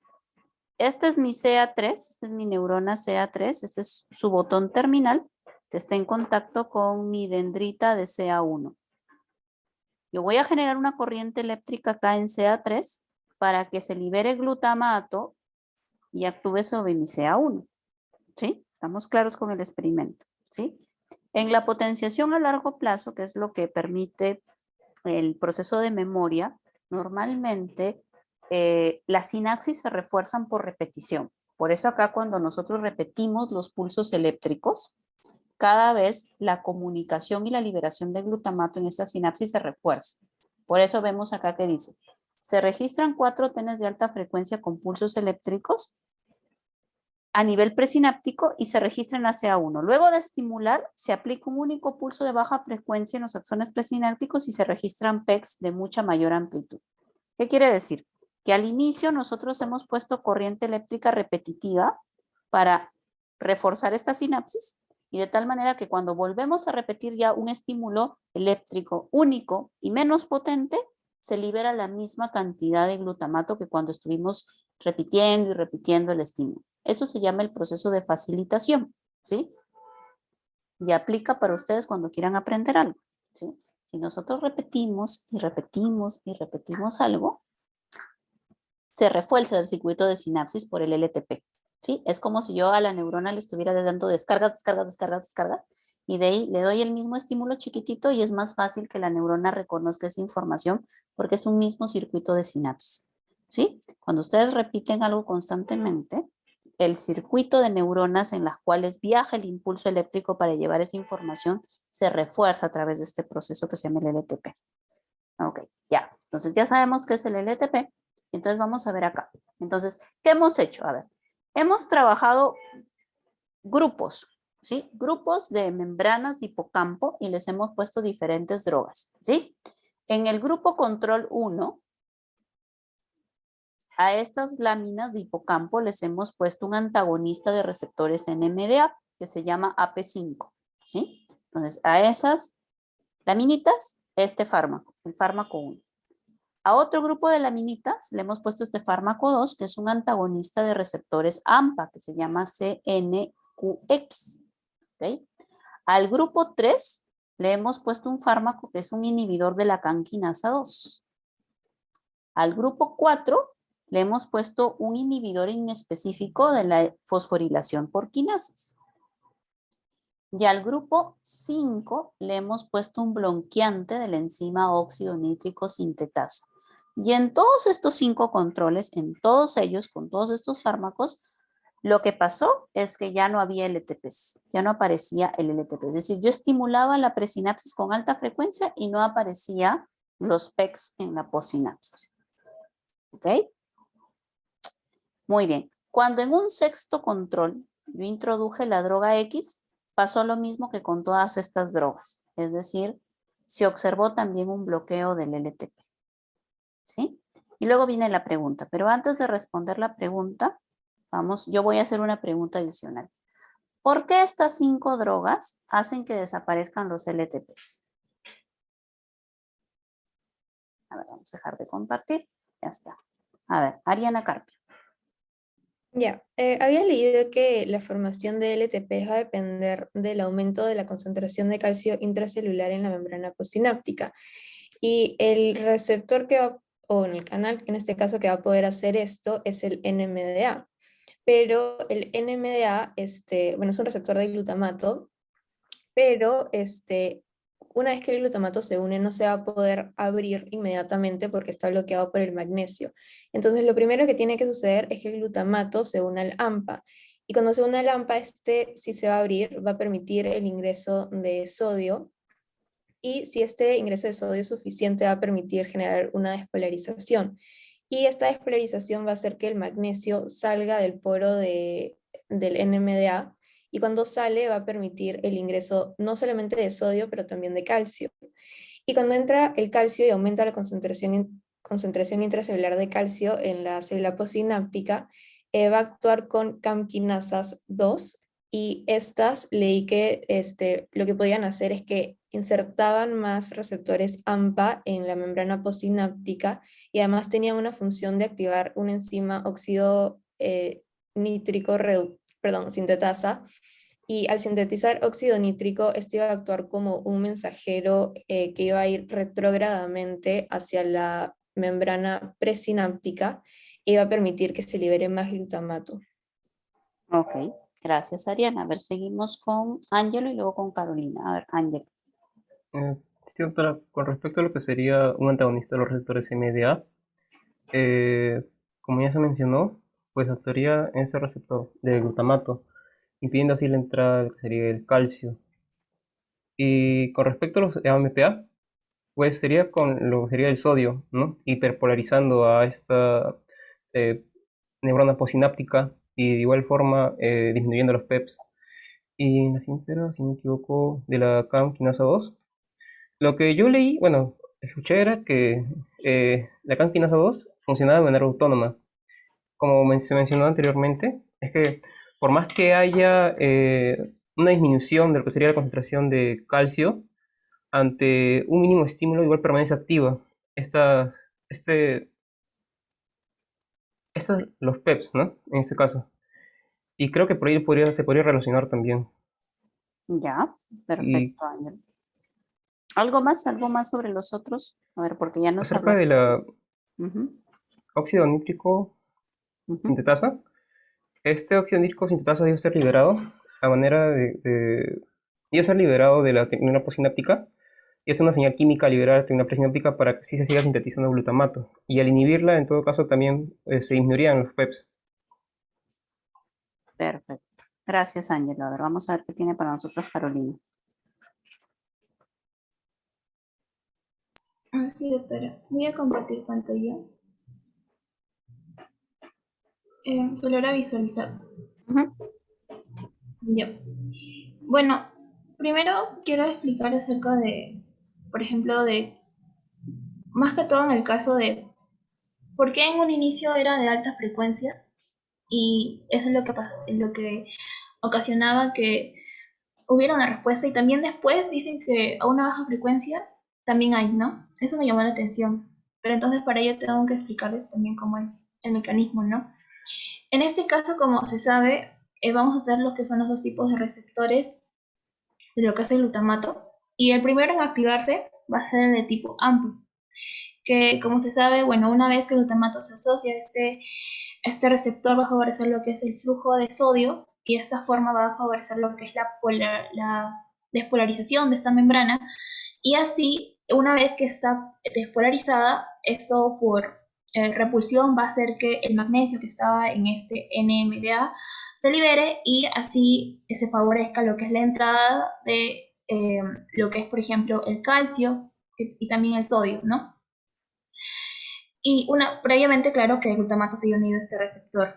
este es mi CA3, esta es mi neurona CA3, este es su botón terminal que está en contacto con mi dendrita de CA1. Yo voy a generar una corriente eléctrica acá en CA3 para que se libere glutamato y actúe sobre mi CA1. ¿Sí? Estamos claros con el experimento. ¿Sí? En la potenciación a largo plazo, que es lo que permite el proceso de memoria, normalmente las sinapsis se refuerzan por repetición. Por eso acá cuando nosotros repetimos los pulsos eléctricos, cada vez la comunicación y la liberación de glutamato en esta sinapsis se refuerza. Por eso vemos acá que dice, se registran 4 trenes de alta frecuencia con pulsos eléctricos a nivel presináptico y se registra en la CA1. Luego de estimular, se aplica un único pulso de baja frecuencia en los axones presinápticos y se registran PECs de mucha mayor amplitud. ¿Qué quiere decir? Que al inicio nosotros hemos puesto corriente eléctrica repetitiva para reforzar esta sinapsis y de tal manera que cuando volvemos a repetir ya un estímulo eléctrico único y menos potente, se libera la misma cantidad de glutamato que cuando estuvimos repitiendo y repitiendo el estímulo. Eso se llama el proceso de facilitación, ¿sí? Y aplica para ustedes cuando quieran aprender algo, ¿sí? Si nosotros repetimos y repetimos y repetimos algo, se refuerza el circuito de sinapsis por el LTP, ¿sí? Es como si yo a la neurona le estuviera dando descargas, descargas, descargas, descargas, y de ahí le doy el mismo estímulo chiquitito y es más fácil que la neurona reconozca esa información porque es un mismo circuito de sinapsis, ¿sí? Cuando ustedes repiten algo constantemente, el circuito de neuronas en las cuales viaja el impulso eléctrico para llevar esa información se refuerza a través de este proceso que se llama el LTP. Ok, ya. Entonces ya sabemos qué es el LTP. Entonces vamos a ver acá. Entonces, ¿qué hemos hecho? A ver, hemos trabajado grupos, ¿sí? Grupos de membranas de hipocampo y les hemos puesto diferentes drogas, ¿sí? En el grupo control 1, a estas láminas de hipocampo les hemos puesto un antagonista de receptores NMDA que se llama AP5, ¿sí? Entonces, a esas laminitas, este fármaco, el fármaco 1. A otro grupo de laminitas le hemos puesto este fármaco 2, que es un antagonista de receptores AMPA, que se llama CNQX. ¿Okay? Al grupo 3 le hemos puesto un fármaco que es un inhibidor de la canquinasa 2. Al grupo 4 le hemos puesto un inhibidor inespecífico de la fosforilación por quinasas. Y al grupo 5 le hemos puesto un bloqueante de la enzima óxido nítrico sintetasa. Y en todos estos 5 controles, en todos ellos, con todos estos fármacos, lo que pasó es que ya no había LTPs, ya no aparecía el LTP. Es decir, yo estimulaba la presinapsis con alta frecuencia y no aparecía los PECs en la postsinapsis. ¿Ok? Muy bien. Cuando en un sexto control yo introduje la droga X, pasó lo mismo que con todas estas drogas. Es decir, se observó también un bloqueo del LTP. ¿Sí? Y luego viene la pregunta. Pero antes de responder la pregunta, yo voy a hacer una pregunta adicional. ¿Por qué estas 5 drogas hacen que desaparezcan los LTPs? A ver, vamos a dejar de compartir. Ya está. A ver, Ariana Carpio. Ya, había leído que la formación de LTP va a depender del aumento de la concentración de calcio intracelular en la membrana postsináptica. Y el receptor o en el canal, en este caso, que va a poder hacer esto es el NMDA. Pero el NMDA, bueno, es un receptor de glutamato, pero una vez que el glutamato se une no se va a poder abrir inmediatamente porque está bloqueado por el magnesio. Entonces lo primero que tiene que suceder es que el glutamato se une al AMPA. Y cuando se une al AMPA, sí se va a abrir, va a permitir el ingreso de sodio. Y si este ingreso de sodio es suficiente, va a permitir generar una despolarización. Y esta despolarización va a hacer que el magnesio salga del poro del NMDA, y cuando sale va a permitir el ingreso no solamente de sodio, pero también de calcio. Y cuando entra el calcio y aumenta la concentración intracelular de calcio en la célula postsináptica, va a actuar con CAM quinasas 2, y estas leí que lo que podían hacer es que insertaban más receptores AMPA en la membrana postsináptica, y además tenían una función de activar una enzima óxido nítrico, sintetasa, y al sintetizar óxido nítrico, este iba a actuar como un mensajero que iba a ir retrógradamente hacia la membrana presináptica y iba a permitir que se libere más glutamato. Ok, gracias Ariana. A ver, seguimos con Ángelo y luego con Carolina. A ver, Ángelo. Sí, doctora, con respecto a lo que sería un antagonista de los receptores MDA, como ya se mencionó, pues actuaría en ese receptor de glutamato, impidiendo así la entrada de lo que sería el calcio. Y con respecto a los AMPA, pues sería con lo que sería el sodio, ¿no? Hiperpolarizando a esta neurona postsináptica y de igual forma disminuyendo los PEPs. Y en la siguiente era, si no me equivoco, de la CAM quinasa 2. Lo que yo leí, bueno, escuché era que la CAM quinasa 2 funcionaba de manera autónoma. Como se mencionó anteriormente, es que por más que haya una disminución de lo que sería la concentración de calcio, ante un mínimo estímulo igual permanece activa. Esta, este, los PEPs, ¿no? En este caso. Y creo que por ahí se podría relacionar también. Ya, Y perfecto, Ángelo. ¿Algo más sobre los otros? A ver, porque ya nos acerca de hablaste. la Ujú, óxido nítrico ujú. sintetasa, este óxido nítrico sintetasa debe ser liberado a manera debe ser liberado de la neurona postsináptica, y es una señal química liberar la neurona presináptica para que sí se siga sintetizando glutamato. Y al inhibirla, en todo caso, también se disminuirían los PEPs. Perfecto. Gracias, Ángelo. A ver, vamos a ver qué tiene para nosotros Carolina. Sí, doctora. Voy a compartir pantalla. Se logra visualizar. Ujú. Ya. Bueno, primero quiero explicar acerca de, por ejemplo, más que todo en el caso de por qué en un inicio era de alta frecuencia, y eso es lo que ocasionaba que hubiera una respuesta, y también después dicen que a una baja frecuencia también hay, ¿no? Eso me llamó la atención. pero entonces para ello tengo que explicarles también cómo es el mecanismo, ¿no? En este caso, como se sabe, vamos a ver lo que son los dos tipos de receptores de lo que es el glutamato. Y el primero en activarse va a ser el de tipo AMPA, que como se sabe, bueno, una vez que el glutamato se asocia a este receptor, va a favorecer lo que es el flujo de sodio, y de esta forma va a favorecer lo que es la despolarización de esta membrana, y así, una vez que está despolarizada, esto por repulsión va a hacer que el magnesio que estaba en este NMDA se libere, y así se favorezca lo que es la entrada de lo que es, por ejemplo, el calcio y también el sodio, ¿no? Y previamente, claro, que el glutamato se haya unido a este receptor.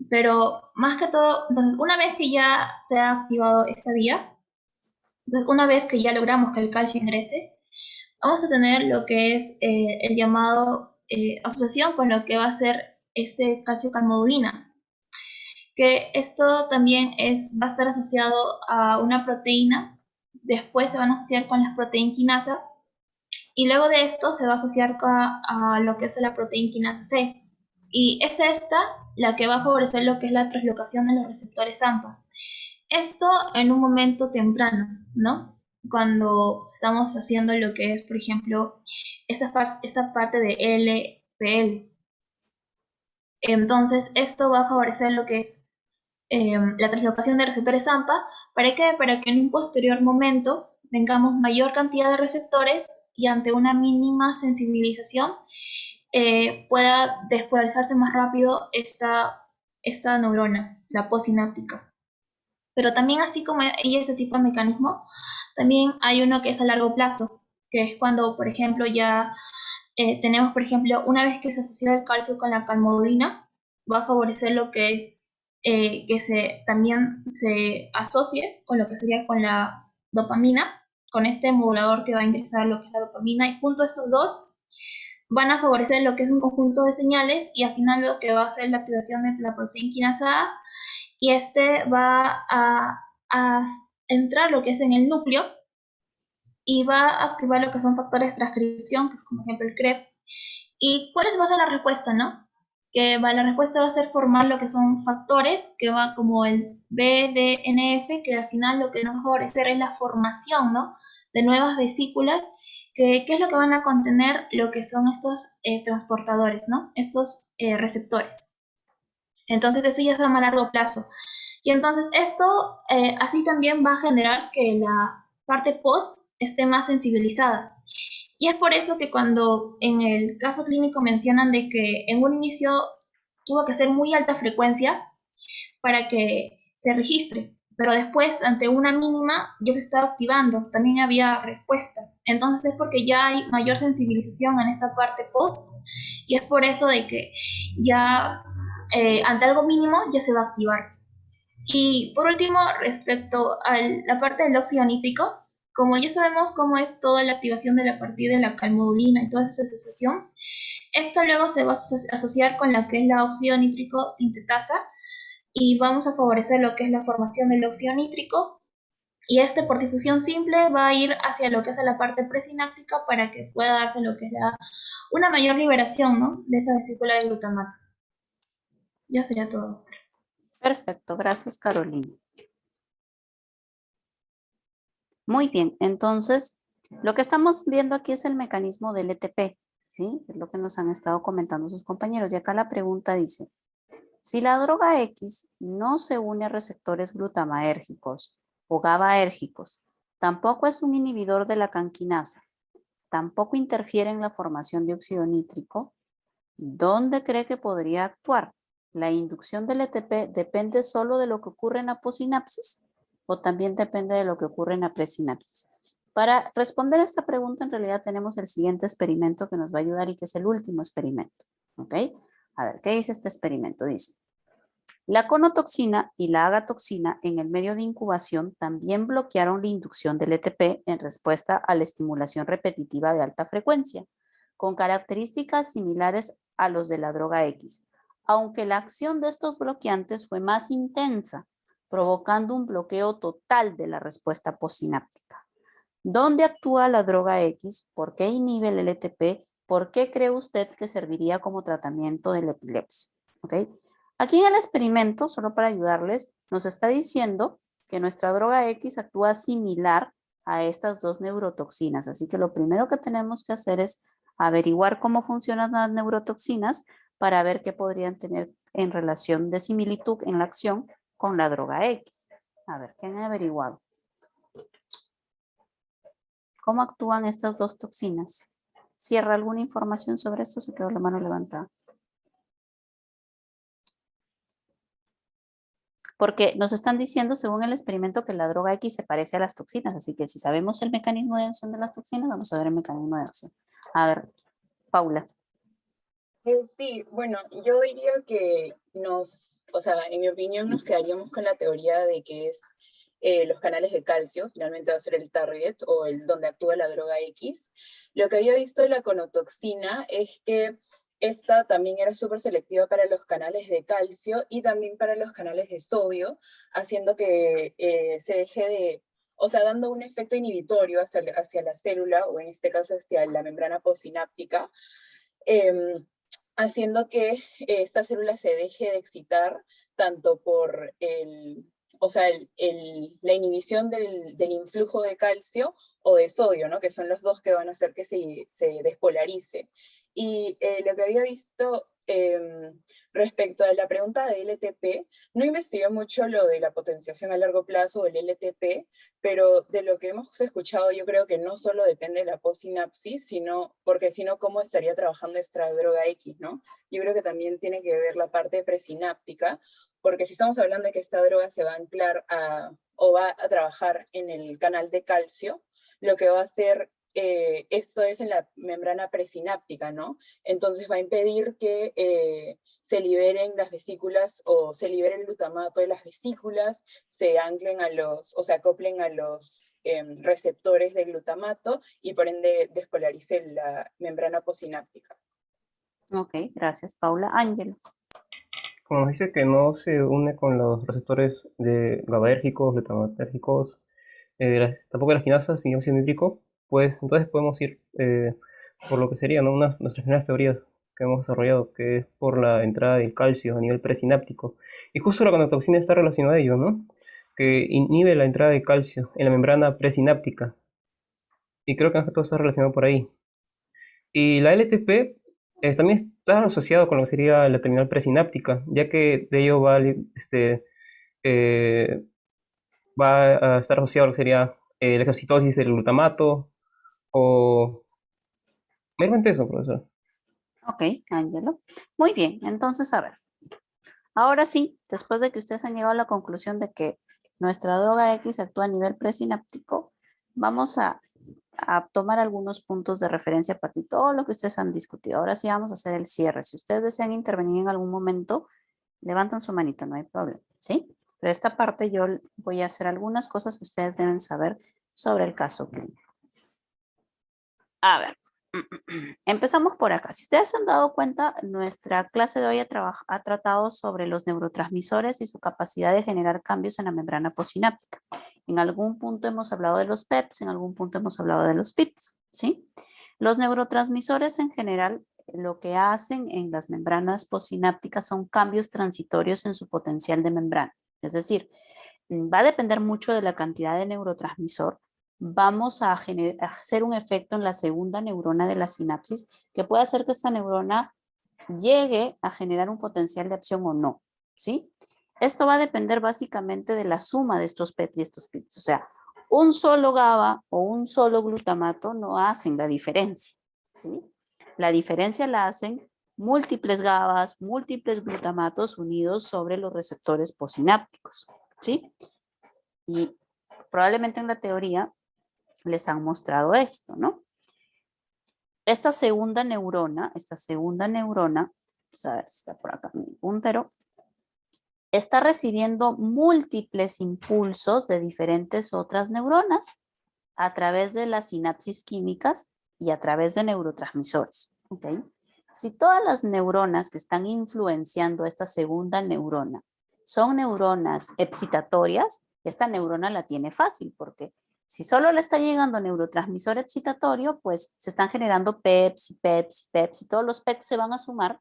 Pero más que todo, entonces, una vez que ya se ha activado esta vía, entonces, una vez que ya logramos que el calcio ingrese, vamos a tener lo que es el llamado asociación con lo que va a ser este calcio-calmodulina, que esto también va a estar asociado a una proteína, después se van a asociar con las proteínas quinasa, y luego de esto se va a asociar a lo que es la proteína quinasa C. Y es esta la que va a favorecer lo que es la translocación de los receptores AMPA. Esto en un momento temprano, ¿no? Cuando estamos haciendo lo que es, por ejemplo, esta parte de LPL. Entonces, esto va a favorecer lo que es la translocación de receptores AMPA. ¿Para qué? Para que en un posterior momento tengamos mayor cantidad de receptores y ante una mínima sensibilización pueda despolarizarse más rápido esta neurona, la postsináptica. Pero también, así como hay ese tipo de mecanismo, también hay uno que es a largo plazo, que es cuando, por ejemplo, ya tenemos, por ejemplo, una vez que se asocia el calcio con la calmodulina, va a favorecer lo que es que también se asocie con lo que sería con la dopamina, con este modulador que va a ingresar lo que es la dopamina, y junto a estos dos van a favorecer lo que es un conjunto de señales, y al final lo que va a hacer la activación de la proteína quinasa A, y este va a entrar lo que es en el núcleo y va a activar lo que son factores de transcripción, que es como ejemplo el CREP. ¿Y cuál va a ser la respuesta, no? La respuesta va a ser formar lo que son factores, que va como el BDNF, que al final lo que nos va a favorecer es la formación, ¿no?, de nuevas vesículas, que es lo que van a contener lo que son estos transportadores, ¿no?, estos receptores. Entonces, esto ya es a más largo plazo. Y entonces esto así también va a generar que la parte post esté más sensibilizada. Y es por eso que cuando en el caso clínico mencionan de que en un inicio tuvo que ser muy alta frecuencia para que se registre, pero después ante una mínima ya se estaba activando, también había respuesta. Entonces es porque ya hay mayor sensibilización en esta parte post, y es por eso de que ya ante algo mínimo ya se va a activar. Y por último, respecto a la parte del óxido nítrico, como ya sabemos cómo es toda la activación de la partida de la calmodulina y toda esa asociación, esto luego se va a asociar con lo que es la óxido nítrico sintetasa, y vamos a favorecer lo que es la formación del óxido nítrico, y por difusión simple va a ir hacia lo que es la parte presináptica para que pueda darse lo que es una mayor liberación, ¿no?, de esa vesícula de glutamato. Ya sería todo. Perfecto, gracias, Carolina. Muy bien, entonces lo que estamos viendo aquí es el mecanismo del ETP, ¿sí? Es lo que nos han estado comentando sus compañeros. Y acá la pregunta dice, si la droga X no se une a receptores glutamaérgicos o GABAérgicos, tampoco es un inhibidor de la canquinasa, tampoco interfiere en la formación de óxido nítrico, ¿dónde cree que podría actuar? ¿La inducción del ETP depende solo de lo que ocurre en la possinapsis o también depende de lo que ocurre en la presinapsis? Para responder esta pregunta, en realidad tenemos el siguiente experimento que nos va a ayudar y que es el último experimento. ¿Ok? A ver, ¿qué dice este experimento? Dice, la conotoxina y la agatoxina en el medio de incubación también bloquearon la inducción del ETP en respuesta a la estimulación repetitiva de alta frecuencia, con características similares a los de la droga X, aunque la acción de estos bloqueantes fue más intensa, provocando un bloqueo total de la respuesta postsináptica. ¿Dónde actúa la droga X? ¿Por qué inhibe el LTP? ¿por qué cree usted que serviría como tratamiento de la epilepsia? ¿Ok? Aquí en el experimento, solo para ayudarles, nos está diciendo que nuestra droga X actúa similar a estas dos neurotoxinas. Así que lo primero que tenemos que hacer es averiguar cómo funcionan las neurotoxinas para ver qué podrían tener en relación de similitud en la acción con la droga X. A ver, ¿qué han averiguado? ¿Cómo actúan estas dos toxinas? ¿Cierra alguna información sobre esto? Se quedó la mano levantada. Porque nos están diciendo, según el experimento, que la droga X se parece a las toxinas. Así que si sabemos el mecanismo de acción de las toxinas, vamos a ver el mecanismo de acción. A ver, Paula. Sí, bueno, yo diría que o sea, en mi opinión nos quedaríamos con la teoría de que es los canales de calcio, finalmente va a ser el target o el donde actúa la droga X. Lo que había visto de la conotoxina es que esta también era súper selectiva para los canales de calcio y también para los canales de sodio, haciendo que se deje de, o sea, dando un efecto inhibitorio hacia la célula, o en este caso hacia la membrana postsináptica, haciendo que esta célula se deje de excitar tanto por la inhibición del influjo de calcio o de sodio, ¿no? Que son los dos que van a hacer que se despolarice. Y lo que había visto respecto a la pregunta de LTP, no investigué mucho lo de la potenciación a largo plazo o el LTP, pero de lo que hemos escuchado yo creo que no solo depende de la postsinapsis, porque sino cómo estaría trabajando esta droga X, ¿no? Yo creo que también tiene que ver la parte presináptica, porque si estamos hablando de que esta droga se va a anclar o va a trabajar en el canal de calcio, lo que va a hacer esto es en la membrana presináptica, ¿no? Entonces va a impedir que se liberen las vesículas o se libere el glutamato de las vesículas, se anclen o se acoplen a los receptores de glutamato y por ende despolarice la membrana postsináptica. Ok, gracias, Paula. Ángel. Como nos dice que no se une con los receptores de GABAérgicos, glutamatérgicos, tampoco de las quinasas ni óxido nítrico, pues entonces podemos ir por lo que serían, ¿no? Nuestras primeras teorías que hemos desarrollado, que es por la entrada del calcio a nivel presináptico. Y justo la conotoxina está relacionada a ello, ¿no? Que inhibe la entrada de calcio en la membrana presináptica. Y creo que todo está relacionado por ahí. Y la LTP también está asociado con lo que sería la terminal presináptica, ya que de ello va a estar asociado a lo que sería la exocitosis del glutamato o meramente eso, profesor. Ok, Ángelo. Muy bien, entonces a ver. Ahora sí, después de que ustedes han llegado a la conclusión de que nuestra droga X actúa a nivel presináptico, vamos a tomar algunos puntos de referencia para todo lo que ustedes han discutido. Ahora sí vamos a hacer el cierre. Si ustedes desean intervenir en algún momento, levantan su manito, no hay problema, ¿sí? Pero esta parte yo voy a hacer algunas cosas que ustedes deben saber sobre el caso clínico. A ver, empezamos por acá. Si ustedes se han dado cuenta, nuestra clase de hoy ha tratado sobre los neurotransmisores y su capacidad de generar cambios en la membrana postsináptica. En algún punto hemos hablado de los PEPs, en algún punto hemos hablado de los PIPs, ¿sí? Los neurotransmisores en general lo que hacen en las membranas postsinápticas son cambios transitorios en su potencial de membrana. Es decir, va a depender mucho de la cantidad de neurotransmisor. Vamos a hacer un efecto en la segunda neurona de la sinapsis que puede hacer que esta neurona llegue a generar un potencial de acción o no, ¿sí? Esto va a depender básicamente de la suma de estos PET y estos PIPs. O sea, un solo GABA o un solo glutamato no hacen la diferencia, ¿sí? La diferencia la hacen múltiples GABAs, múltiples glutamatos unidos sobre los receptores postsinápticos, ¿sí? Y probablemente en la teoría les han mostrado esto, ¿no? Esta segunda neurona, vamos a ver si está por acá mi puntero, está recibiendo múltiples impulsos de diferentes otras neuronas a través de las sinapsis químicas y a través de neurotransmisores, ¿ok? Si todas las neuronas que están influenciando esta segunda neurona son neuronas excitatorias, esta neurona la tiene fácil porque Si solo le está llegando neurotransmisor excitatorio, pues se están generando PEPs, PEPs, PEPs, y todos los PEPs se van a sumar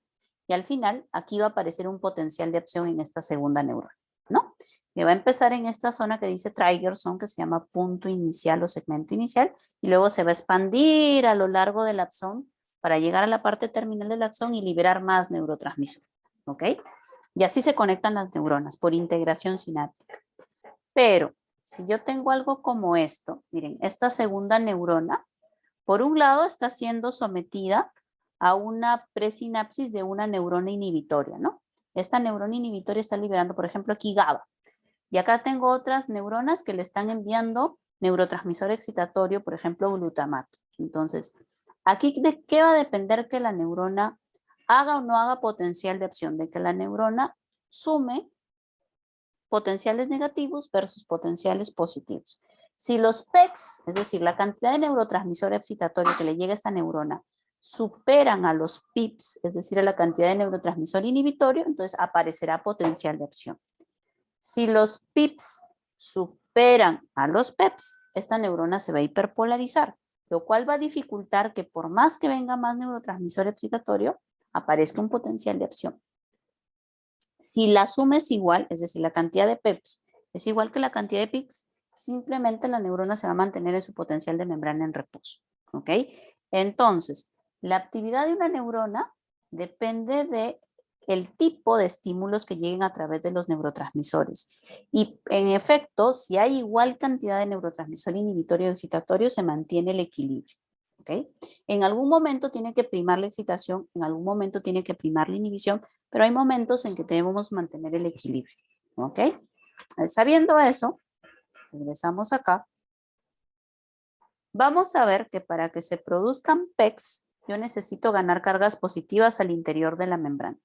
y al final aquí va a aparecer un potencial de acción en esta segunda neurona, ¿no? Que va a empezar en esta zona que dice trigger zone, que se llama punto inicial o segmento inicial, y luego se va a expandir a lo largo del axón para llegar a la parte terminal del axón y liberar más neurotransmisor, ¿ok? Y así se conectan las neuronas por integración sináptica. Pero si yo tengo algo como esto, miren, esta segunda neurona, por un lado está siendo sometida a una presinapsis de una neurona inhibitoria, ¿no? Esta neurona inhibitoria está liberando, por ejemplo, aquí GABA. Y acá tengo otras neuronas que le están enviando neurotransmisor excitatorio, por ejemplo, glutamato. Entonces, aquí de qué va a depender que la neurona haga o no haga potencial de acción, de que la neurona sume potenciales negativos versus potenciales positivos. Si los PECs, es decir, la cantidad de neurotransmisor excitatorio que le llega a esta neurona, superan a los PIPs, es decir, a la cantidad de neurotransmisor inhibitorio, entonces aparecerá potencial de acción. Si los PIPs superan a los PEPs, esta neurona se va a hiperpolarizar, lo cual va a dificultar que por más que venga más neurotransmisor excitatorio, aparezca un potencial de acción. Si la suma es igual, es decir, la cantidad de PEPs es igual que la cantidad de PICs, simplemente la neurona se va a mantener en su potencial de membrana en reposo. ¿Ok? Entonces, la actividad de una neurona depende de el tipo de estímulos que lleguen a través de los neurotransmisores. Y en efecto, si hay igual cantidad de neurotransmisor inhibitorio y excitatorio, se mantiene el equilibrio. ¿Ok? En algún momento tiene que primar la excitación, en algún momento tiene que primar la inhibición, pero hay momentos en que debemos mantener el equilibrio. ¿Ok? Sabiendo eso, regresamos acá. Vamos a ver que para que se produzcan PECs, yo necesito ganar cargas positivas al interior de la membrana.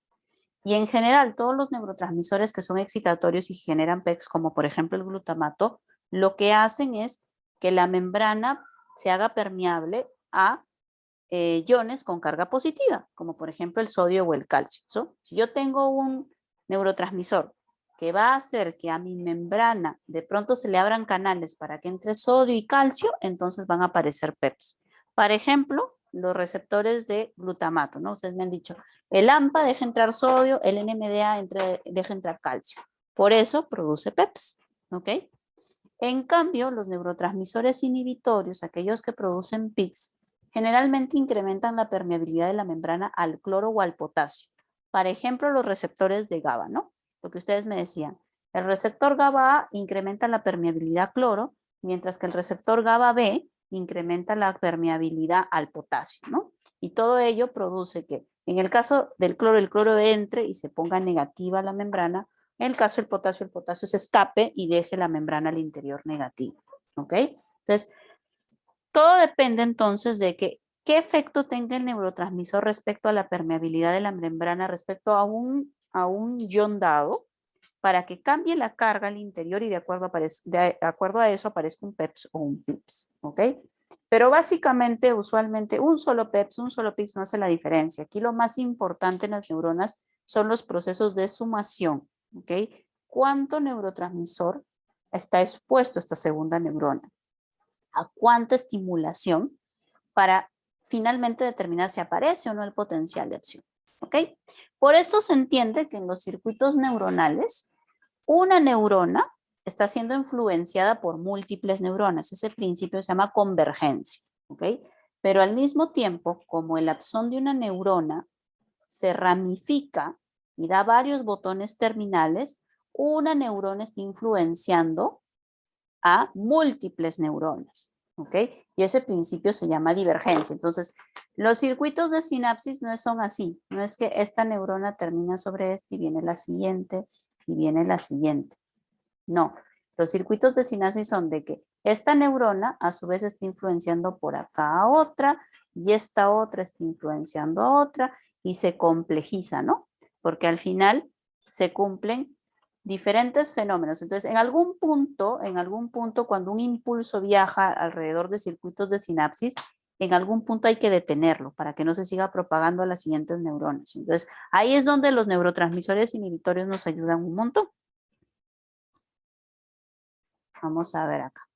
Y en general, todos los neurotransmisores que son excitatorios y generan PECs, como por ejemplo el glutamato, lo que hacen es que la membrana se haga permeable a iones con carga positiva, como por ejemplo el sodio o el calcio. Si yo tengo un neurotransmisor que va a hacer que a mi membrana de pronto se le abran canales para que entre sodio y calcio, entonces van a aparecer PEPs. Por ejemplo, los receptores de glutamato, ¿no? Ustedes me han dicho, el AMPA deja entrar sodio, el NMDA deja entrar calcio. Por eso produce PEPs, ¿ok? En cambio, los neurotransmisores inhibitorios, aquellos que producen PICs, generalmente incrementan la permeabilidad de la membrana al cloro o al potasio. Por ejemplo, los receptores de GABA, ¿no? Lo que ustedes me decían. El receptor GABA-A incrementa la permeabilidad a cloro, mientras que el receptor GABA-B incrementa la permeabilidad al potasio, ¿no? Y todo ello produce que, en el caso del cloro, el cloro entre y se ponga negativa la membrana. En el caso del potasio, el potasio se escape y deje la membrana al interior negativa, ¿ok? Entonces, todo depende entonces de qué efecto tenga el neurotransmisor respecto a la permeabilidad de la membrana, respecto a un ion dado, para que cambie la carga al interior y de acuerdo a eso aparezca un PEPs o un PIPs, ¿ok? Pero básicamente, usualmente, un solo PEPs, un solo PIPs no hace la diferencia. Aquí lo más importante en las neuronas son los procesos de sumación, ¿ok? ¿Cuánto neurotransmisor está expuesto a esta segunda neurona? ¿A cuánta estimulación? Para finalmente determinar si aparece o no el potencial de acción, ¿ok? Por esto se entiende que en los circuitos neuronales, una neurona está siendo influenciada por múltiples neuronas. Ese principio se llama convergencia, ¿ok? Pero al mismo tiempo, como el axón de una neurona se ramifica y da varios botones terminales, una neurona está influenciando a múltiples neuronas, ¿ok? Y ese principio se llama divergencia. Entonces, los circuitos de sinapsis no son así. No es que esta neurona termina sobre esta y viene la siguiente y viene la siguiente. No, los circuitos de sinapsis son de que esta neurona a su vez está influenciando por acá a otra y esta otra está influenciando a otra y se complejiza, ¿no? Porque al final se cumplen diferentes fenómenos. Entonces, en algún punto, cuando un impulso viaja alrededor de circuitos de sinapsis, en algún punto hay que detenerlo para que no se siga propagando a las siguientes neuronas. Entonces, ahí es donde los neurotransmisores inhibitorios nos ayudan un montón. Vamos a ver acá.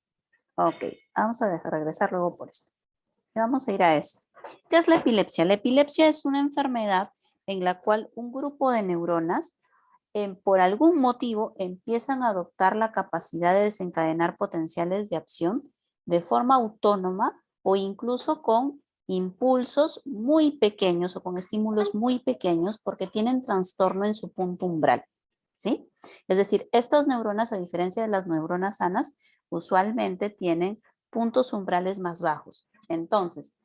Ok, vamos a regresar luego por esto. Y vamos a ir a esto. ¿Qué es la epilepsia? La epilepsia es una enfermedad en la cual un grupo de neuronas por algún motivo empiezan a adoptar la capacidad de desencadenar potenciales de acción de forma autónoma o incluso con impulsos muy pequeños o con estímulos muy pequeños porque tienen trastorno en su punto umbral, ¿sí? Es decir, estas neuronas, a diferencia de las neuronas sanas, usualmente tienen puntos umbrales más bajos. Entonces,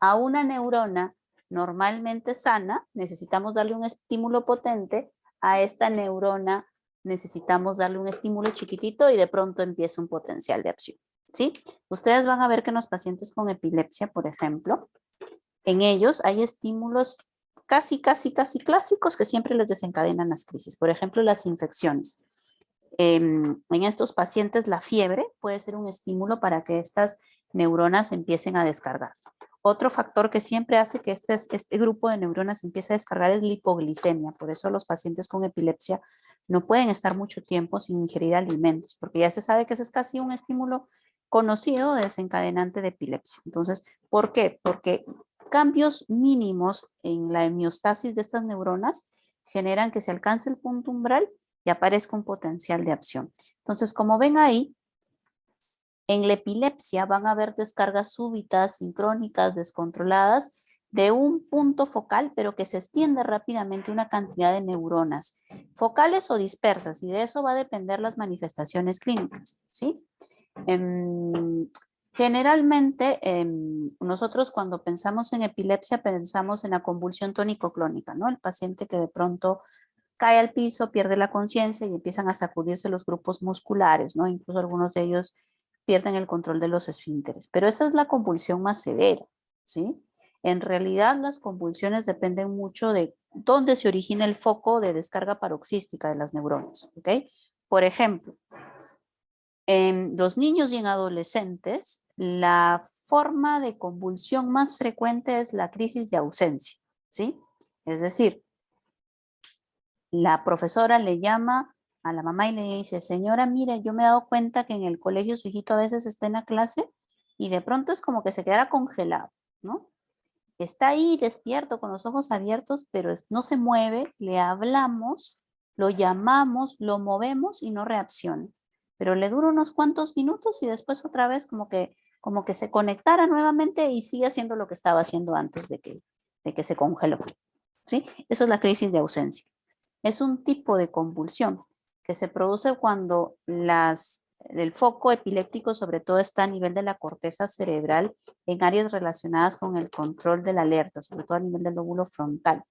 a una neurona normalmente sana necesitamos darle un estímulo potente. A esta neurona necesitamos darle un estímulo chiquitito y de pronto empieza un potencial de acción, ¿sí? Ustedes van a ver que en los pacientes con epilepsia, por ejemplo, en ellos hay estímulos casi clásicos que siempre les desencadenan las crisis. Por ejemplo, las infecciones. En estos pacientes la fiebre puede ser un estímulo para que estas neuronas empiecen a descargar. Otro factor que siempre hace que este grupo de neuronas empiece a descargar es la hipoglicemia. Por eso los pacientes con epilepsia no pueden estar mucho tiempo sin ingerir alimentos, porque ya se sabe que ese es casi un estímulo conocido de desencadenante de epilepsia. Entonces, ¿por qué? Porque cambios mínimos en la homeostasis de estas neuronas generan que se alcance el punto umbral y aparezca un potencial de acción. Entonces, como ven ahí, en la epilepsia van a haber descargas súbitas, sincrónicas, descontroladas, de un punto focal, pero que se extiende rápidamente una cantidad de neuronas, focales o dispersas, y de eso va a depender las manifestaciones clínicas, ¿sí? Generalmente, nosotros cuando pensamos en epilepsia, pensamos en la convulsión tónico-clónica, ¿no? El paciente que de pronto cae al piso, pierde la conciencia y empiezan a sacudirse los grupos musculares, ¿no? Incluso algunos de ellos pierden el control de los esfínteres. Pero esa es la convulsión más severa, ¿sí? En realidad, las convulsiones dependen mucho de dónde se origina el foco de descarga paroxística de las neuronas, ¿ok? Por ejemplo, en los niños y en adolescentes, la forma de convulsión más frecuente es la crisis de ausencia, ¿sí? Es decir, la profesora le llama a la mamá y le dice, señora, mire, yo me he dado cuenta que en el colegio su hijito a veces está en la clase y de pronto es como que se quedara congelado, ¿no? Está ahí despierto con los ojos abiertos, pero no se mueve, le hablamos, lo llamamos, lo movemos y no reacciona. Pero le dura unos cuantos minutos y después otra vez como que se conectara nuevamente y sigue haciendo lo que estaba haciendo antes de que se congeló, ¿sí? Eso es la crisis de ausencia. Es un tipo de convulsión que se produce cuando el foco epiléptico sobre todo está a nivel de la corteza cerebral en áreas relacionadas con el control de la alerta, sobre todo a nivel del lóbulo frontal.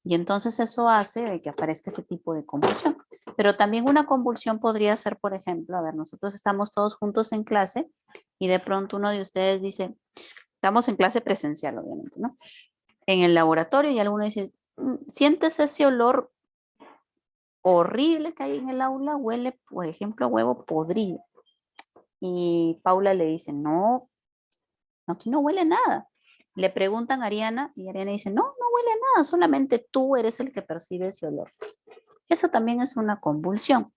Y entonces eso hace que aparezca ese tipo de convulsión. Pero también una convulsión podría ser, por ejemplo, a ver, nosotros estamos todos juntos en clase y de pronto uno de ustedes dice, estamos en clase presencial, obviamente, ¿no? En el laboratorio y alguno dice, ¿sientes ese olor horrible que hay en el aula? Huele, por ejemplo, a huevo podrido. Y Paula le dice, no, aquí no huele nada. Le preguntan a Ariana y Ariana dice, no, no huele nada, solamente tú eres el que percibe ese olor. Eso también es una convulsión.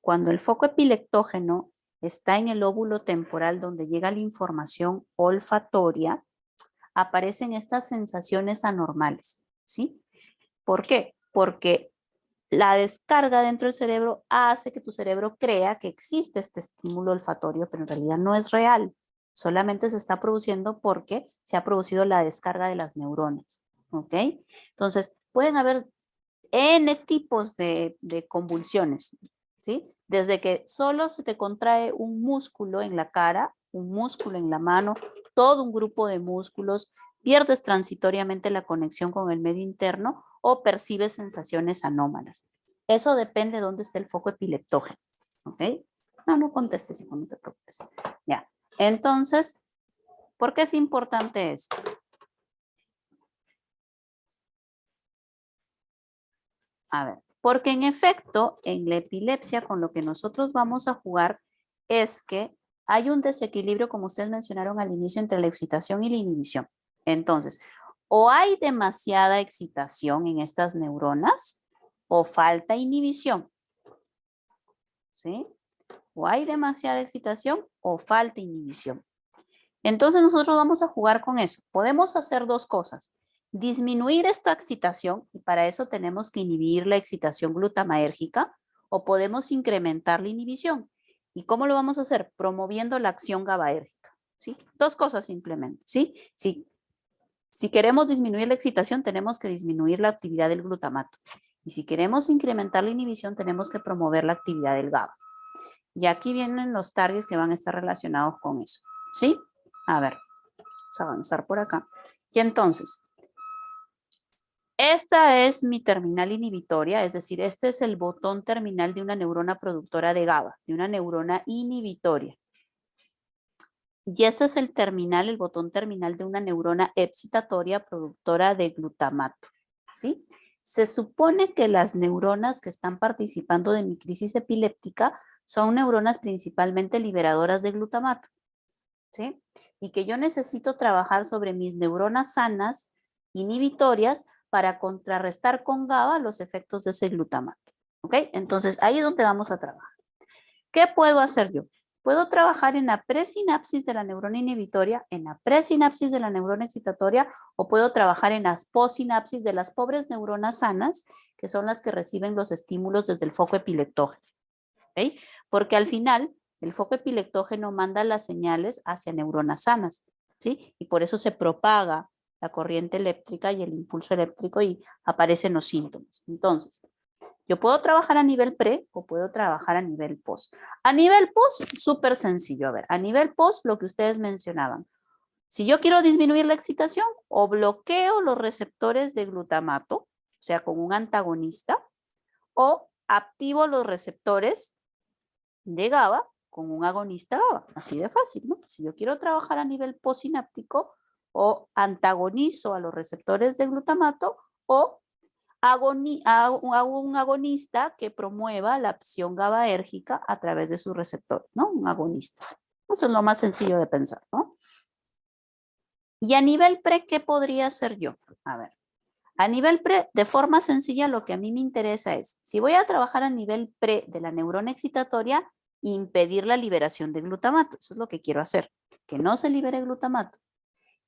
Cuando el foco epileptógeno está en el lóbulo temporal donde llega la información olfatoria, aparecen estas sensaciones anormales, ¿sí? ¿Por qué? Porque la descarga dentro del cerebro hace que tu cerebro crea que existe este estímulo olfatorio, pero en realidad no es real. Solamente se está produciendo porque se ha producido la descarga de las neuronas. ¿Ok? Entonces, pueden haber N tipos de convulsiones. ¿Sí? Desde que solo se te contrae un músculo en la cara, un músculo en la mano, todo un grupo de músculos, pierdes transitoriamente la conexión con el medio interno o percibes sensaciones anómalas. Eso depende de dónde esté el foco epileptógeno. ¿Ok? No contestes, hijo, no te preocupes. Ya. Entonces, ¿por qué es importante esto? A ver, porque en efecto, en la epilepsia, con lo que nosotros vamos a jugar es que hay un desequilibrio, como ustedes mencionaron al inicio, entre la excitación y la inhibición. Entonces, o hay demasiada excitación en estas neuronas o falta inhibición. ¿Sí? O hay demasiada excitación o falta inhibición. Entonces nosotros vamos a jugar con eso. Podemos hacer dos cosas. Disminuir esta excitación, y para eso tenemos que inhibir la excitación glutamayérgica, o podemos incrementar la inhibición. ¿Y cómo lo vamos a hacer? Promoviendo la acción GABAérgica, ¿sí? Dos cosas simplemente, ¿sí? Si queremos disminuir la excitación, tenemos que disminuir la actividad del glutamato. Y si queremos incrementar la inhibición, tenemos que promover la actividad del GABA. Y aquí vienen los targets que van a estar relacionados con eso, ¿sí? A ver, vamos a avanzar por acá. Y entonces, esta es mi terminal inhibitoria, es decir, este es el botón terminal de una neurona productora de GABA, de una neurona inhibitoria. Y este es el terminal, el botón terminal de una neurona excitatoria productora de glutamato, ¿sí? Se supone que las neuronas que están participando de mi crisis epiléptica son neuronas principalmente liberadoras de glutamato, ¿sí? Y que yo necesito trabajar sobre mis neuronas sanas, inhibitorias, para contrarrestar con GABA los efectos de ese glutamato, ¿ok? Entonces, ahí es donde vamos a trabajar. ¿Qué puedo hacer yo? Puedo trabajar en la presinapsis de la neurona inhibitoria, en la presinapsis de la neurona excitatoria, o puedo trabajar en las possinapsis de las pobres neuronas sanas, que son las que reciben los estímulos desde el foco epileptógeno, ¿ok? Porque al final, el foco epileptógeno manda las señales hacia neuronas sanas, ¿sí? Y por eso se propaga la corriente eléctrica y el impulso eléctrico y aparecen los síntomas. Entonces, yo puedo trabajar a nivel pre o puedo trabajar a nivel post. A nivel post, súper sencillo. A ver, a nivel post, lo que ustedes mencionaban. Si yo quiero disminuir la excitación, o bloqueo los receptores de glutamato, o sea, con un antagonista, o activo los receptores de GABA con un agonista GABA. Así de fácil, ¿no? Si yo quiero trabajar a nivel postsináptico, o antagonizo a los receptores de glutamato, o hago un agonista que promueva la acción GABAérgica a través de sus receptores, ¿no? Un agonista. Eso es lo más sencillo de pensar, ¿no? Y a nivel pre, ¿qué podría hacer yo? A ver, a nivel pre, de forma sencilla, lo que a mí me interesa es, si voy a trabajar a nivel pre de la neurona excitatoria, impedir la liberación de glutamato. Eso es lo que quiero hacer, que no se libere glutamato.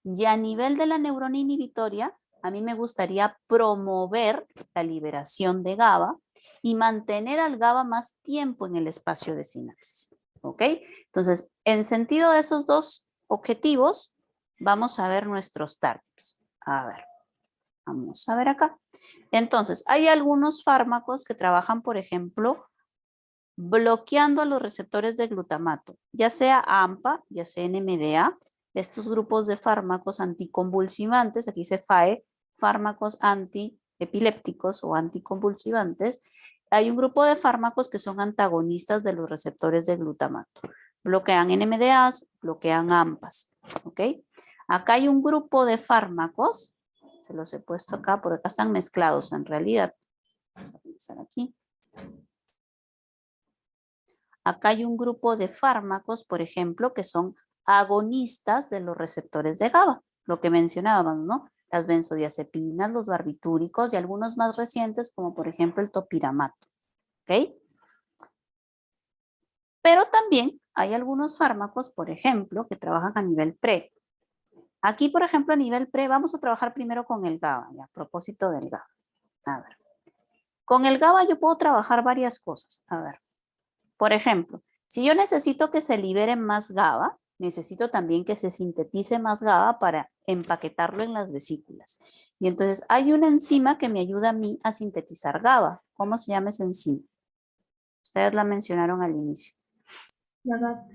Y a nivel de la neurona inhibitoria, a mí me gustaría promover la liberación de GABA y mantener al GABA más tiempo en el espacio de sinapsis. ¿Ok? Entonces, en sentido de esos dos objetivos, vamos a ver nuestros targets. A ver, vamos a ver acá. Entonces, hay algunos fármacos que trabajan, por ejemplo, bloqueando a los receptores de glutamato, ya sea AMPA, ya sea NMDA, estos grupos de fármacos anticonvulsivantes, aquí se FAE, fármacos antiepilépticos o anticonvulsivantes. Hay un grupo de fármacos que son antagonistas de los receptores de glutamato. Bloquean NMDAs, bloquean AMPAs, ¿ok? Acá hay un grupo de fármacos, se los he puesto acá, porque acá están mezclados en realidad. Vamos a pensar aquí. Acá hay un grupo de fármacos, por ejemplo, que son agonistas de los receptores de GABA, lo que mencionábamos, ¿no? Las benzodiazepinas, los barbitúricos y algunos más recientes, como por ejemplo el topiramato, ¿ok? Pero también hay algunos fármacos, por ejemplo, que trabajan a nivel pre. Aquí, por ejemplo, a nivel pre, vamos a trabajar primero con el GABA, ya, a propósito del GABA. A ver, con el GABA yo puedo trabajar varias cosas. A ver, por ejemplo, si yo necesito que se libere más GABA, necesito también que se sintetice más GABA para empaquetarlo en las vesículas. Y entonces hay una enzima que me ayuda a mí a sintetizar GABA. ¿Cómo se llama esa enzima? Ustedes la mencionaron al inicio. La GAT.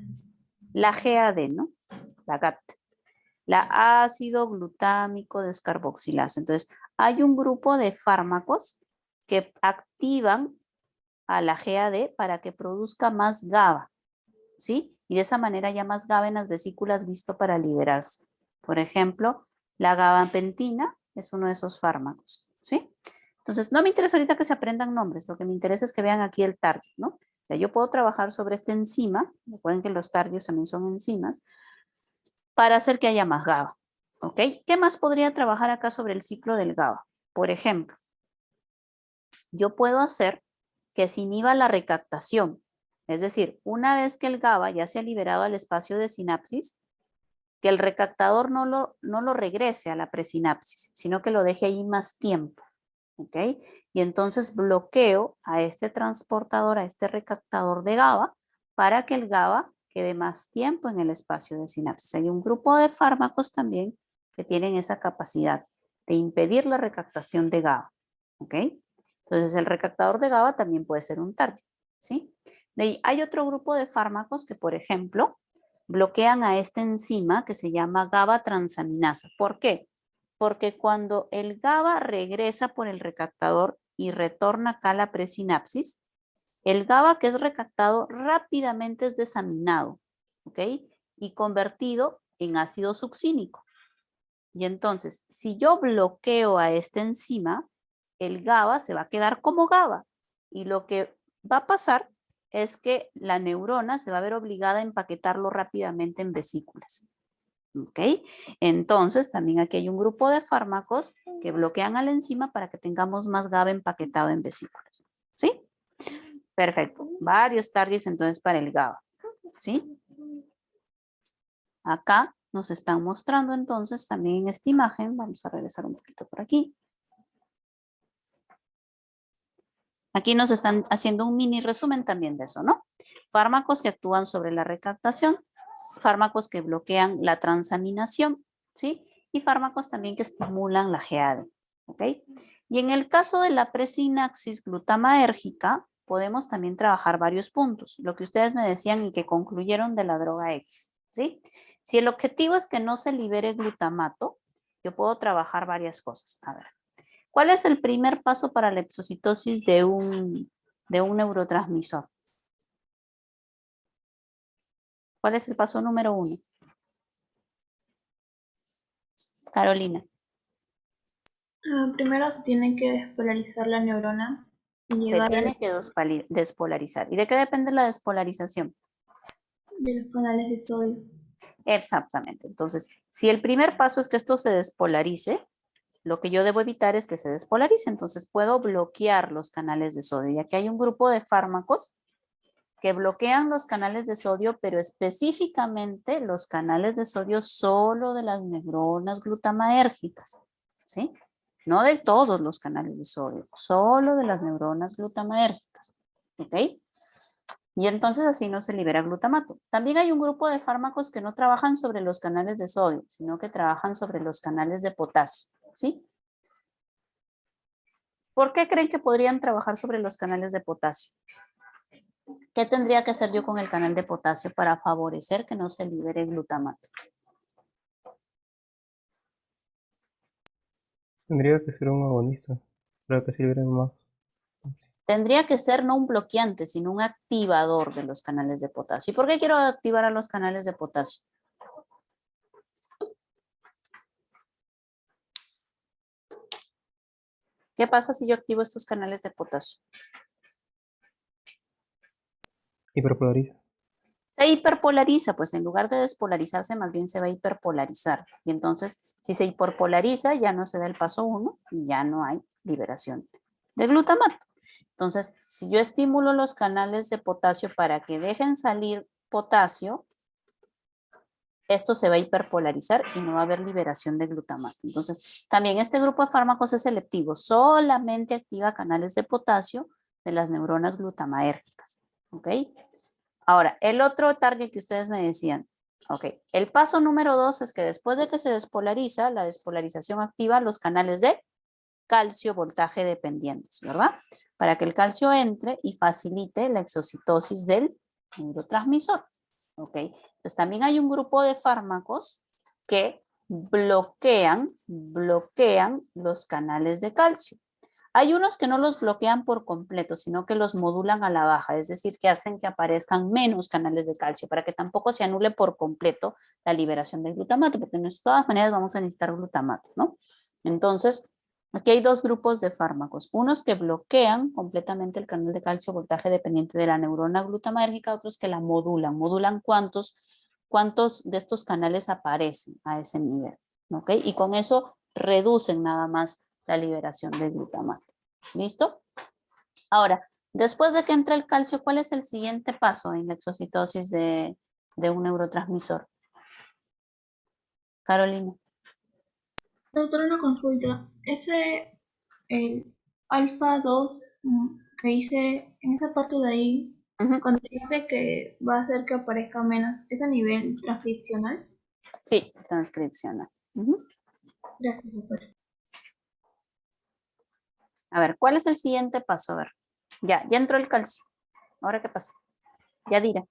La GAD, ¿no? La GAT. La ácido glutámico descarboxilasa. Entonces, hay un grupo de fármacos que activan a la GAD para que produzca más GABA, ¿sí? Y de esa manera ya más GABA en las vesículas listo para liberarse. Por ejemplo, la gabapentina es uno de esos fármacos, ¿sí? Entonces, no me interesa ahorita que se aprendan nombres, lo que me interesa es que vean aquí el target, ¿no? Ya yo puedo trabajar sobre esta enzima, recuerden que los targets también son enzimas, para hacer que haya más GABA, ¿ok? ¿Qué más podría trabajar acá sobre el ciclo del GABA? Por ejemplo, yo puedo hacer que se inhiba la recaptación. Es decir, una vez que el GABA ya se ha liberado al espacio de sinapsis, que el recaptador no lo regrese a la presinapsis, sino que lo deje ahí más tiempo. ¿Ok? Y entonces bloqueo a este transportador, a este recaptador de GABA, para que el GABA quede más tiempo en el espacio de sinapsis. Hay un grupo de fármacos también que tienen esa capacidad de impedir la recaptación de GABA. ¿Ok? Entonces el recaptador de GABA también puede ser un target. ¿Sí? De ahí hay otro grupo de fármacos que, por ejemplo, bloquean a esta enzima que se llama GABA transaminasa. ¿Por qué? Porque cuando el GABA regresa por el recaptador y retorna acá a la presinapsis, el GABA que es recaptado rápidamente es desaminado, ¿ok? Y convertido en ácido succínico. Y entonces, si yo bloqueo a esta enzima, el GABA se va a quedar como GABA. Y lo que va a pasar es que la neurona se va a ver obligada a empaquetarlo rápidamente en vesículas. ¿Ok? Entonces, también aquí hay un grupo de fármacos que bloquean a la enzima para que tengamos más GABA empaquetado en vesículas. ¿Sí? Perfecto. Varios targets entonces para el GABA. ¿Sí? Acá nos están mostrando entonces también en esta imagen. Vamos a regresar un poquito por aquí. Aquí nos están haciendo un mini resumen también de eso, ¿no? Fármacos que actúan sobre la recaptación, fármacos que bloquean la transaminación, ¿sí? Y fármacos también que estimulan la GAD, ¿ok? Y en el caso de la presinaxis glutamaérgica, podemos también trabajar varios puntos, lo que ustedes me decían y que concluyeron de la droga X, ¿sí? Si el objetivo es que no se libere glutamato, yo puedo trabajar varias cosas. A ver. ¿Cuál es el primer paso para la exocitosis de un neurotransmisor? ¿Cuál es el paso número 1? Carolina. Primero se tiene que despolarizar la neurona. Y Se tiene que despolarizar. ¿Y de qué depende la despolarización? de los canales de sodio. Exactamente. Entonces, si el primer paso es que esto se despolarice, lo que yo debo evitar es que se despolarice. Entonces, puedo bloquear los canales de sodio. Y aquí hay un grupo de fármacos que bloquean los canales de sodio, pero específicamente los canales de sodio solo de las neuronas glutamaérgicas, ¿sí? No de todos los canales de sodio, solo de las neuronas glutamaérgicas, ¿ok? Y entonces así no se libera glutamato. También hay un grupo de fármacos que no trabajan sobre los canales de sodio, sino que trabajan sobre los canales de potasio, ¿sí? ¿Por qué creen que podrían trabajar sobre los canales de potasio? ¿Qué tendría que hacer yo con el canal de potasio para favorecer que no se libere glutamato? Tendría que ser un agonista para que se liberen más. Tendría que ser no un bloqueante, sino un activador de los canales de potasio. ¿Y por qué quiero activar a los canales de potasio? ¿Qué pasa si yo activo estos canales de potasio? Hiperpolariza. Se hiperpolariza, pues en lugar de despolarizarse, más bien se va a hiperpolarizar. Y entonces, si se hiperpolariza, ya no se da el paso 1 y ya no hay liberación de glutamato. Entonces, si yo estimulo los canales de potasio para que dejen salir potasio, esto se va a hiperpolarizar y no va a haber liberación de glutamato. Entonces, también este grupo de fármacos es selectivo, solamente activa canales de potasio de las neuronas glutamaérgicas. ¿Ok? Ahora, el otro target que ustedes me decían. Ok, el paso número 2 es que después de que se despolariza, la despolarización activa los canales de calcio voltaje dependientes, ¿verdad? Para que el calcio entre y facilite la exocitosis del neurotransmisor. ¿Ok? Pues también hay un grupo de fármacos que bloquean los canales de calcio. Hay unos que no los bloquean por completo, sino que los modulan a la baja, es decir, que hacen que aparezcan menos canales de calcio para que tampoco se anule por completo la liberación del glutamato, porque de todas maneras vamos a necesitar glutamato, ¿no? Entonces, aquí hay dos grupos de fármacos, unos que bloquean completamente el canal de calcio voltaje dependiente de la neurona glutamáergica, otros que la modulan cuántos de estos canales aparecen a ese nivel, ¿ok? Y con eso reducen nada más la liberación de glutamato. ¿Listo? Ahora, Después de que entra el calcio, ¿cuál es el siguiente paso en la exocitosis de un neurotransmisor? Carolina. Doctora, una consulta. El alfa 2 que dice en esa parte de ahí, Ujú. cuando dice que va a hacer que aparezca menos, ¿es a nivel transcripcional? Sí, transcripcional. Ujú. Gracias, doctora. A ver, ¿cuál es el siguiente paso? A ver, ya entró el calcio. ¿Ahora qué pasa? Yadira.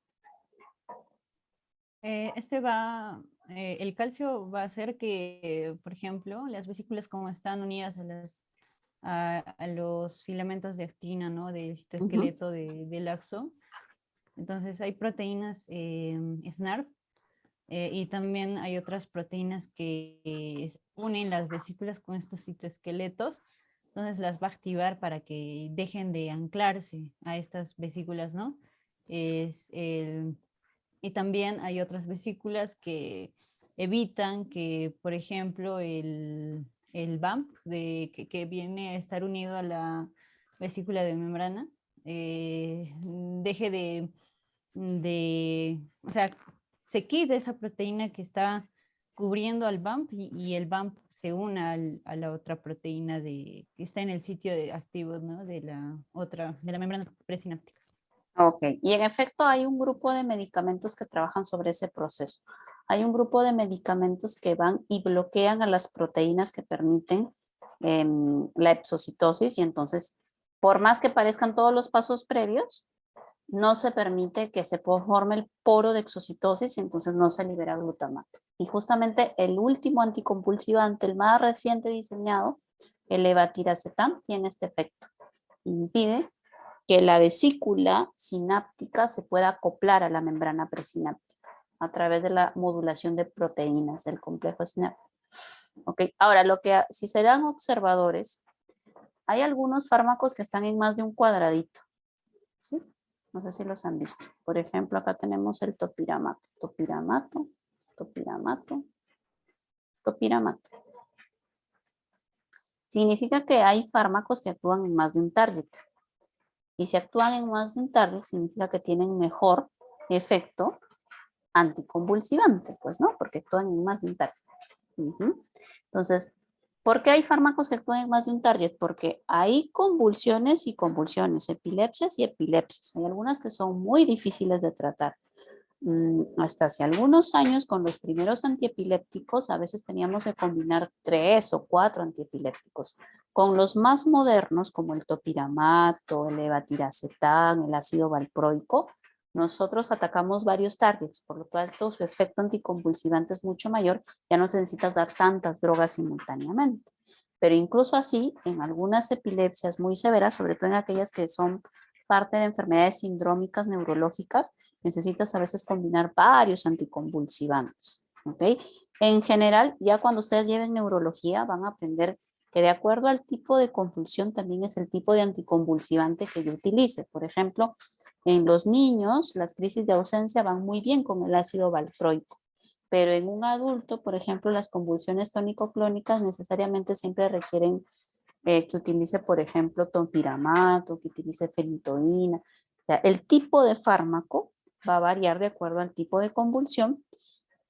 El calcio va a hacer que, por ejemplo, las vesículas como están unidas a los filamentos de actina, ¿no? Del citoesqueleto del axo. Entonces hay proteínas SNARP y también hay otras proteínas que unen las vesículas con estos citoesqueletos. Entonces las va a activar para que dejen de anclarse a estas vesículas, ¿no? Y también hay otras vesículas que evitan que, por ejemplo, el BAMP que viene a estar unido a la vesícula de membrana deje o sea, se quite esa proteína que está cubriendo al BAMP y el BAMP se una a la otra proteína que está en el sitio activo, ¿no? de la membrana presináptica. Ok, y en efecto hay un grupo de medicamentos que trabajan sobre ese proceso. Hay un grupo de medicamentos que van y bloquean a las proteínas que permiten la exocitosis y entonces, por más que parezcan todos los pasos previos, no se permite que se forme el poro de exocitosis y entonces no se libera glutamato. Y justamente el último anticonvulsivante, el más reciente diseñado, el levatiracetam, tiene este efecto. Impide que la vesícula sináptica se pueda acoplar a la membrana presináptica a través de la modulación de proteínas del complejo SNAP. Okay. Ahora, si serán observadores, hay algunos fármacos que están en más de un cuadradito. ¿Sí? No sé si los han visto. Por ejemplo, acá tenemos el topiramato. Topiramato, topiramato, topiramato. Significa que hay fármacos que actúan en más de un target. Y si actúan en más de un target, significa que tienen mejor efecto anticonvulsivante, pues, ¿no? Porque actúan en más de un target. Entonces, ¿por qué hay fármacos que actúan en más de un target? Porque hay convulsiones y convulsiones, epilepsias y epilepsias. Hay algunas que son muy difíciles de tratar. Hasta hace algunos años, con los primeros antiepilépticos, a veces teníamos que combinar 3 o 4 antiepilépticos. Con los más modernos, como el topiramato, el levatiracetam, el ácido valproico, nosotros atacamos varios targets, por lo tanto su efecto anticonvulsivante es mucho mayor, ya no se necesitas dar tantas drogas simultáneamente. Pero incluso así, en algunas epilepsias muy severas, sobre todo en aquellas que son parte de enfermedades sindrómicas neurológicas, necesitas a veces combinar varios anticonvulsivantes, ¿ok? En general, ya cuando ustedes lleven neurología, van a aprender que de acuerdo al tipo de convulsión también es el tipo de anticonvulsivante que yo utilice. Por ejemplo, en los niños, las crisis de ausencia van muy bien con el ácido valproico, pero en un adulto, por ejemplo, las convulsiones tónico-clónicas necesariamente siempre requieren que utilice, por ejemplo, topiramato, que utilice fenitoína. O sea, el tipo de fármaco va a variar de acuerdo al tipo de convulsión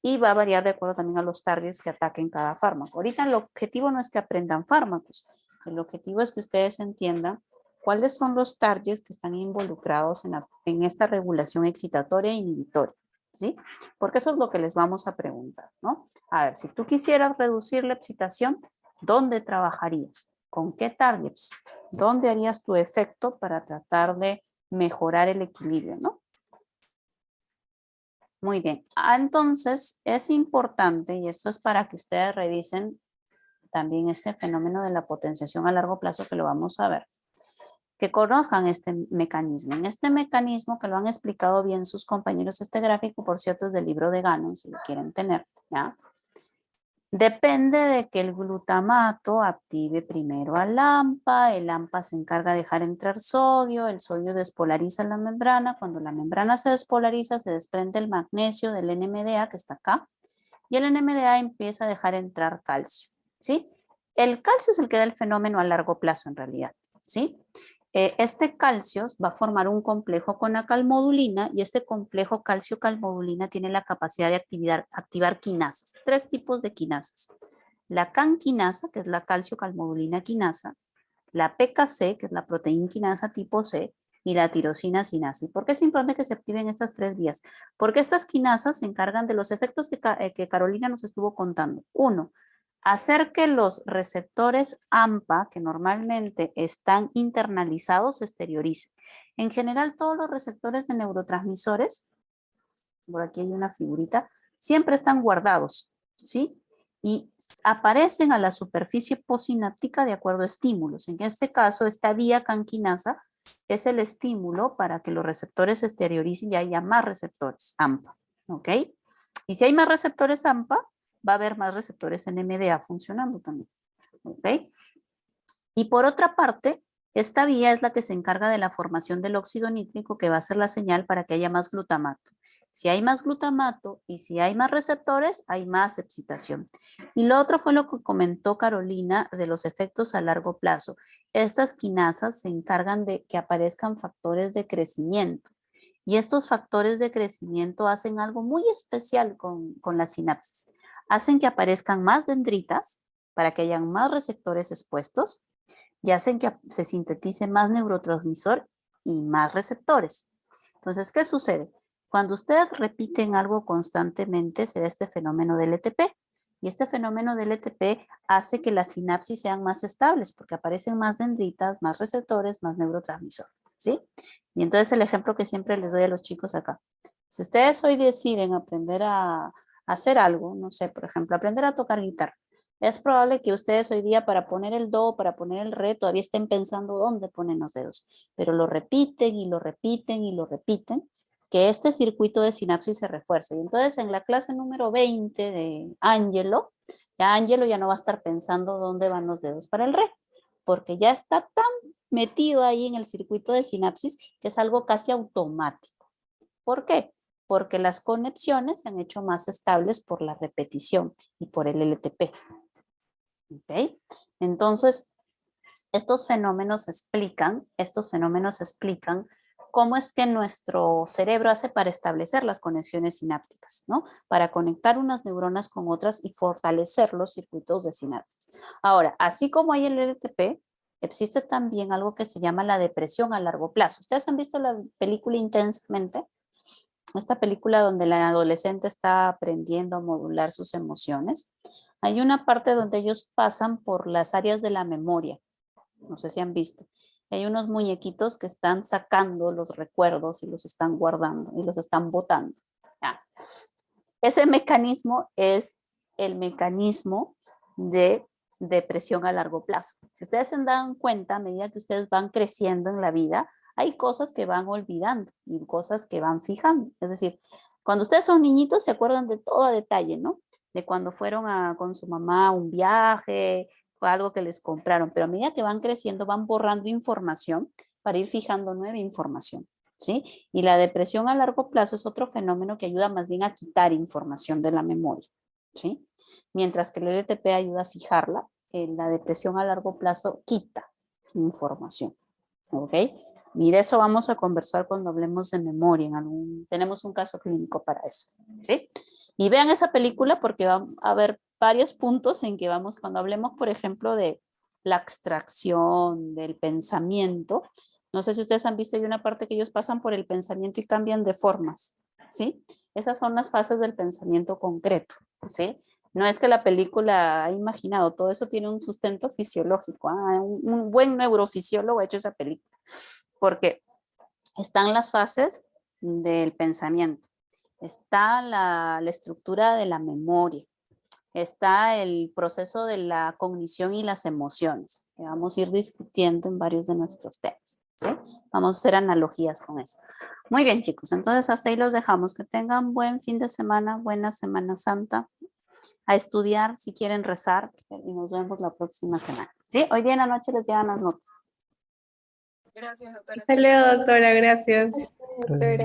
y va a variar de acuerdo también a los targets que ataquen cada fármaco. Ahorita el objetivo no es que aprendan fármacos, el objetivo es que ustedes entiendan cuáles son los targets que están involucrados en esta regulación excitatoria e inhibitoria, ¿sí? Porque eso es lo que les vamos a preguntar, ¿no? A ver, si tú quisieras reducir la excitación, ¿dónde trabajarías? ¿Con qué targets? ¿Dónde harías tu efecto para tratar de mejorar el equilibrio, ¿no? Muy bien. Entonces, es importante, y esto es para que ustedes revisen también este fenómeno de la potenciación a largo plazo que lo vamos a ver, que conozcan este mecanismo. En este mecanismo, que lo han explicado bien sus compañeros, este gráfico, por cierto, es del libro de Gannon, si lo quieren tener, ¿ya? Depende de que el glutamato active primero al AMPA, el AMPA se encarga de dejar entrar sodio, el sodio despolariza la membrana, cuando la membrana se despolariza se desprende el magnesio del NMDA que está acá y el NMDA empieza a dejar entrar calcio, ¿sí? El calcio es el que da el fenómeno a largo plazo en realidad, ¿sí? Este calcio va a formar un complejo con la calmodulina y este complejo calcio-calmodulina tiene la capacidad de activar quinasas. 3 tipos de quinasas. La canquinasa, que es la calcio-calmodulina quinasa, la PKC, que es la proteína quinasa tipo C, y la tirosina sinasa. ¿Y por qué es importante que se activen estas 3 vías? Porque estas quinasas se encargan de los efectos que Carolina nos estuvo contando. 1, hacer que los receptores AMPA, que normalmente están internalizados, se exterioricen. En general, todos los receptores de neurotransmisores, por aquí hay una figurita, siempre están guardados, ¿sí? Y aparecen a la superficie posináptica de acuerdo a estímulos. En este caso, esta vía canquinasa es el estímulo para que los receptores se exterioricen y haya más receptores AMPA, ¿ok? Y si hay más receptores AMPA, va a haber más receptores NMDA funcionando también, ¿ok? Y por otra parte, esta vía es la que se encarga de la formación del óxido nítrico que va a ser la señal para que haya más glutamato. Si hay más glutamato y si hay más receptores, hay más excitación. Y lo otro fue lo que comentó Carolina de los efectos a largo plazo. Estas quinasas se encargan de que aparezcan factores de crecimiento. Y estos factores de crecimiento hacen algo muy especial con la sinapsis. Hacen que aparezcan más dendritas para que hayan más receptores expuestos y hacen que se sintetice más neurotransmisor y más receptores. Entonces, ¿qué sucede? Cuando ustedes repiten algo constantemente, se da este fenómeno del ETP. Y este fenómeno del ETP hace que las sinapsis sean más estables porque aparecen más dendritas, más receptores, más neurotransmisor, ¿sí? Y entonces el ejemplo que siempre les doy a los chicos acá. Si ustedes hoy deciden aprender a hacer algo, no sé, por ejemplo, aprender a tocar guitarra, es probable que ustedes hoy día para poner el do, para poner el re, todavía estén pensando dónde ponen los dedos, pero lo repiten y lo repiten y lo repiten, que este circuito de sinapsis se refuerce. Y entonces en la clase número 20 de Ángelo, ya no va a estar pensando dónde van los dedos para el re, porque ya está tan metido ahí en el circuito de sinapsis que es algo casi automático. ¿Por qué? Porque las conexiones se han hecho más estables por la repetición y por el LTP. ¿Ok? Entonces, estos fenómenos explican cómo es que nuestro cerebro hace para establecer las conexiones sinápticas, ¿no? Para conectar unas neuronas con otras y fortalecer los circuitos de sinapsis. Ahora, así como hay el LTP, existe también algo que se llama la depresión a largo plazo. ¿Ustedes han visto la película Intensamente? Esta película donde la adolescente está aprendiendo a modular sus emociones. Hay una parte donde ellos pasan por las áreas de la memoria. No sé si han visto. Hay unos muñequitos que están sacando los recuerdos y los están guardando y los están botando. Ya. Ese mecanismo es el mecanismo de depresión a largo plazo. Si ustedes se dan cuenta, a medida que ustedes van creciendo en la vida, hay cosas que van olvidando y cosas que van fijando. Es decir, cuando ustedes son niñitos se acuerdan de todo a detalle, ¿no? De cuando fueron con su mamá a un viaje, o algo que les compraron, pero a medida que van creciendo van borrando información para ir fijando nueva información, ¿sí? Y la depresión a largo plazo es otro fenómeno que ayuda más bien a quitar información de la memoria, ¿sí? Mientras que el LTP ayuda a fijarla, la depresión a largo plazo quita información, ¿ok? Y de eso vamos a conversar cuando hablemos de memoria. Tenemos un caso clínico para eso, ¿sí? Y vean esa película porque va a haber varios puntos en que vamos, cuando hablemos, por ejemplo, de la abstracción, del pensamiento. No sé si ustedes han visto, hay una parte que ellos pasan por el pensamiento y cambian de formas, ¿sí? Esas son las fases del pensamiento concreto, ¿sí? No es que la película ha imaginado, todo eso tiene un sustento fisiológico. Un buen neurofisiólogo ha hecho esa película, porque están las fases del pensamiento, está la estructura de la memoria, está el proceso de la cognición y las emociones, que vamos a ir discutiendo en varios de nuestros temas, ¿sí? Vamos a hacer analogías con eso. Muy bien, chicos, entonces hasta ahí los dejamos. Que tengan buen fin de semana, buena Semana Santa. A estudiar, si quieren rezar, y nos vemos la próxima semana. ¿Sí? Hoy día en la noche les llegan las notas. Gracias, doctora. Hasta luego, doctora, gracias. Doctora.